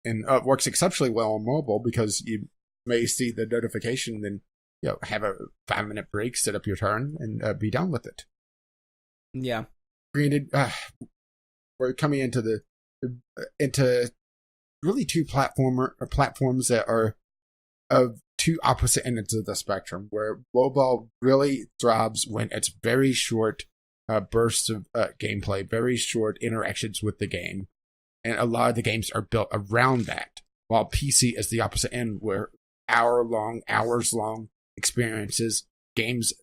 And it works exceptionally well on mobile, because you may see the notification, then have a 5-minute break, set up your turn, and be done with it. Yeah. Granted, we're coming into really 2 platforms that are of 2 opposite ends of the spectrum, where mobile really thrives when it's very short bursts of gameplay, very short interactions with the game. And a lot of the games are built around that, while PC is the opposite end, where hours long experiences, games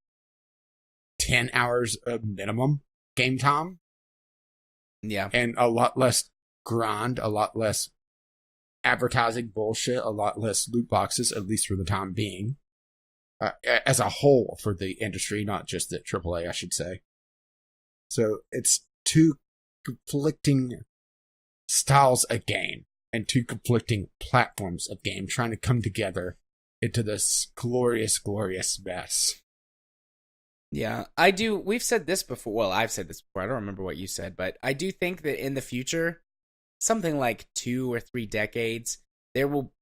10 hours of minimum game time. Yeah. And a lot less grind, a lot less advertising bullshit, a lot less loot boxes, at least for the time being. As a whole for the industry, not just the AAA, I should say. So it's 2 conflicting styles of game and 2 conflicting platforms of game trying to come together into this glorious, glorious mess. Yeah, we've said this before. Well, I've said this before. I don't remember what you said, but I do think that in the future, something like 2 or 3 decades, there will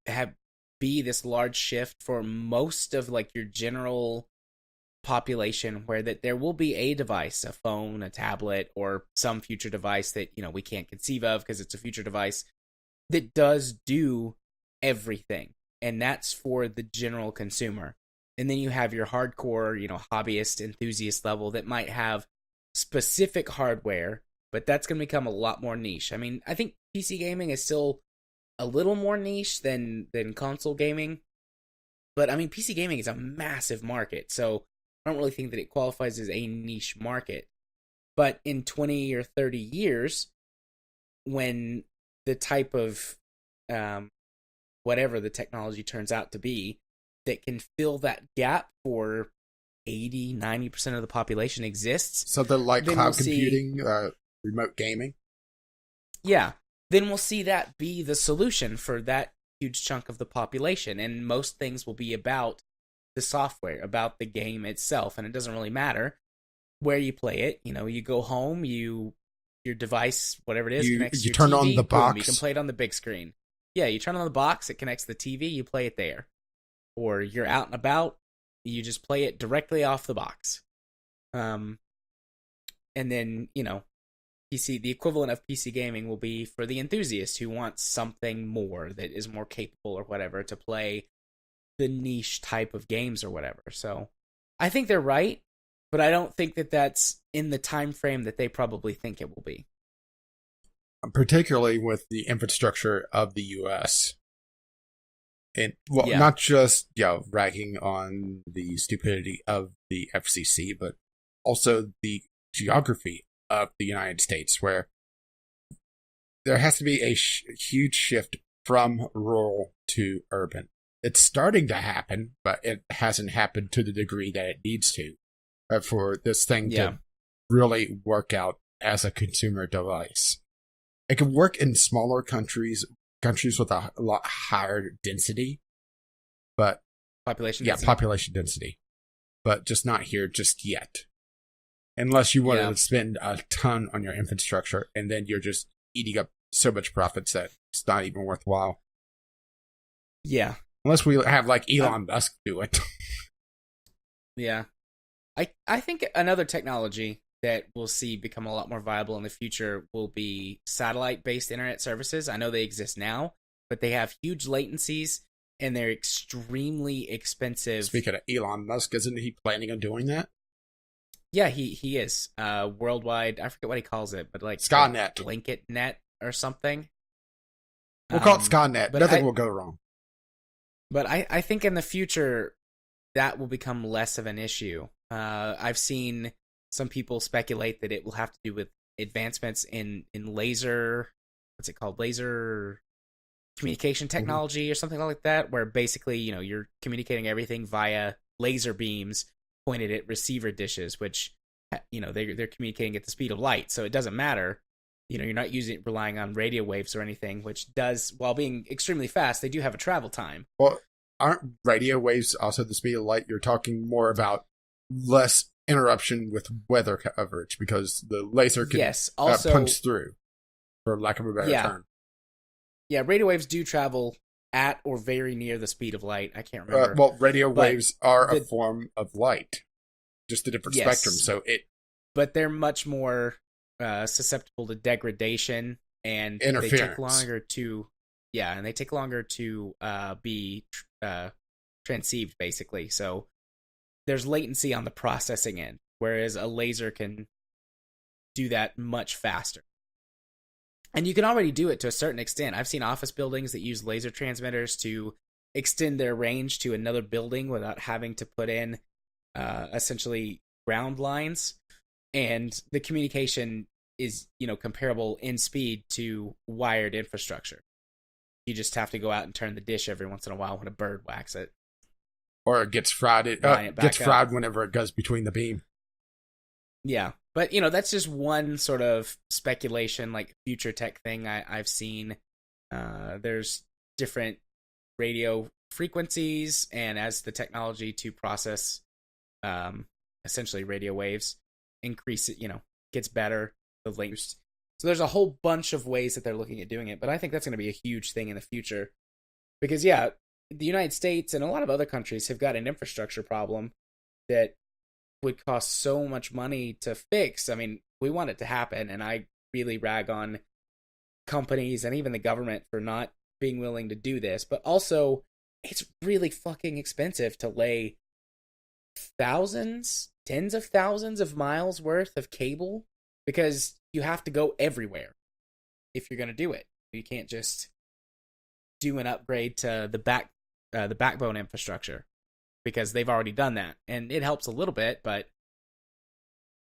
be this large shift for most of like your general population, where that there will be a device, a phone, a tablet, or some future device that we can't conceive of because it's a future device that does do everything, and that's for the general consumer. And then you have your hardcore, hobbyist, enthusiast level that might have specific hardware, but that's going to become a lot more niche. I mean, I think PC gaming is still a little more niche than console gaming, but I mean, PC gaming is a massive market, so I don't really think that it qualifies as a niche market. But in 20 or 30 years, when the type of whatever the technology turns out to be that can fill that gap for 80-90% of the population exists. Something like cloud computing, remote gaming. Yeah. Then we'll see that be the solution for that huge chunk of the population. And most things will be about the software, about the game itself. And it doesn't really matter where you play it. You go home, your device, whatever it is, connects to your turn TV, on the box. Boom, you can play it on the big screen. Yeah, you turn on the box, it connects to the TV, you play it there. Or you're out and about, you just play it directly off the box. And then, PC, the equivalent of PC gaming will be for the enthusiast who wants something more that is more capable or whatever to play the niche type of games or whatever. So I think they're right, but I don't think that that's in the time frame that they probably think it will be. Particularly with the infrastructure of the U.S. And not just ragging on the stupidity of the FCC, but also the geography of the United States, where there has to be a huge shift from rural to urban. It's starting to happen, but it hasn't happened to the degree that it needs to for this thing to really work out as a consumer device. It can work in smaller countries with a lot higher density, but population density, but just not here just yet. Unless you want to spend a ton on your infrastructure, and then you're just eating up so much profits that it's not even worthwhile. Yeah. Unless we have like Elon Musk do it. Yeah. I think another technology that we'll see become a lot more viable in the future will be satellite-based internet services. I know they exist now, but they have huge latencies, and they're extremely expensive. Speaking of Elon Musk, isn't he planning on doing that? Yeah, he is. Worldwide, I forget what he calls it, but like Skynet. Blanket Net or something. We'll call it Skynet. Nothing will go wrong. But I think in the future, that will become less of an issue. I've seen some people speculate that it will have to do with advancements in laser, what's it called? Laser communication technology or something like that, where basically, you're communicating everything via laser beams pointed at receiver dishes, which, they're communicating at the speed of light. So it doesn't matter. You're not relying on radio waves or anything, which does, while being extremely fast, they do have a travel time. Well, aren't radio waves also the speed of light? You're talking more about less interruption with weather coverage because the laser can punch through, for lack of a better term. Yeah, radio waves do travel at or very near the speed of light. I can't remember. Radio waves are a form of light, just a different spectrum. But they're much more susceptible to degradation, and interference. They take longer to be transceived, basically. So there's latency on the processing end, whereas a laser can do that much faster. And you can already do it to a certain extent. I've seen office buildings that use laser transmitters to extend their range to another building without having to put in essentially ground lines. And the communication is, comparable in speed to wired infrastructure. You just have to go out and turn the dish every once in a while when a bird whacks it. Or it gets fried. It gets fried whenever it goes between the beam. Yeah. But, that's just one sort of speculation, like future tech thing I've seen. There's different radio frequencies, and as the technology to process essentially radio waves increase, gets better, the latency So there's a whole bunch of ways that they're looking at doing it, but I think that's going to be a huge thing in the future. Because, yeah, the United States and a lot of other countries have got an infrastructure problem that would cost so much money to fix. I mean, we want it to happen, and I really rag on companies and even the government for not being willing to do this. But also, it's really fucking expensive to lay thousands, tens of thousands of miles worth of cable because you have to go everywhere if you're going to do it. You can't just do an upgrade to the backbone infrastructure because they've already done that, and it helps a little bit, but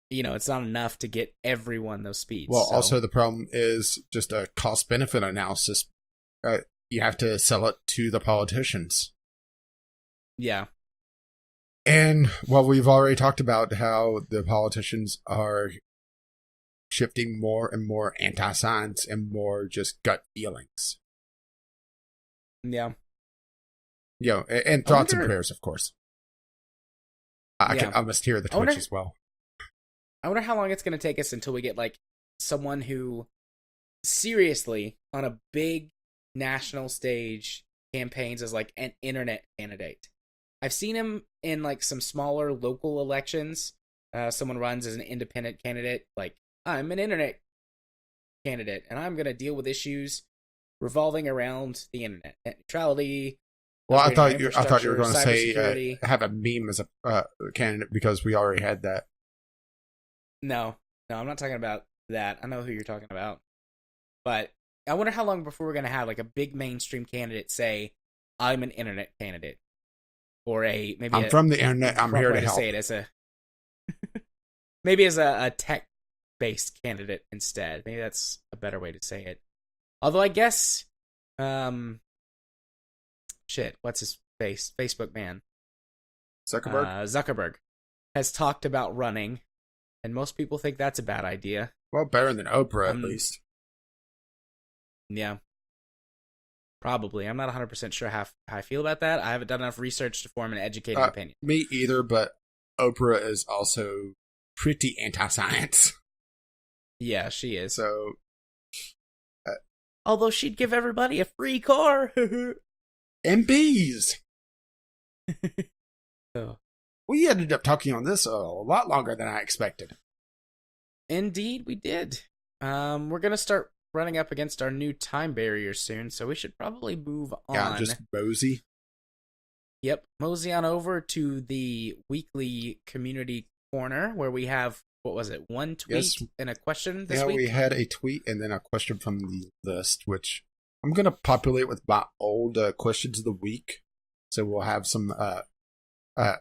it's not enough to get everyone those speeds. Well, also the problem is just a cost-benefit analysis. You have to sell it to the politicians. Yeah. And, well, we've already talked about how the politicians are shifting more and more anti-science and more just gut feelings. Yeah. And thoughts and prayers, of course. I must hear the Twitch as well. I wonder how long it's going to take us until we get, someone who seriously, on a big national stage, campaigns as, an internet candidate. I've seen him in, some smaller local elections. Someone runs as an independent candidate, I'm an internet candidate, and I'm going to deal with issues revolving around the internet. Net neutrality. Well, I thought you were going to say have a meme as a candidate because we already had that. No, I'm not talking about that. I know who you're talking about. But I wonder how long before we're going to have, a big mainstream candidate say, I'm an internet candidate. Or I'm from the internet, I'm here to help. Say it as maybe as a tech-based candidate instead. Maybe that's a better way to say it. Although I guess, what's his face? Facebook man. Zuckerberg has talked about running, and most people think that's a bad idea. Well, better than Oprah, at least. Yeah. Probably. I'm not 100% sure how I feel about that. I haven't done enough research to form an educated opinion. Me either, but Oprah is also pretty anti-science. Yeah, she is. So, although she'd give everybody a free car. And bees. Oh. We ended up talking on this a lot longer than I expected. Indeed, we did. We're going to start running up against our new time barrier soon, so we should probably move on. Yeah, just mosey. Yep, mosey on over to the weekly community corner where we have, what was it, one tweet and a question this week? Yeah, we had a tweet and then a question from the list, which I'm going to populate with my old questions of the week. So we'll have some, well,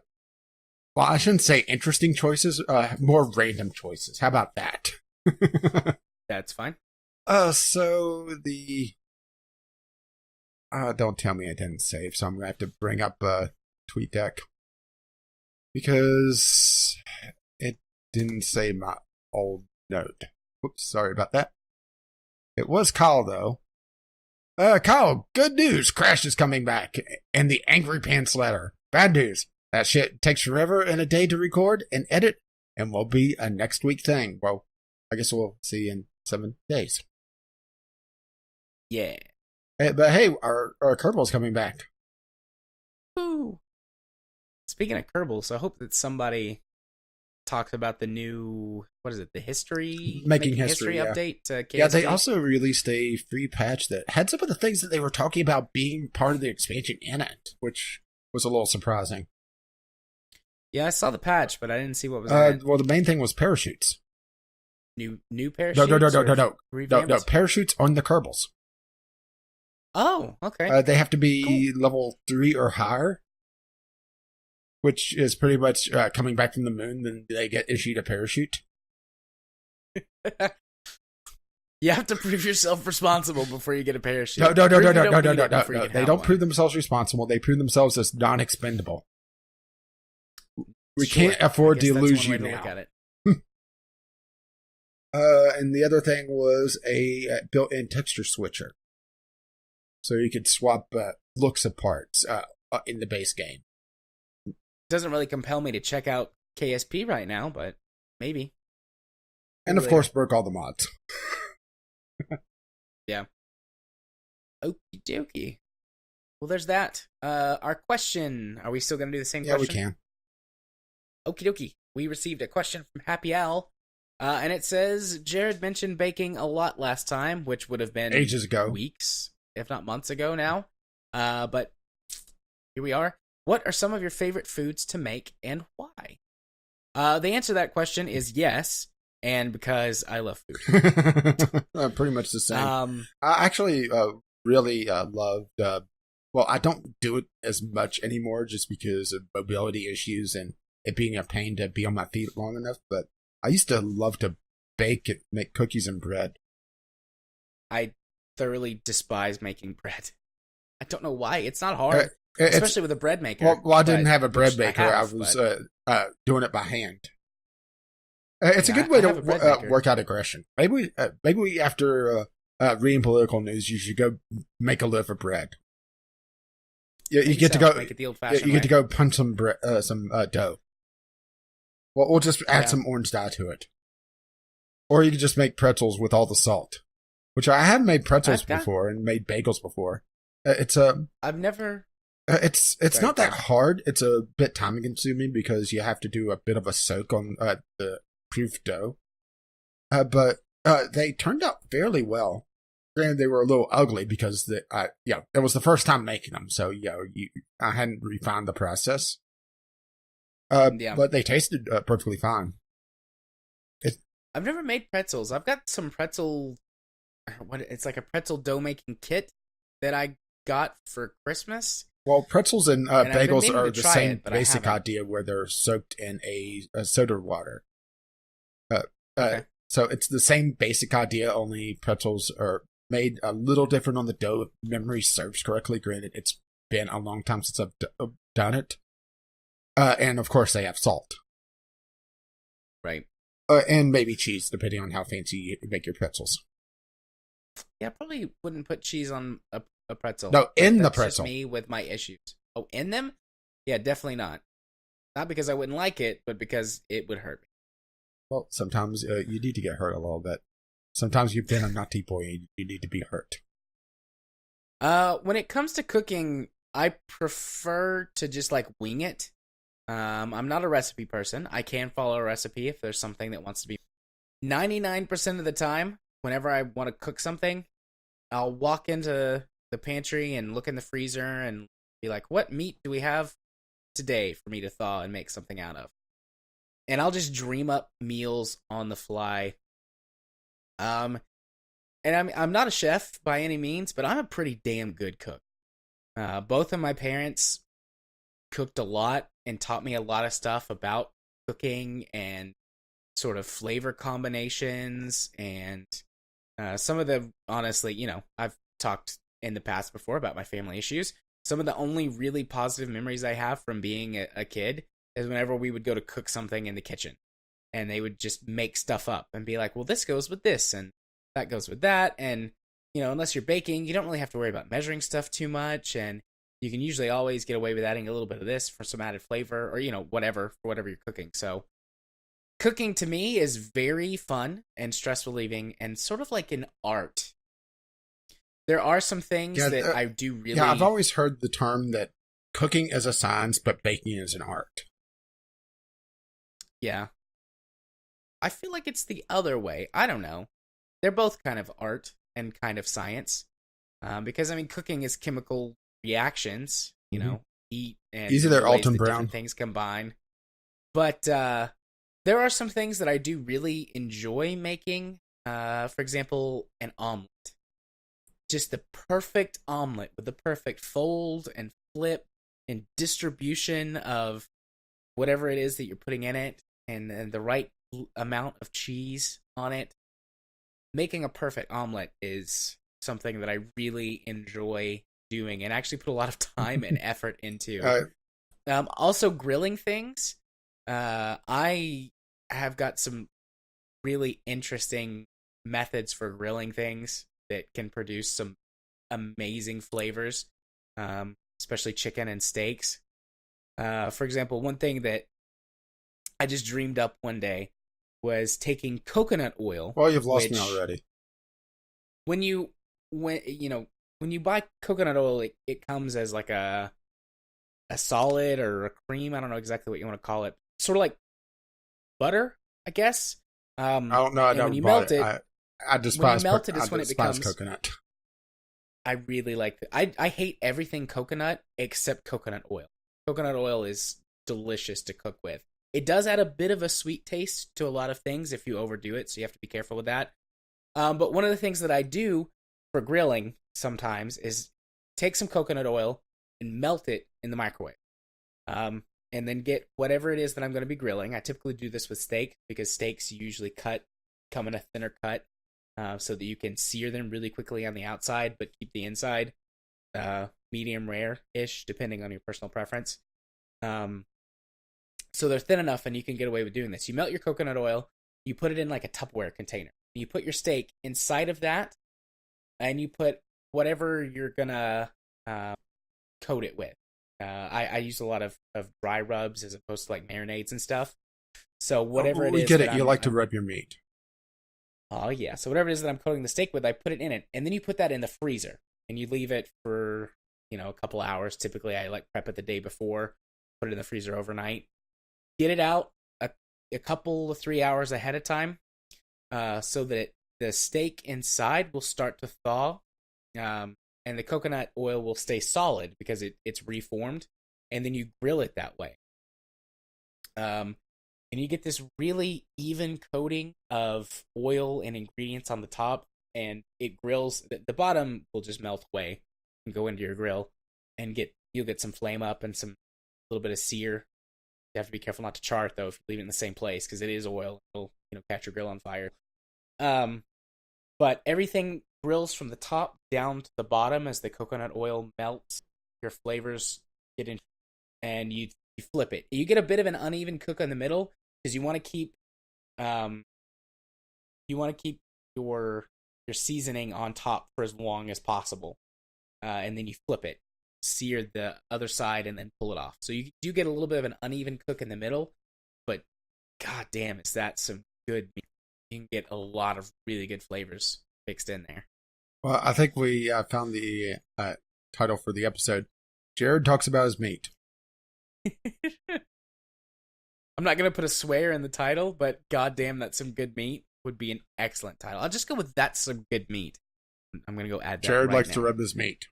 I shouldn't say interesting choices, more random choices. How about that? That's fine. So the don't tell me I didn't save, so I'm gonna have to bring up TweetDeck because it didn't save my old note. Whoops, sorry about that. It was Kyle though. Kyle, good news! Crash is coming back, and the Angry Pants letter. Bad news. That shit takes forever and a day to record and edit, and will be a next week thing. Well, I guess we'll see in 7 days. Yeah. But hey, our Kerbal's coming back. Woo. Speaking of Kerbal, I hope that somebody talks about the new, what is it, the history? Making history update to KSP. Yeah, they also released a free patch that had some of the things that they were talking about being part of the expansion in it, which was a little surprising. Yeah, I saw the patch, but I didn't see what was in it. Well, the main thing was parachutes. New parachutes? No. Parachutes on the Kerbals. Oh, okay. They have to be level 3 or higher, which is pretty much coming back from the moon. Then they get issued a parachute. You have to prove yourself responsible before you get a parachute. No. They don't prove themselves responsible. They prove themselves as non-expendable. We can't afford to lose you now. Look at it. And the other thing was a built-in texture switcher. So you could swap looks of parts in the base game. Doesn't really compel me to check out KSP right now, but maybe. And of course, broke all the mods. Yeah. Okie dokie. Well, there's that. Our question. Are we still going to do the same question? Yeah, we can. Okie dokie. We received a question from Happy Al. And it says, Jared mentioned baking a lot last time, which would have been ages ago. Weeks, if not months ago now. But here we are. What are some of your favorite foods to make and why? The answer to that question is yes, and because I love food. Pretty much the same. I actually really loved. Well, I don't do it as much anymore just because of mobility issues and it being a pain to be on my feet long enough. But I used to love to bake and make cookies and bread. I thoroughly despise making bread. I don't know why. It's not hard, especially with a bread maker. Well, I didn't have a bread maker. I was doing it by hand. It's a good way to work out aggression. Maybe after reading political news, you should go make a loaf of bread. You get to go make it the old-fashioned way. You get to go punch some dough. Well, we'll just add some orange dye to it, or you could just make pretzels with all the salt. Which I have made pretzels before and made bagels before. I've never. It's not that hard. It's a bit time consuming because you have to do a bit of a soak on the proof dough. But they turned out fairly well. Granted, they were a little ugly because it was the first time making them, so I hadn't refined the process. But they tasted perfectly fine. I've never made pretzels. I've got some pretzel. It's like a pretzel dough making kit that I got for Christmas. Well, pretzels and bagels are the same basic idea where they're soaked in a soda water. Okay. So it's the same basic idea, only pretzels are made a little different on the dough if memory serves correctly. Granted, it's been a long time since I've done it. And of course they have salt. Right. And maybe cheese, depending on how fancy you make your pretzels. Yeah, I probably wouldn't put cheese on a pretzel. No, in the That's pretzel. Just me with my issues. Oh, in them? Yeah, definitely not. Not because I wouldn't like it, but because it would hurt me. Well, sometimes you need to get hurt a little bit. Sometimes you've been a naughty boy and you need to be hurt. When it comes to cooking, I prefer to just wing it. I'm not a recipe person. I can follow a recipe if there's something that wants to be. 99% of the time, whenever I want to cook something, I'll walk into the pantry and look in the freezer and be like, what meat do we have today for me to thaw and make something out of? And I'll just dream up meals on the fly. And I'm not a chef by any means, but I'm a pretty damn good cook. Both of my parents cooked a lot and taught me a lot of stuff about cooking and sort of flavor combinations and some of the, honestly, I've talked in the past before about my family issues. Some of the only really positive memories I have from being a kid is whenever we would go to cook something in the kitchen and they would just make stuff up and be like, well, this goes with this and that goes with that. And, unless you're baking, you don't really have to worry about measuring stuff too much. And you can usually always get away with adding a little bit of this for some added flavor or, whatever you're cooking. So cooking to me is very fun and stress relieving and sort of like an art. There are some things that I do really... Yeah, I've always heard the term that cooking is a science, but baking is an art. Yeah. I feel like it's the other way. I don't know. They're both kind of art and kind of science. Because, cooking is chemical reactions, heat and easy there, Alton Brown. Different things combine. But there are some things that I do really enjoy making. For example, an omelet. Just the perfect omelet with the perfect fold and flip and distribution of whatever it is that you're putting in it and the right amount of cheese on it. Making a perfect omelet is something that I really enjoy doing and actually put a lot of time and effort into. Also, grilling things. I have got some really interesting methods for grilling things that can produce some amazing flavors, especially chicken and steaks. For example, one thing that I just dreamed up one day was taking coconut oil. Well, you've lost me already. when you buy coconut oil, it comes as like a solid or a cream. I don't know exactly what you want to call it. Sort of like butter, I guess. I don't know. I never bought it. I despise coconut. I really like it. I hate everything coconut except coconut oil. Coconut oil is delicious to cook with. It does add a bit of a sweet taste to a lot of things if you overdo it, so you have to be careful with that. But one of the things that I do for grilling sometimes is take some coconut oil and melt it in the microwave. And then get whatever it is that I'm going to be grilling. I typically do this with steak because steaks usually come in a thinner cut so that you can sear them really quickly on the outside but keep the inside medium rare-ish, depending on your personal preference. So they're thin enough and you can get away with doing this. You melt your coconut oil, you put it in like a Tupperware container. You put your steak inside of that, and you put whatever you're gonna coat it with. I use a lot of dry rubs as opposed to like marinades and stuff. So whatever it is, we get it. You like to rub your meat. Oh yeah. So whatever it is that I'm coating the steak with, I put it in it, and then you put that in the freezer, and you leave it for a couple hours. Typically, I like prep it the day before, put it in the freezer overnight, get it out a couple of 3 hours ahead of time, so that the steak inside will start to thaw. And the coconut oil will stay solid because it's reformed, and then you grill it that way. And you get this really even coating of oil and ingredients on the top, and it grills. The bottom will just melt away and go into your grill, and you'll get some flame up and some little bit of sear. You have to be careful not to char it though if you leave it in the same place because it is oil. It'll catch your grill on fire. But everything grills from the top down to the bottom as the coconut oil melts. Your flavors get in, and you flip it. You get a bit of an uneven cook in the middle because you want to keep your seasoning on top for as long as possible, and then you flip it, sear the other side, and then pull it off. So you do get a little bit of an uneven cook in the middle, but god damn, is that some good meat. You can get a lot of really good flavors mixed in there. Well, I think we found the title for the episode. Jared talks about his meat. I'm not going to put a swear in the title, but goddamn, that's some good meat would be an excellent title. I'll just go with that's some good meat. I'm going to go add that. Jared likes now. to rub his meat.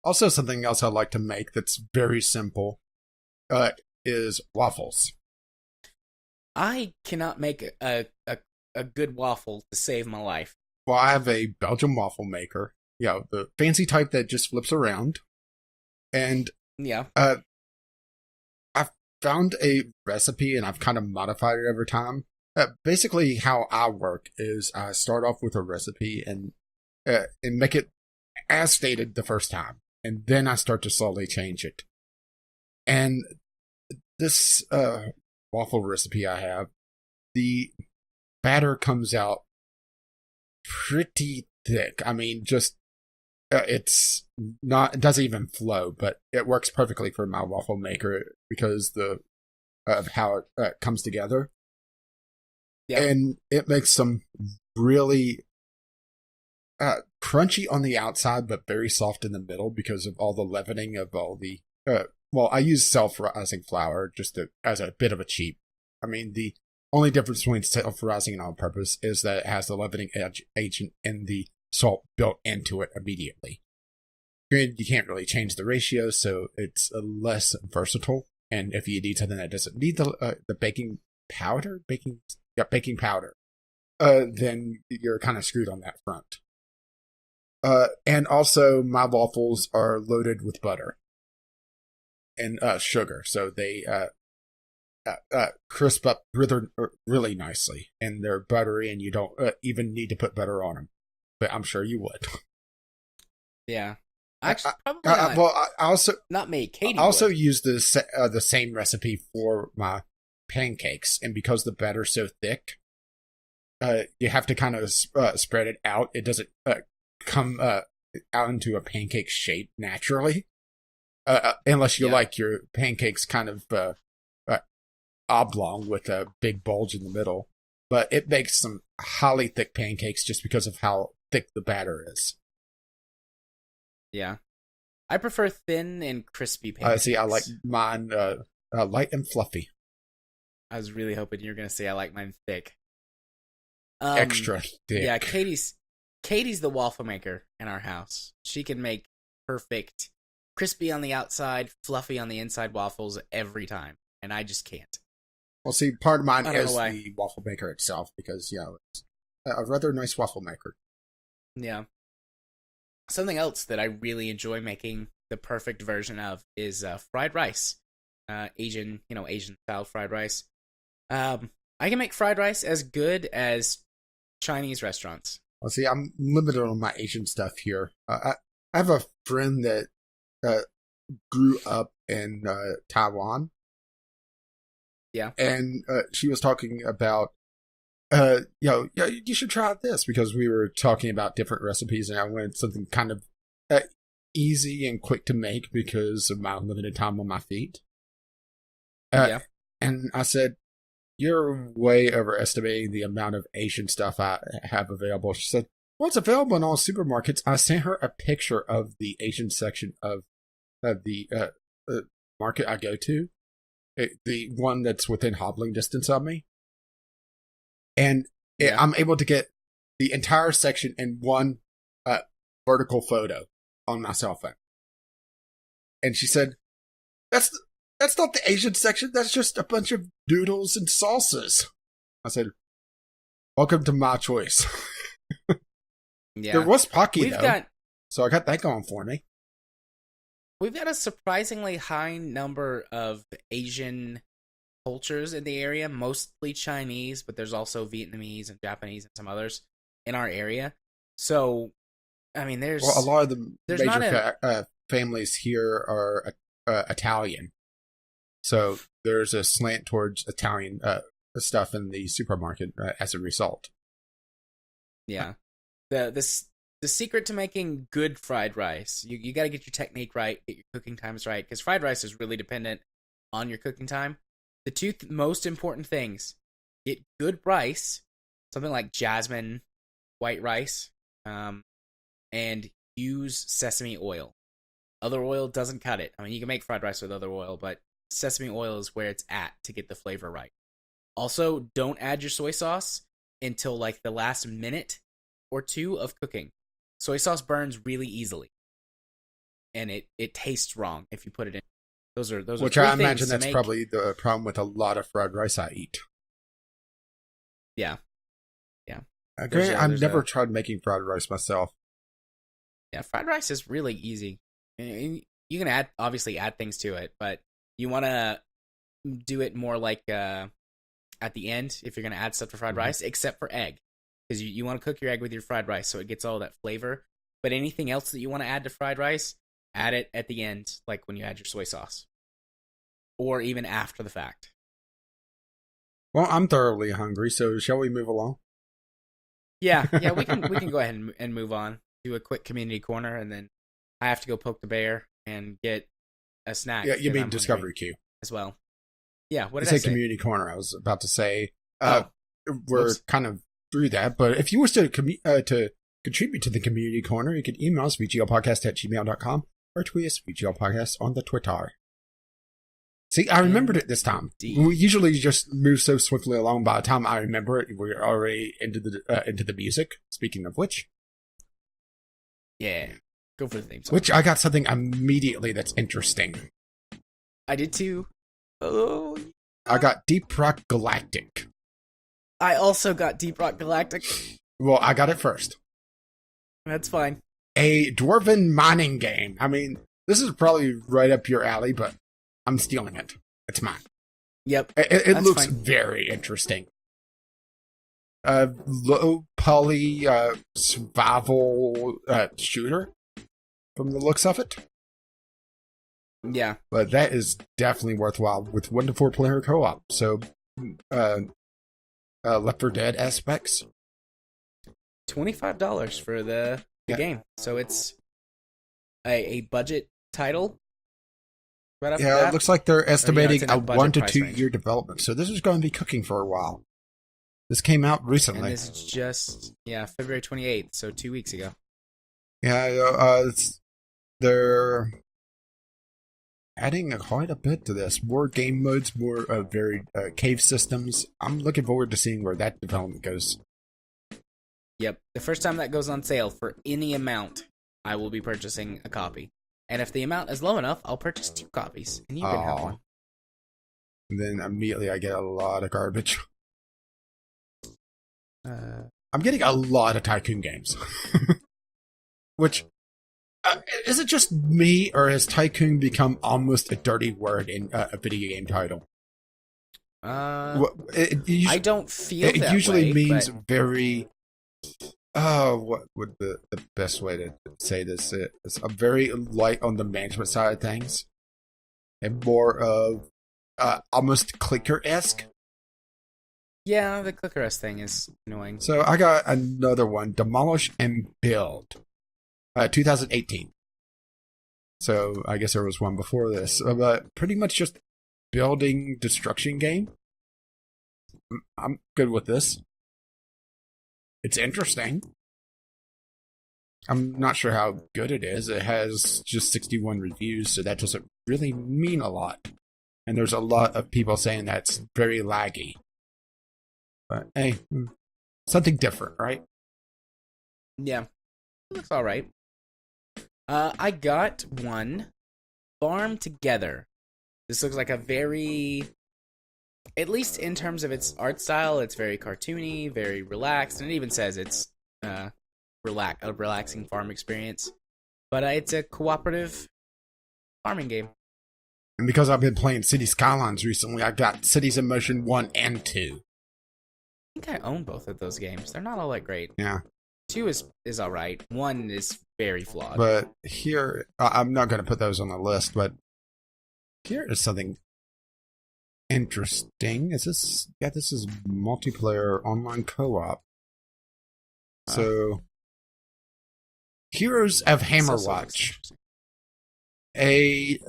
Also, something else I like to make that's very simple is waffles. I cannot make a good waffle to save my life. Well, I have a Belgian waffle maker. Yeah, the fancy type that just flips around. And yeah, I've found a recipe and I've kind of modified it over time. Basically, how I work is I start off with a recipe and make it as stated the first time. And then I start to slowly change it. And this waffle recipe I have, the batter comes out pretty thick. I mean, just it doesn't even flow, but it works perfectly for my waffle maker because of how it comes together. Yep. And it makes some really crunchy on the outside, but very soft in the middle because of all the leavening of all the well, I use self-rising flour just as a bit of a cheat. I mean, the only difference between self-rising and all-purpose is that it has the leavening agent and the salt built into it immediately. Granted, you can't really change the ratio, so it's less versatile. And if you need something that doesn't need the baking powder, then you're kind of screwed on that front. And also, my waffles are loaded with butter and sugar, so they crisp up really nicely, and they're buttery, and you don't even need to put butter on them. But I'm sure you would. Yeah, actually, probably not. Well, I also not me. Katie. I also would. use the same recipe for my pancakes, and because the batter's so thick, you have to kind of spread it out. It doesn't come out into a pancake shape naturally, unless you like your pancakes kind of oblong with a big bulge in the middle. But it makes some highly thick pancakes just because of how thick the batter is. Yeah. I prefer thin and crispy pancakes. See, I like mine light and fluffy. I was really hoping you were going to say I like mine thick. Extra thick. Yeah, Katie's the waffle maker in our house. She can make perfect crispy on the outside, fluffy on the inside waffles every time, and I just can't. Well, see, part of mine is the waffle maker itself because, it's a rather nice waffle maker. Yeah. Something else that I really enjoy making the perfect version of is fried rice. Asian style fried rice. I can make fried rice as good as Chinese restaurants. Well, see, I'm limited on my Asian stuff here. I have a friend that grew up in Taiwan. Yeah. And she was talking about, you should try this because we were talking about different recipes and I wanted something kind of easy and quick to make because of my limited time on my feet. And I said, you're way overestimating the amount of Asian stuff I have available. She said, well, it's available in all supermarkets. I sent her a picture of the Asian section of the market I go to, the one that's within hobbling distance of me. And I'm able to get the entire section in one vertical photo on my cell phone. And she said, that's not the Asian section. That's just a bunch of noodles and salsas. I said, welcome to my choice. Yeah. There was Pocky, though. So I got that going for me. We've got a surprisingly high number of Asian cultures in the area, mostly Chinese, but there's also Vietnamese and Japanese and some others in our area. So, I mean, there's... Well, a lot of the major families here are Italian. So there's a slant towards Italian stuff in the supermarket as a result. Yeah. The secret to making good fried rice, you got to get your technique right, get your cooking times right, because fried rice is really dependent on your cooking time. The two most important things: get good rice, something like jasmine white rice, and use sesame oil. Other oil doesn't cut it. I mean, you can make fried rice with other oil, but sesame oil is where it's at to get the flavor right. Also, don't add your soy sauce until like the last minute or two of cooking. Soy sauce burns really easily, and it tastes wrong if you put it in. Those are which I imagine that's probably the problem with a lot of fried rice I eat. Yeah. I've never tried making fried rice myself. Yeah, fried rice is really easy. You can obviously add things to it, but you want to do it more like at the end if you're going to add stuff to fried rice, except for egg. Because you want to cook your egg with your fried rice so it gets all that flavor. But anything else that you want to add to fried rice, add it at the end, like when you add your soy sauce. Or even after the fact. Well, I'm thoroughly hungry, so shall we move along? Yeah, we can go ahead and move on. Do a quick community corner, and then I have to go poke the bear and get a snack. Yeah, you mean Discovery Queue. As well. Yeah, what did I say? Community corner. I was about to say, we're kind of through that, but if you wish to contribute to the community corner, you can email us vglpodcast@gmail.com or tweet us vglpodcast on the Twitter. See, I remembered it this time. We usually just move so swiftly along. By the time I remember it, we're already into the music. Speaking of which, yeah, go for the theme song. Which I got something immediately that's interesting. I did too. Oh, I got Deep Rock Galactic. I also got Deep Rock Galactic. Well, I got it first. That's fine. A dwarven mining game. I mean, this is probably right up your alley, but I'm stealing it. It's mine. Yep. It looks very interesting. Low poly survival shooter from the looks of it. Yeah. But that is definitely worthwhile with 1 to 4 player co-op. So, Left 4 Dead aspects. $25 for the game. So it's a budget title. Right it looks like they're estimating a 1 to 2 year development. So this is going to be cooking for a while. This came out recently. And this is just, February 28th, so 2 weeks ago. Yeah, they're adding quite a bit to this. More game modes, more varied cave systems. I'm looking forward to seeing where that development goes. Yep. The first time that goes on sale for any amount, I will be purchasing a copy. And if the amount is low enough, I'll purchase 2 copies, and you can have one. And then immediately I get a lot of garbage. I'm getting a lot of Tycoon games. Which, is it just me, or has Tycoon become almost a dirty word in a video game title? I don't feel that way. It usually means very... what would the best way to say this is? It's a very light on the management side of things. And more of almost clicker-esque. Yeah, the clicker-esque thing is annoying. So I got another one, Demolish and Build. 2018. So I guess there was one before this. But pretty much just building destruction game. I'm good with this. It's interesting. I'm not sure how good it is. It has just 61 reviews, so that doesn't really mean a lot. And there's a lot of people saying that's very laggy. But hey, something different, right? Yeah. It looks alright. I got one, Farm Together. This looks like a very, at least in terms of its art style, it's very cartoony, very relaxed, and it even says it's a relaxing farm experience. But it's a cooperative farming game. And because I've been playing City Skylines recently, I got Cities in Motion 1 and 2. I think I own both of those games. They're not all that great. Yeah. 2 is alright. 1 is very flawed. But here, I'm not going to put those on the list, but here is something interesting. Is this? Yeah, this is multiplayer online co-op. So, Heroes of Hammerwatch, a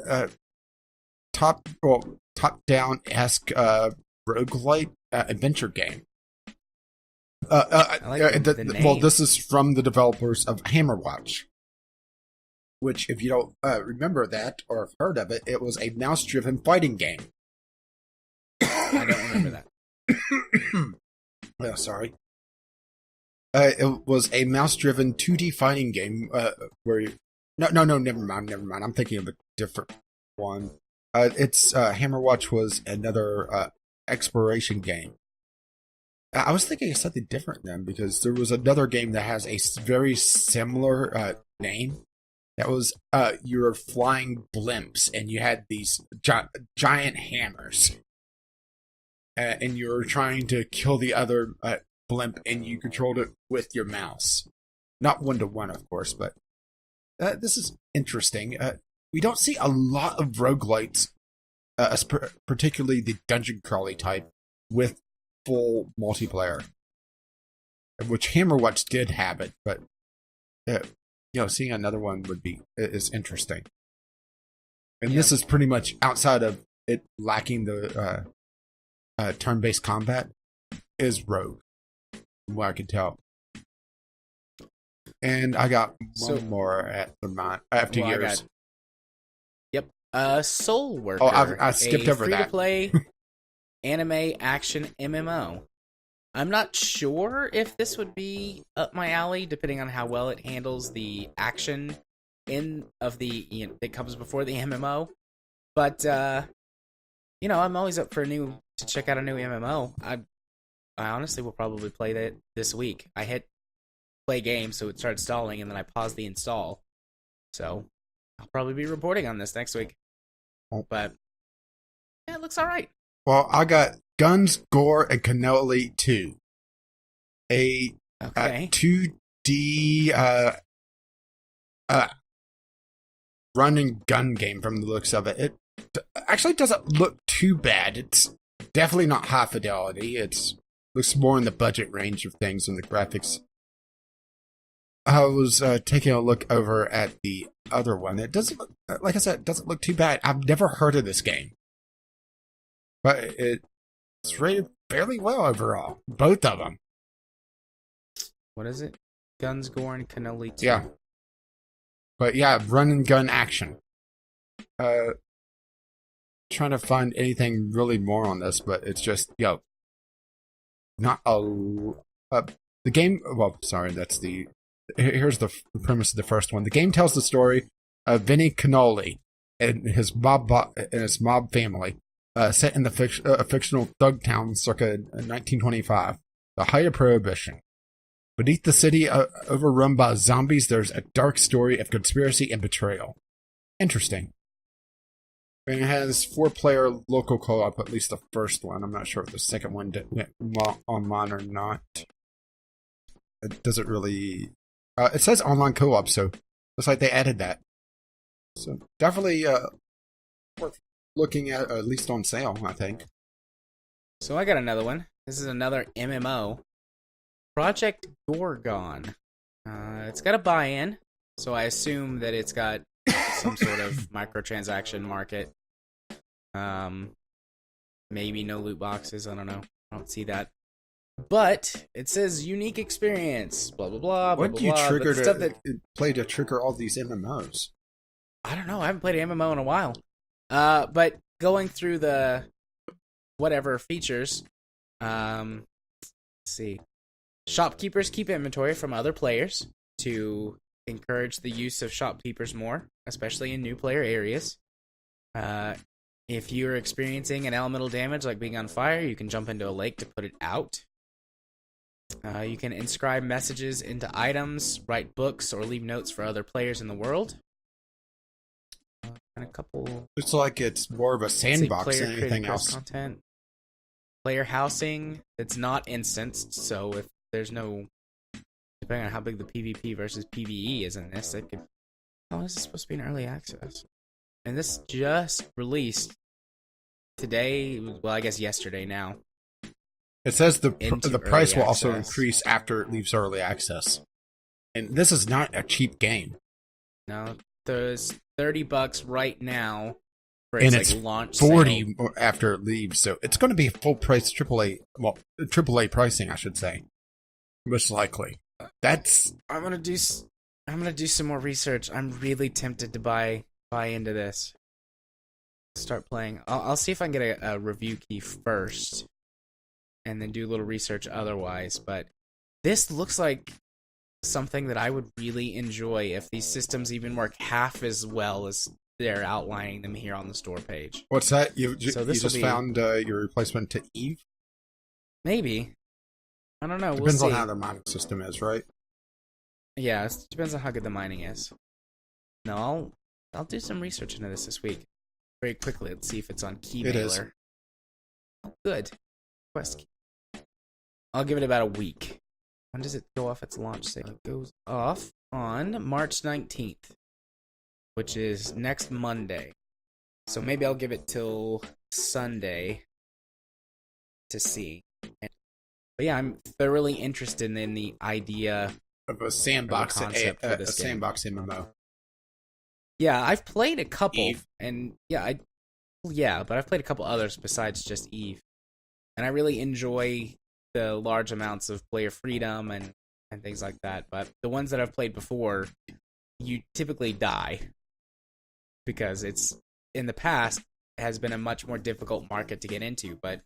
top-down-esque roguelite adventure game. Well, this is from the developers of Hammerwatch, which, if you don't remember that or have heard of it, it was a mouse-driven fighting game. I don't remember that. Oh, sorry. It was a mouse-driven 2D fighting game where you... No, never mind. I'm thinking of a different one. Hammerwatch was another exploration game. I was thinking of something different then, because there was another game that has a very similar name. That was, you were flying blimps, and you had these giant hammers. And you were trying to kill the other blimp, and you controlled it with your mouse. Not one-to-one, of course, but this is interesting. We don't see a lot of roguelites, particularly the dungeon crawly type, with full multiplayer, which Hammerwatch did have it, but seeing another one is interesting. And this is pretty much outside of it lacking the turn-based combat is rogue, from what I can tell. And I got one more at the mind after years. Soul Worker. Oh, I skipped over that. Free-to-play anime action MMO. I'm not sure if this would be up my alley, depending on how well it handles the action that comes before the MMO. But I'm always up for to check out a new MMO. I honestly will probably play that this week. I hit play game, so it started stalling, and then I paused the install. So I'll probably be reporting on this next week. But yeah, it looks all right. Well, I got Guns, Gore, and Cannoli 2. A 2D run and gun game from the looks of it. It actually doesn't look too bad. It's definitely not high fidelity. It looks more in the budget range of things in the graphics. I was taking a look over at the other one. It doesn't look, like I said, it doesn't look too bad. I've never heard of this game. But it It's rated fairly well overall. Both of them. What is it? Guns, Gore, and Cannoli 2. Yeah. But yeah, run and gun action. Trying to find anything really more on this, but it's just, not a... the game... Well, sorry, that's the... Here's the premise of the first one. The game tells the story of Vinnie Cannoli and his mob family, set in the fictional thug town circa 1925, the height of Prohibition. Beneath the city overrun by zombies, there's a dark story of conspiracy and betrayal. Interesting. And it has 4-player local co-op, at least the first one. I'm not sure if the second one went online or not. It doesn't really... it says online co-op, so looks like they added that. So definitely worth looking at least on sale, I think. So I got another one. This is another MMO. Project Gorgon. It's got a buy-in, so I assume that it's got some sort of microtransaction market. Maybe no loot boxes, I don't know. I don't see that. But it says unique experience, blah, blah, blah, what blah, do you blah. trigger to play to trigger all these MMOs? I don't know. I haven't played an MMO in a while. But going through the whatever features, let's see. Shopkeepers keep inventory from other players to encourage the use of shopkeepers more, especially in new player areas. If you're experiencing an elemental damage like being on fire, you can jump into a lake to put it out. You can inscribe messages into items, write books, or leave notes for other players in the world. And a couple... Looks like it's more of a sandbox than anything else. Content. Player housing that's not instanced, so if there's no... Depending on how big the PvP versus PvE is in this, it could... How is this supposed to be in early access? And this just released today, well, I guess yesterday now. It says the price will access. also increase after it leaves early access. And this is not a cheap game. No, there's $30 right now for and its it's like launch 40 sale. After it leaves, so it's going to be full price AAA pricing, I should say. Most likely. I'm gonna do some more research. I'm really tempted to buy into this. Start playing. I'll see if I can get a review key first, and then do a little research otherwise. But this looks like something that I would really enjoy if these systems even work half as well as they're outlining them here on the store page. What's that? You just found your replacement to Eve? Maybe. I don't know. Depends we'll on see. how the mining system is, right? Yeah, it depends on how good the mining is. No, I'll do some research into this week. Very quickly. Let's see if it's on Keymailer. It is. Oh, good. Quest key. I'll give it about a week. When does it go off its launch sale? It goes off on March 19th, which is next Monday. So maybe I'll give it till Sunday to see. But yeah, I'm thoroughly interested in the idea of a sandbox, concept for this a sandbox MMO. Yeah, I've played a couple, Eve. and but I've played a couple others besides just Eve, and I really enjoy the large amounts of player freedom and things like that. But the ones that I've played before, you typically die because it's in the past has been a much more difficult market to get into. But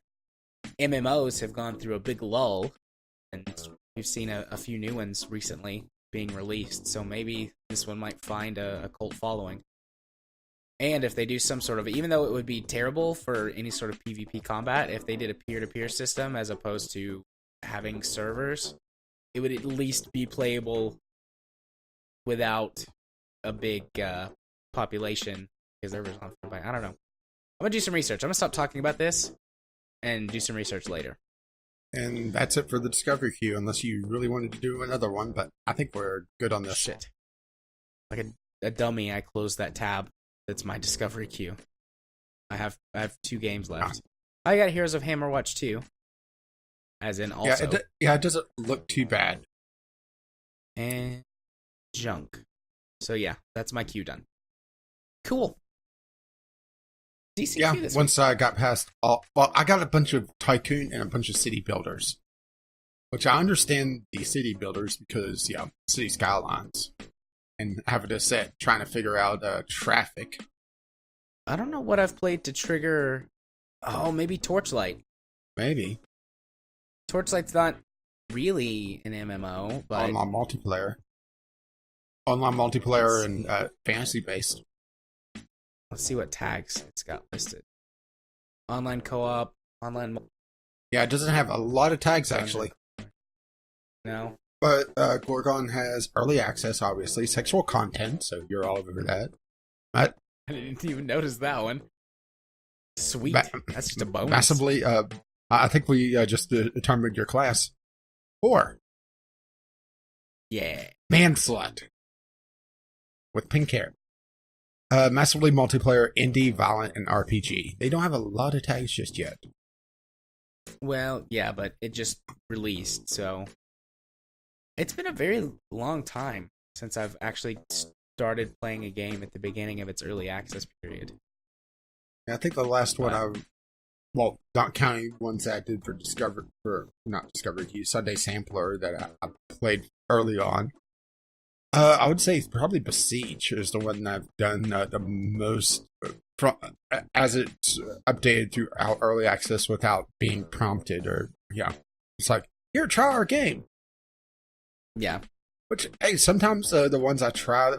MMOs have gone through a big lull, and we've seen a few new ones recently being released, so maybe this one might find a cult following. And if they do some sort of, even though it would be terrible for any sort of PvP combat, if they did a peer-to-peer system as opposed to having servers, it would at least be playable without a big population, because there was I don't know. I'm gonna do some research. I'm gonna stop talking about this and do some research later. And that's it for the Discovery Queue, unless you really wanted to do another one, but I think we're good on this. Shit. Like a dummy, I closed that tab. That's my Discovery Queue. I have 2 games left. I got Heroes of Hammerwatch 2. As in also. It doesn't look too bad. And junk. So yeah, that's my queue done. Cool. decent queue this once week. I got past all, well, I got a bunch of Tycoon and a bunch of City Builders, which I understand the City Builders because, City Skylines, and having to set, trying to figure out traffic. I don't know what I've played to trigger. Oh, maybe Torchlight. Maybe. Torchlight's not really an MMO, but Online multiplayer. Online multiplayer and fantasy-based. let's see what tags it's got listed. Online co-op, online... Yeah, it doesn't have a lot of tags, actually. No. But Gorgon has early access, obviously. Sexual content, so you're all over that. I didn't even notice that one. Sweet. That's just a bonus. Massively, I think we just determined your class. 4. Yeah. Manslut. With pink hair. Massively multiplayer, indie, violent, and RPG. They don't have a lot of tags just yet. Well, yeah, but it just released, so... It's been a very long time since I've actually started playing a game at the beginning of its early access period. I think the last one not counting ones that I did not Discovery Key, Sunday Sampler that I played early on. I would say probably Besiege is the one that I've done the most as it's updated throughout early access without being prompted it's like, here, try our game. Yeah. Which, hey, sometimes the ones I try,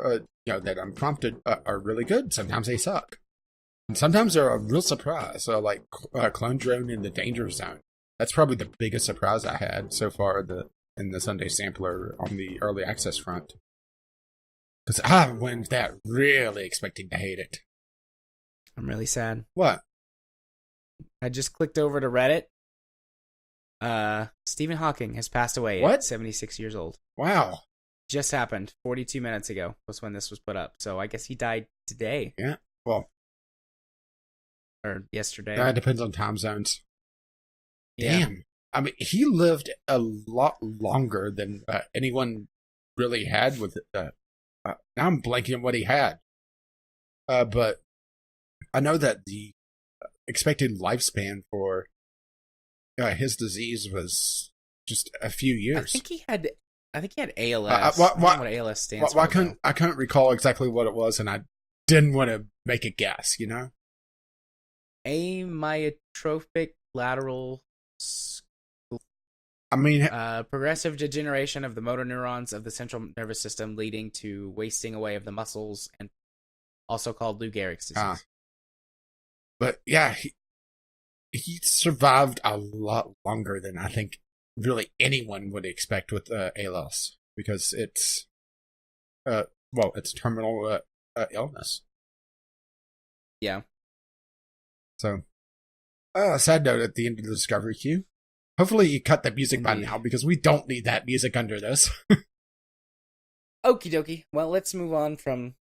that I'm prompted are really good. Sometimes they suck. And sometimes they're a real surprise. So, like Clone Drone in the Danger Zone. That's probably the biggest surprise I had so far in the Sunday Sampler on the early access front. Because I went that really expecting to hate it. I'm really sad. What? I just clicked over to Reddit. Stephen Hawking has passed away at 76 years old. Wow. Just happened 42 minutes ago was when this was put up. So I guess he died today. Yeah. Well. Or yesterday. That depends on time zones. Yeah. Damn. I mean, he lived a lot longer than anyone really had with it. Now I'm blanking on what he had. But I know that the expected lifespan for his disease was just a few years. I think he had ALS. What ALS stands for. I couldn't recall exactly what it was, and I didn't want to make a guess, Amyotrophic lateral progressive degeneration of the motor neurons of the central nervous system, leading to wasting away of the muscles, and also called Lou Gehrig's disease. But yeah, he survived a lot longer than I think really anyone would expect with ALS, because it's it's terminal illness. Yeah. So, sad note at the end of the Discovery queue. Hopefully you cut the music by now, because we don't need that music under this. Okie dokie. Well, let's move on from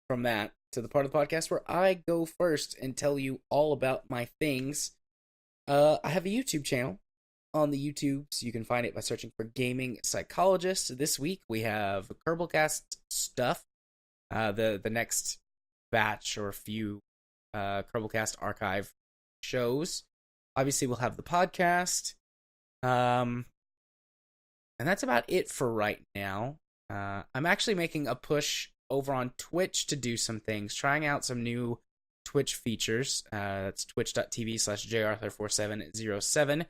that to the part of the podcast where I go first and tell you all about my things. I have a YouTube channel on the YouTube, so you can find it by searching for Gaming Psychologist. This week we have Kerbalcast stuff. The next batch or few Kerbalcast archive shows. Obviously, we'll have the podcast. And that's about it for right now. I'm actually making a push over on Twitch to do some things, trying out some new Twitch features. That's twitch.tv/jarthur4707.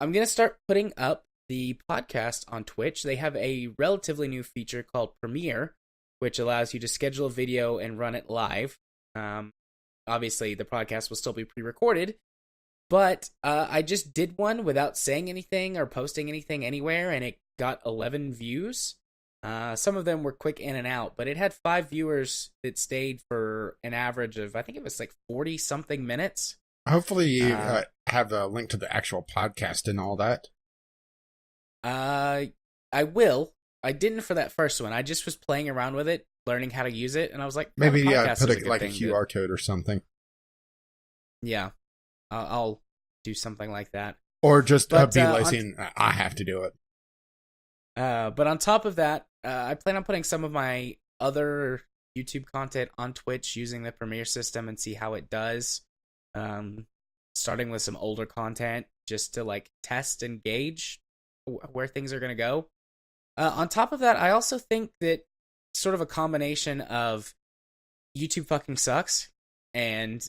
I'm going to start putting up the podcast on Twitch. They have a relatively new feature called Premiere, which allows you to schedule a video and run it live. Obviously, the podcast will still be pre-recorded, but I just did one without saying anything or posting anything anywhere, and it got 11 views. Some of them were quick in and out, but it had 5 viewers that stayed for an average of, I think it was like 40-something minutes. Hopefully you have a link to the actual podcast and all that. I will. I didn't for that first one. I just was playing around with it, learning how to use it, and I was like, maybe put a QR code or something. Yeah, I'll do something like that. Or just be lazy and I have to do it. But on top of that, I plan on putting some of my other YouTube content on Twitch using the Premiere system and see how it does. starting with some older content just to like test and gauge where things are going to go. On top of that, I also think that sort of a combination of YouTube fucking sucks, and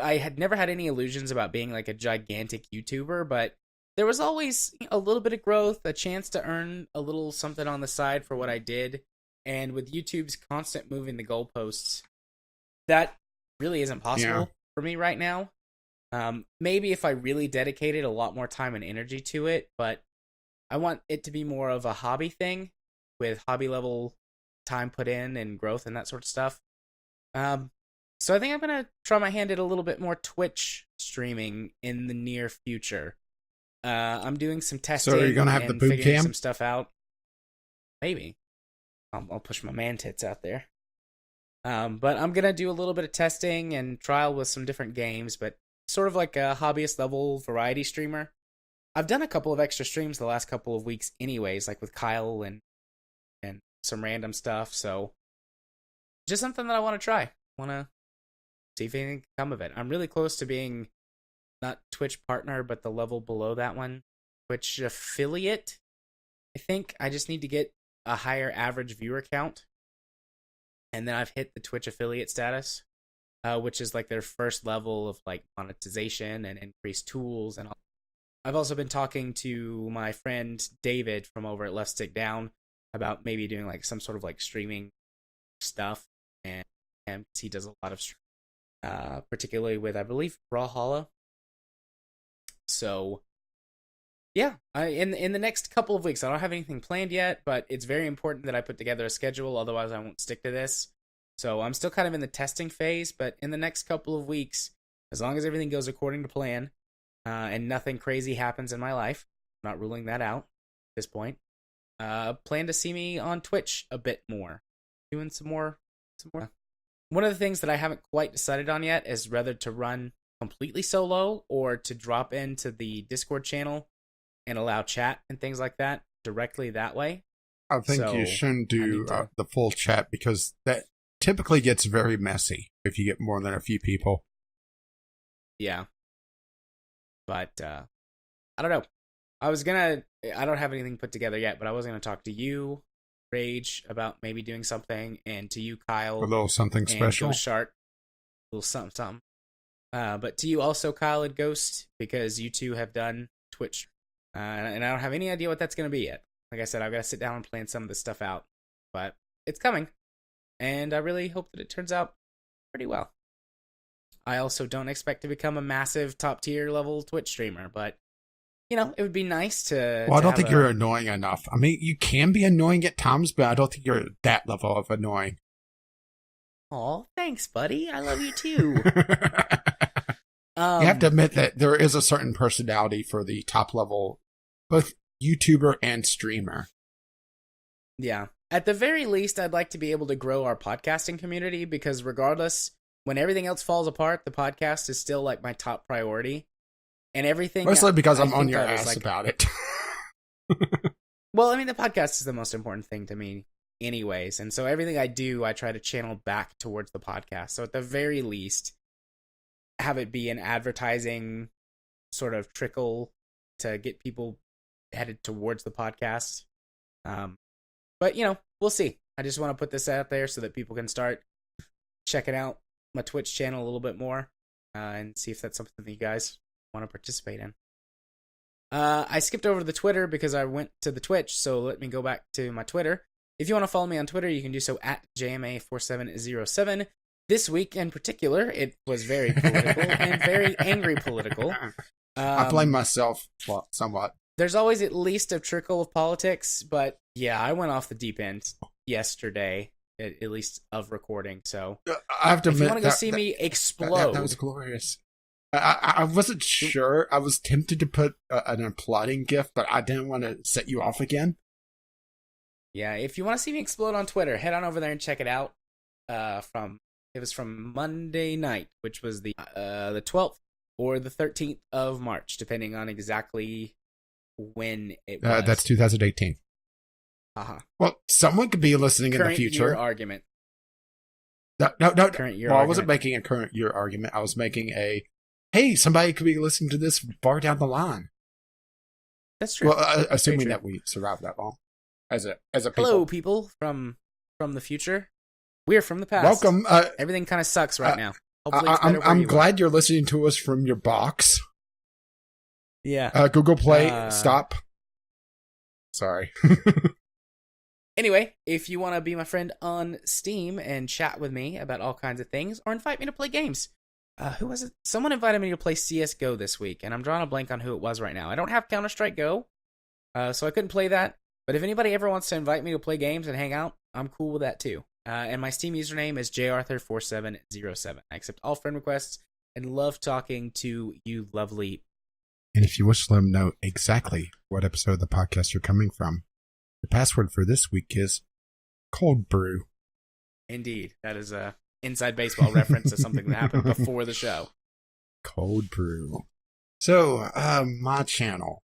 I had never had any illusions about being like a gigantic YouTuber, but there was always a little bit of growth, a chance to earn a little something on the side for what I did. And with YouTube's constant moving the goalposts, that really isn't possible for me right now. Maybe if I really dedicated a lot more time and energy to it, but I want it to be more of a hobby thing with hobby level time put in and growth and that sort of stuff. So I think I'm going to try my hand at a little bit more Twitch streaming in the near future. I'm doing some testing. So are you going to have the boot camp? Some stuff out. Maybe. I'll push my man tits out there. But I'm going to do a little bit of testing and trial with some different games, but sort of like a hobbyist level variety streamer. I've done a couple of extra streams the last couple of weeks anyways, like with Kyle and some random stuff, so just something that I want to try. Want to see if anything can come of it. I'm really close to being not Twitch partner, but the level below that one, Twitch affiliate. I think I just need to get a higher average viewer count, and then I've hit the Twitch affiliate status, which is like their first level of like monetization and increased tools and all. I've also been talking to my friend David from over at Left Stick Down about maybe doing like some sort of like streaming stuff, and he does a lot of particularly with, I believe, Brawlhalla. So yeah, in the next couple of weeks, I don't have anything planned yet, but it's very important that I put together a schedule, otherwise I won't stick to this. So I'm still kind of in the testing phase, but in the next couple of weeks, as long as everything goes according to plan, and nothing crazy happens in my life, I'm not ruling that out at this point, plan to see me on Twitch a bit more, doing some more. One of the things that I haven't quite decided on yet is whether to run completely solo or to drop into the Discord channel and allow chat and things like that directly that way. I think you shouldn't do the full chat, because that typically gets very messy if you get more than a few people. Yeah. But I don't know. I don't have anything put together yet, but I was going to talk to you, Rage, about maybe doing something, and to you, Kyle. A little something special. Ghost Shark. A little something. But to you also, Kyle and Ghost, because you two have done Twitch. And I don't have any idea what that's going to be yet. Like I said, I've got to sit down and plan some of this stuff out. But it's coming. And I really hope that it turns out pretty well. I also don't expect to become a massive top-tier level Twitch streamer, but, it would be nice to... Well, I don't think you're annoying enough. I mean, you can be annoying at times, but I don't think you're that level of annoying. Aw, thanks, buddy. I love you, too. You have to admit that there is a certain personality for the top-level, both YouTuber and streamer. Yeah. At the very least, I'd like to be able to grow our podcasting community, because regardless... when everything else falls apart, the podcast is still like my top priority, and everything. Mostly because I'm on your ass about it. Well, I mean, the podcast is the most important thing to me, anyways, and so everything I do, I try to channel back towards the podcast. So at the very least, have it be an advertising sort of trickle to get people headed towards the podcast. But we'll see. I just want to put this out there so that people can start checking out my Twitch channel a little bit more, and see if that's something that you guys want to participate in. I skipped over to the Twitter because I went to the Twitch, so let me go back to my Twitter. If you want to follow me on Twitter, you can do so at JMA4707. This week in particular, it was very political and very angry political. I blame myself somewhat. There's always at least a trickle of politics, but yeah, I went off the deep end yesterday. At least of recording, so I have to admit, if you want to go see me explode, that was glorious. I wasn't sure. I was tempted to put an applauding gif, but I didn't want to set you off again. Yeah, if you want to see me explode on Twitter, head on over there and check it out. It was from Monday night, which was the 12th or the 13th of March, depending on exactly when it was. That's 2018. Uh-huh. Well, someone could be listening in the future. Current year argument. No. Current year well, argument. I wasn't making a current year argument. I was making a hey, somebody could be listening to this far down the line. That's true. Well, assuming that we survive that long as a people. Hello, people from the future. We're from the past. Welcome. Everything kind of sucks right now. Hopefully it's better I'm glad you're listening to us from your box. Yeah. Google Play, stop. Sorry. Anyway, if you want to be my friend on Steam and chat with me about all kinds of things, or invite me to play games. Who was it? Someone invited me to play CSGO this week, and I'm drawing a blank on who it was right now. I don't have Counter-Strike Go, so I couldn't play that. But if anybody ever wants to invite me to play games and hang out, I'm cool with that too. And my Steam username is jarthur4707. I accept all friend requests and love talking to you lovely. And if you wish to let them know exactly what episode of the podcast you're coming from, the password for this week is Cold Brew. Indeed. That is a inside baseball reference to something that happened before the show. Cold Brew. So, my channel.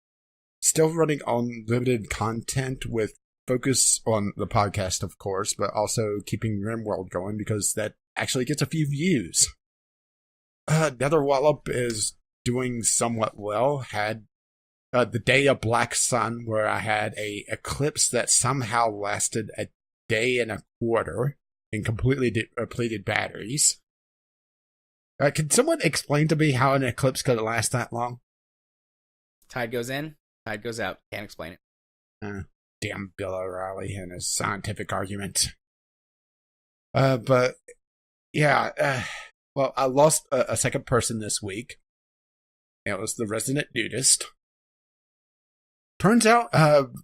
Still running unlimited content with focus on the podcast, of course, but also keeping RimWorld going because that actually gets a few views. Netherwallop is doing somewhat well. Had the day of Black Sun where I had a eclipse that somehow lasted a day and a quarter and completely depleted batteries. Can someone explain to me how an eclipse could last that long? Tide goes in, tide goes out. Can't explain it. Damn Bill O'Reilly and his scientific argument. But yeah, well, I lost a second person this week. It was the resident nudist. Turns out,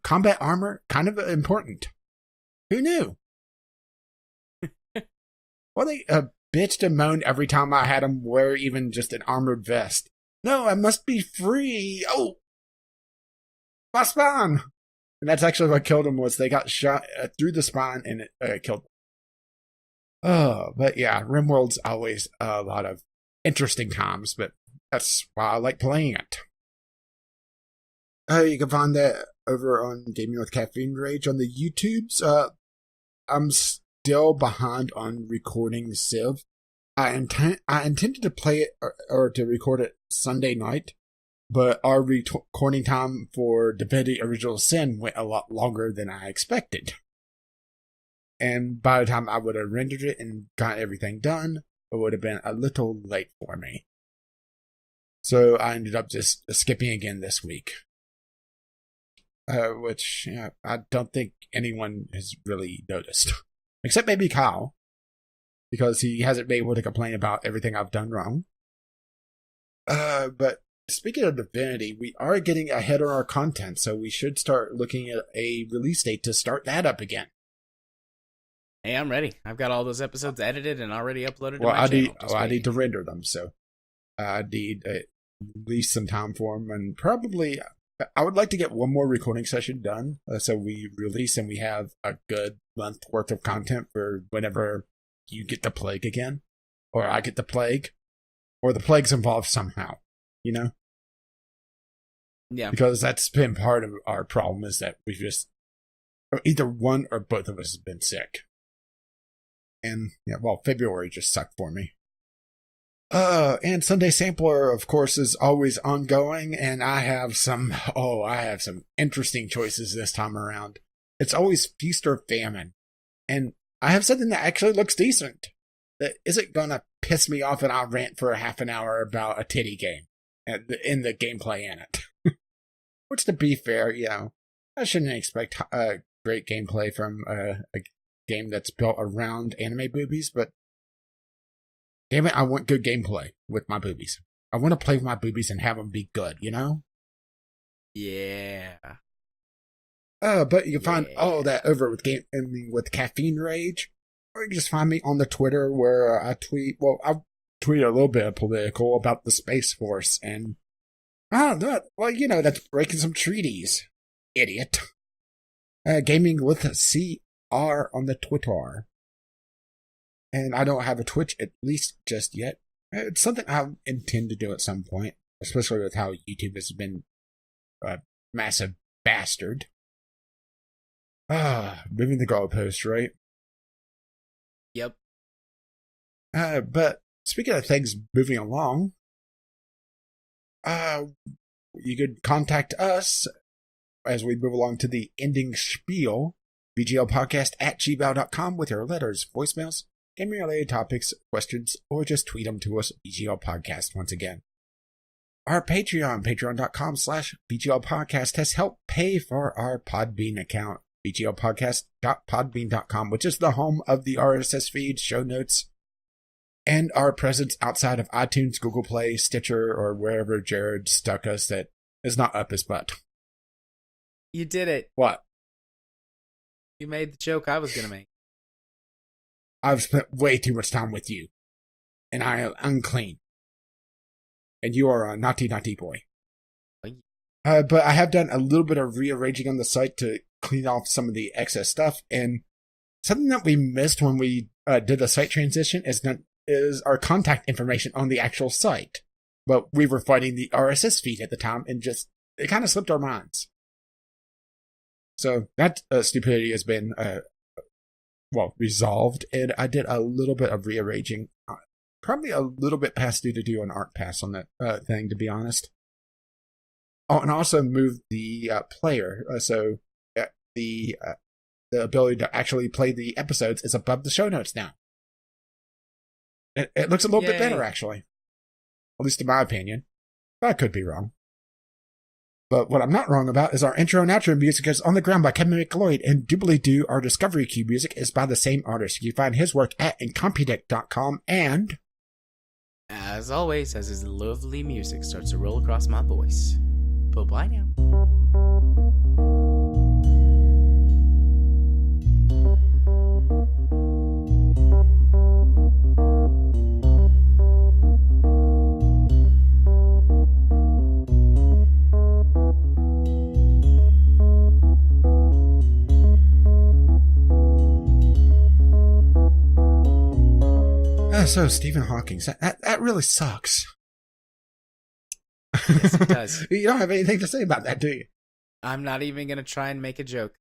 combat armor, kind of important. Who knew? Well, they bitched and moaned every time I had him wear even just an armored vest. No, I must be free. Oh, my spine. And that's actually what killed him was they got shot through the spine and it killed them. Oh, but yeah, RimWorld's always a lot of interesting times, but that's why I like playing it. You can find that over on Gaming with Caffeine Rage on the YouTubes. I'm still behind on recording Civ. I intended to play it or to record it Sunday night, but our recording time for Divinity Original Sin went a lot longer than I expected. And by the time I would have rendered it and got everything done, it would have been a little late for me. So I ended up just skipping again this week. Which I don't think anyone has really noticed. Except maybe Kyle. Because he hasn't been able to complain about everything I've done wrong. But speaking of Divinity, we are getting ahead on our content, so we should start looking at a release date to start that up again. Hey, I'm ready. I've got all those episodes edited and already uploaded to my channel. I need to render them, so I need at least some time for them, and probably I would like to get one more recording session done, so we release and we have a good month worth of content for whenever you get the plague again, or I get the plague, or the plague's involved somehow, you know? Yeah. Because that's been part of our problem is that we've just, either one or both of us have been sick. And, yeah, well, February just sucked for me. And Sunday Sampler, of course, is always ongoing, and I have some interesting choices this time around. It's always feast or famine. And I have something that actually looks decent. That isn't gonna piss me off and I'll rant for a half an hour about a titty game. In the gameplay in it. Which, to be fair, I shouldn't expect great gameplay from a game that's built around anime boobies, but damn it, I want good gameplay with my boobies. I want to play with my boobies and have them be good, you know? Yeah. But you can find all that over with Caffeine Rage, or you can just find me on the Twitter where I tweet. Well, I tweet a little bit of political about the Space Force, and that's breaking some treaties, idiot. Gaming with a CR on the Twitter. And I don't have a Twitch, at least just yet. It's something I intend to do at some point, especially with how YouTube has been a massive bastard. Moving the goalpost, right? Yep. But speaking of things moving along, you could contact us as we move along to the ending spiel, bglpodcast@gmail.com with your letters, voicemails, game-related topics, questions, or just tweet them to us, BGL Podcast once again. Our Patreon, patreon.com/BGLpodcast, has helped pay for our Podbean account, bglpodcast.podbean.com, which is the home of the RSS feed, show notes, and our presence outside of iTunes, Google Play, Stitcher, or wherever Jared stuck us that is not up his butt. You did it. What? You made the joke I was going to make. I've spent way too much time with you, and I am unclean. And you are a naughty, naughty boy. But I have done a little bit of rearranging on the site to clean off some of the excess stuff, and something that we missed when we did the site transition is our contact information on the actual site. But we were fighting the RSS feed at the time, and it kind of slipped our minds. So that stupidity has been, resolved, and I did a little bit of rearranging. Probably a little bit past due to do an art pass on that thing, to be honest. Oh, and also moved the player, so the ability to actually play the episodes is above the show notes now. It looks a little bit better, actually. At least in my opinion. But I could be wrong. But what I'm not wrong about is our intro and outro music is On the Ground by Kevin McLeod, and Doobly-Doo, our Discovery Cube music, is by the same artist. You can find his work at incompetech.com, and as always, as his lovely music starts to roll across my voice. Bye-bye now. So Stephen Hawking, that really sucks. Yes, it does. You don't have anything to say about that, do you? I'm not even going to try and make a joke.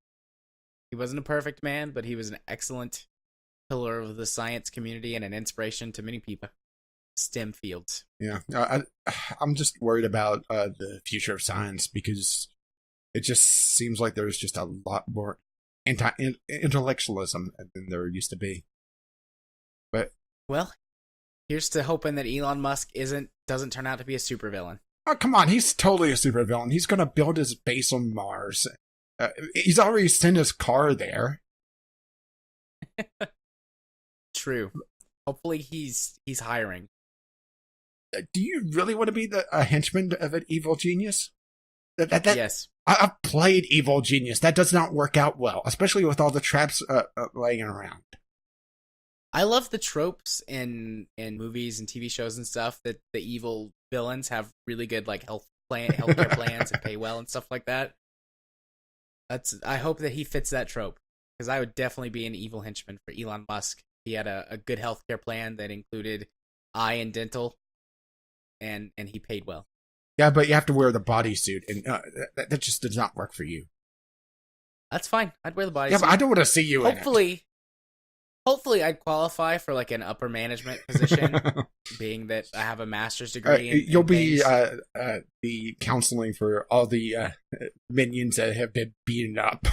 He wasn't a perfect man, but he was an excellent pillar of the science community and an inspiration to many people. STEM fields. Yeah, I'm just worried about the future of science, because it just seems like there's just a lot more intellectualism than there used to be. But well, here's to hoping that Elon Musk doesn't turn out to be a supervillain. Oh, come on, he's totally a supervillain. He's going to build his base on Mars. He's already sent his car there. True. Hopefully he's hiring. Do you really want to be a henchman of an evil genius? Yes. I've played Evil Genius. That does not work out well, especially with all the traps laying around. I love the tropes in movies and TV shows and stuff that the evil villains have really good like healthcare plans and pay well and stuff like that. I hope that he fits that trope, because I would definitely be an evil henchman for Elon Musk. He had a good healthcare plan that included eye and dental, and he paid well. Yeah, but you have to wear the bodysuit, and that just does not work for you. That's fine. I'd wear the bodysuit. Yeah, but I don't want to see you in it. Hopefully, I'd qualify for like an upper management position, being that I have a master's degree. You'll be the counseling for all the minions that have been beaten up.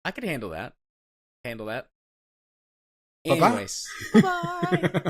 I could handle that. Bye-bye. Anyways, bye.